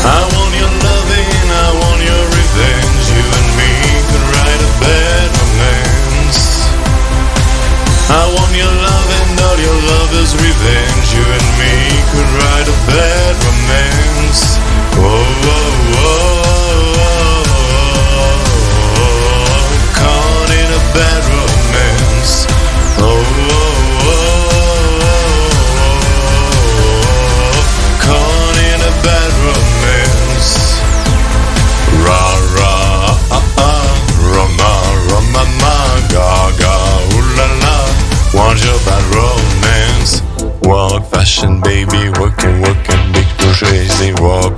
I want your loving, I want your revenge. You and me could write a bad romance. I want your love and all your lover's revenge. You and me could write a bad romance. Caught in a bad romance. Caught in a bad romance. Roma gaga oulala. Want your bad romance? Walk, fashion, baby, working, big crazy. Walk,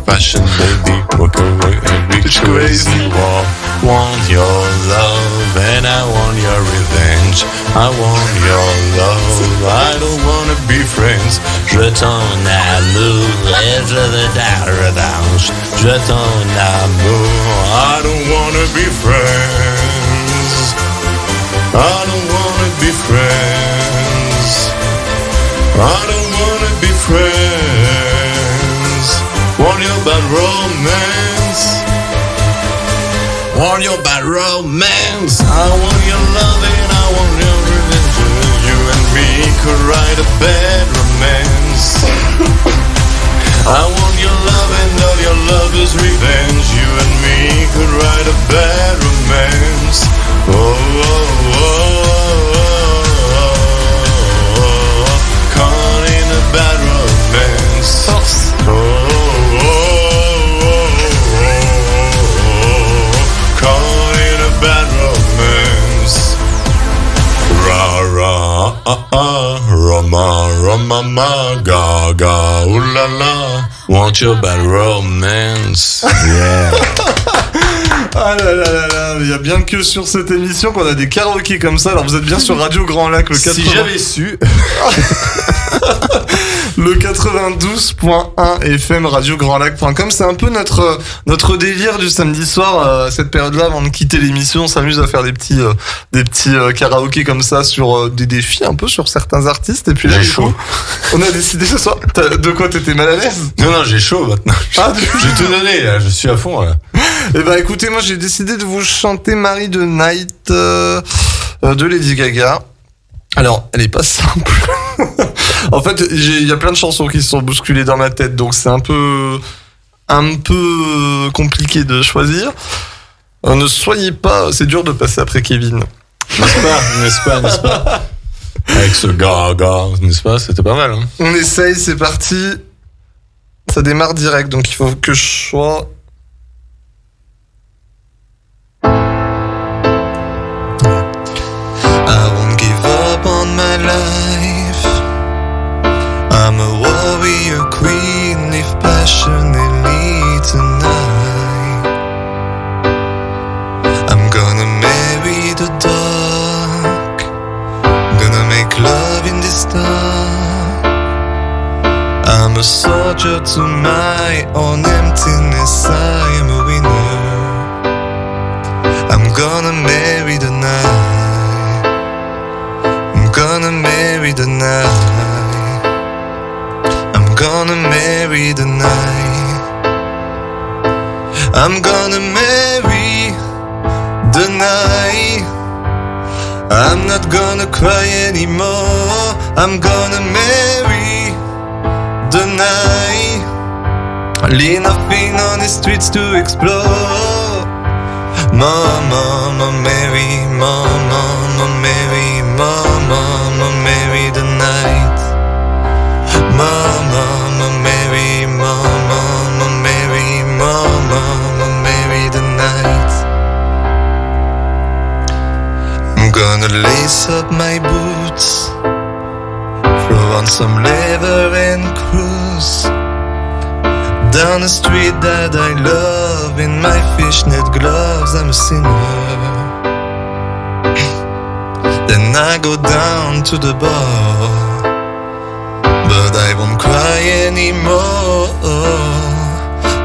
fashion, baby, working, big crazy. Walk, want your love, and I want your revenge. I want your love, I don't wanna be friends. Je t'en amour, et je le revanche. Je t'en amour, I don't wanna be friends. I don't wanna be friends. I don't wanna be friends. Want your bad romance. Want your bad romance. I want your loving, I want your revenge. You and me could write a bad romance. I want your love and all your lover's revenge. You and me could Gaga, oh là là, want your bad romance. Yeah. Ah là là là là, il y a bien que sur cette émission qu'on a des karaokés comme ça. Alors vous êtes bien sur Radio Grand Lac, le 80... Si j'avais su. Le 92.1 FM Radio-Grand-Lac.com. C'est un peu notre délire du samedi soir, à cette période-là, avant de quitter l'émission. On s'amuse à faire des petits karaokés comme ça sur des défis un peu sur certains artistes. Et puis là, j'ai chaud. On a décidé ce soir. De quoi, t'étais mal à l'aise? Non, j'ai chaud maintenant. Ah, j'ai tout donné, là. Je suis à fond, là. Eh ben, écoutez, moi, j'ai décidé de vous chanter Marie de Night, de Lady Gaga. Alors, elle est pas simple. En fait, il y a plein de chansons qui se sont bousculées dans ma tête, donc c'est un peu compliqué de choisir. Ne soyez pas, c'est dur de passer après Kevin. N'est-ce pas? Avec ce Gaga, n'est-ce pas? C'était pas mal, hein. On essaye, c'est parti. Ça démarre direct, donc il faut que je sois... I won't give up on my life. I'm a warrior queen, live passionately tonight. I'm gonna marry the dark, gonna make love in this dark. I'm a soldier to my own emptiness, I am a winner. I'm gonna marry the night, I'm gonna marry the night, I'm gonna marry the night, I'm gonna marry the night. I'm not gonna cry anymore, I'm gonna marry the night. Leave nothing on the streets to explore. Mama, Mary, Mama, Mary, Mama, Mary the night. Mama, Mary, Mama, Mary, Mama, Mary the night. I'm gonna lace up my boots, throw on some leather and cruise down the street that I love in my fishnet gloves. I'm a sinner. Then I go down to the bar, but I won't cry anymore.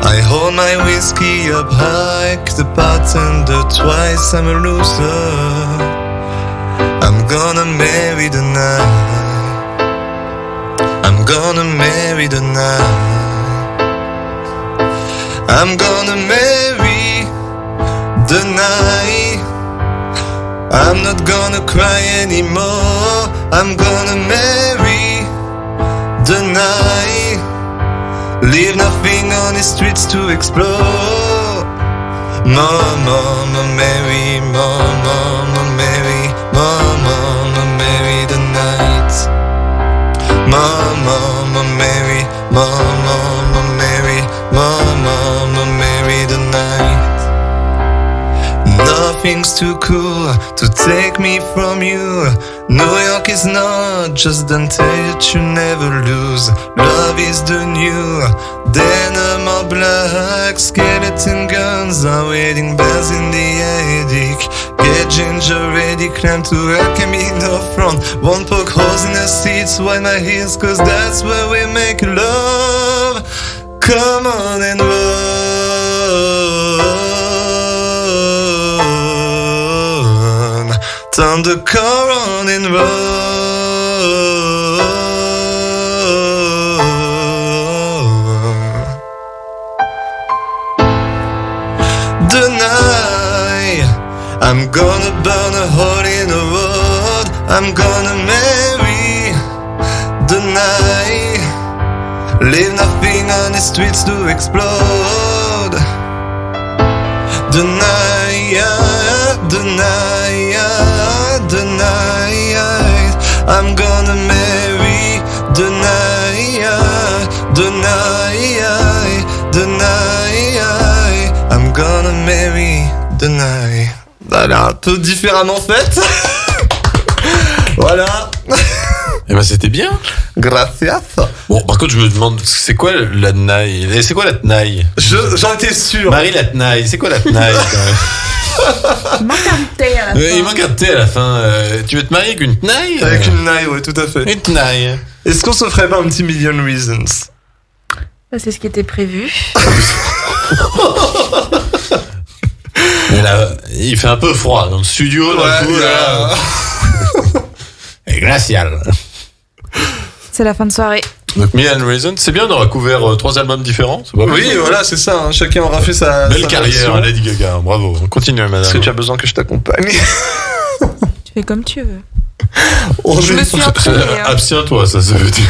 I hold my whiskey up high, the bartender twice, I'm a loser. I'm gonna marry the night, I'm gonna marry the night, I'm gonna marry the night. I'm not gonna cry anymore, I'm gonna marry the night. Leave nothing on the streets to explore. Mama, Mary, Mama, Mary, Mama, Mary the night. Mama, Mary, Mama, Mary, Mama, Mary the night. Nothing's too cool to take me from you. New York is not just Dante that you never lose. Love is the new denim or black. Skeleton guns are waiting bells in the attic. Get ginger ready, climb to El Camino front. Won't poke holes in the seats, wipe my heels, cause that's where we make love. Come on and run. Turn the car on and run. The night I'm gonna burn a hole in the road. I'm gonna marry the night. Leave nothing on the streets to explode. The night, the night, the night. I'm gonna marry the night, the night, the night. I'm gonna marry the night. Voilà, un peu différemment faite. Voilà. Eh ben c'était bien. Gracias. Bon, par contre, je me demande, c'est quoi la tenaille? C'est quoi la tenaille? J'en étais sûr. Marie, la tenaille, c'est quoi la tenaille? Il manque un thé à la fin. Il manque un thé à la fin. Tu veux te marier avec une tenaille? Avec une tenaille, ouais, tout à fait. Une tenaille. Est-ce qu'on se ferait pas un petit Million Reasons? Ça, c'est ce qui était prévu. Mais là, il fait un peu froid dans le studio, d'un coup, là. Et glacial. C'est la fin de soirée. Donc Million Reasons, c'est bien d'avoir couvert 3 albums différents. C'est pas mal. Oui, voilà, c'est ça. Hein. Chacun aura fait sa belle sa carrière, version. Lady Gaga. Bravo. Continue, madame. Est-ce que tu as besoin que je t'accompagne? Tu fais comme tu veux. Je me suis entraînée. Hein. Abstiens-toi, ça veut dire.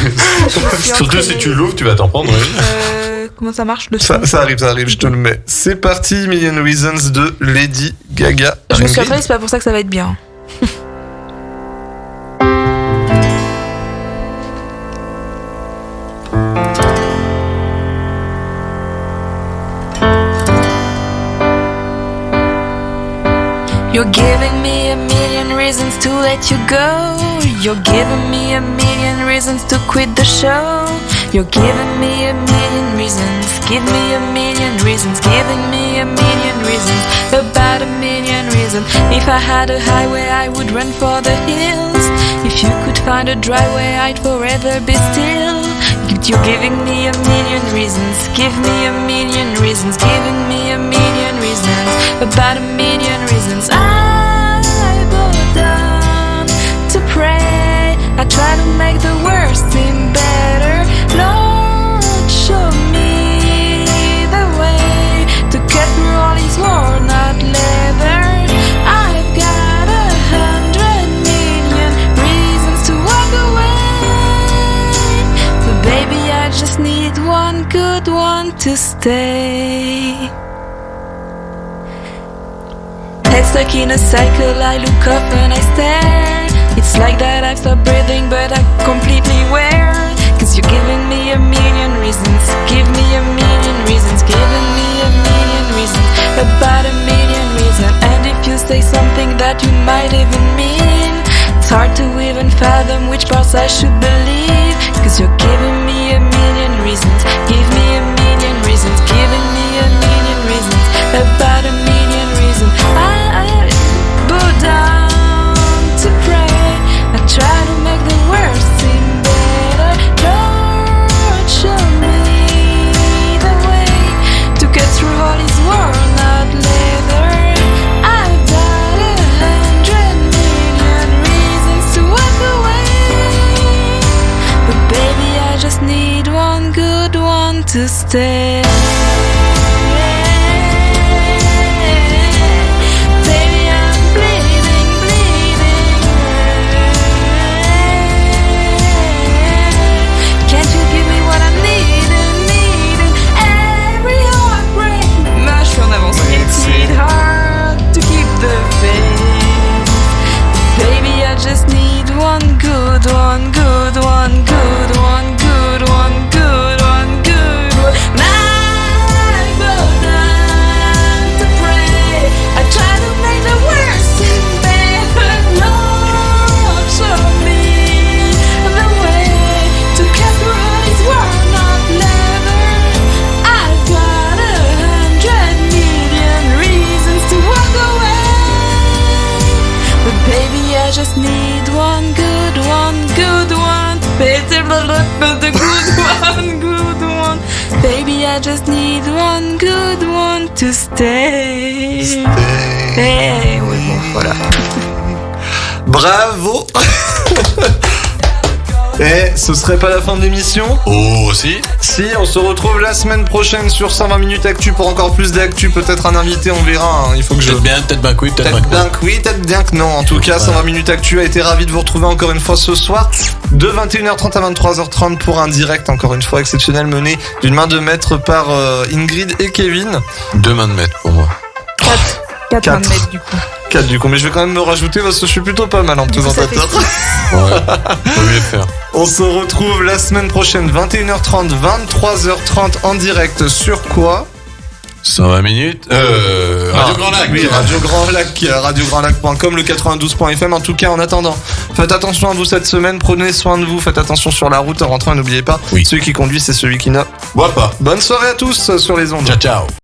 Surtout si tu l'ouvres, tu vas t'en prendre. Oui. Comment ça marche le son? Ça arrive, je te le mets. C'est parti, Million Reasons de Lady Gaga. Je me suis entraînée, c'est pas pour ça que ça va être bien. You're giving me a million reasons to let you go. You're giving me a million reasons to quit the show. You're giving me a million reasons. Give me a million reasons. Giving me a million reasons. About a million reasons. If I had a highway, I would run for the hills. If you could find a dry way, I'd forever be still. You're giving me a million reasons. Give me a million reasons. Giving me a million reasons. About a million reasons. I bow down to pray. I try to make the worst seem better. Lord, show me the way to get through all these worn out leather. I've got 100 million reasons to walk away, but baby, I just need one good one to stay. Head stuck in a cycle, I look up and I stare. It's like that I've stopped breathing, but I'm completely aware. Cause you're giving me a million reasons. Give me a million reasons. Giving me a million reasons. About a million reasons. And if you say something that you might even mean, it's hard to even fathom which parts I should believe. Cause you're giving me a million reasons. Give me a million reasons. Giving me a million reasons. About a million reasons. I bow down to pray. I try to make the worst seem better. Lord, show me the way to get through all these worn out leather. I've got 100 million reasons to walk away, but baby, I just need one good one to stay. Just need one good one, good one, good one, good one, good one, good one. I go down to pray. I try to make the worst seem better. Lord, show me the way to get through all these worn out leather. I've got 100 million reasons to walk away, but baby, I just need one good one, good one. Better but the good one. Baby, I just need one good one to stay. Hey, oui, bon, voilà. Bravo. Et ce serait pas la fin de l'émission? Oh, si. Si, on se retrouve la semaine prochaine sur 120 minutes actu pour encore plus d'actu, peut-être un invité, on verra. Hein. Il faut que peut-être bien, peut-être bien que oui, peut-être bien que oui, peut-être bien que non. En tout cas, 120 minutes actu a été ravi de vous retrouver encore une fois ce soir de 21h30 à 23h30 pour un direct encore une fois exceptionnel mené d'une main de maître par Ingrid et Kevin. 2 mains de maître pour moi. 4 mains de maître du coup. 4 du coup, mais je vais quand même me rajouter parce que je suis plutôt pas mal en présentateur. Ouais, faut mieux faire. On se retrouve la semaine prochaine, 21h30, 23h30 en direct sur quoi? 120 minutes. Radio Grand Lac. Oui, Radio Grand Lac, radiograndlac.com, le 92.fm. En tout cas, en attendant, faites attention à vous cette semaine, prenez soin de vous, faites attention sur la route en rentrant et n'oubliez pas, celui qui conduit, c'est celui qui ne boit pas. Bonne soirée à tous sur les ondes. Ciao, ciao.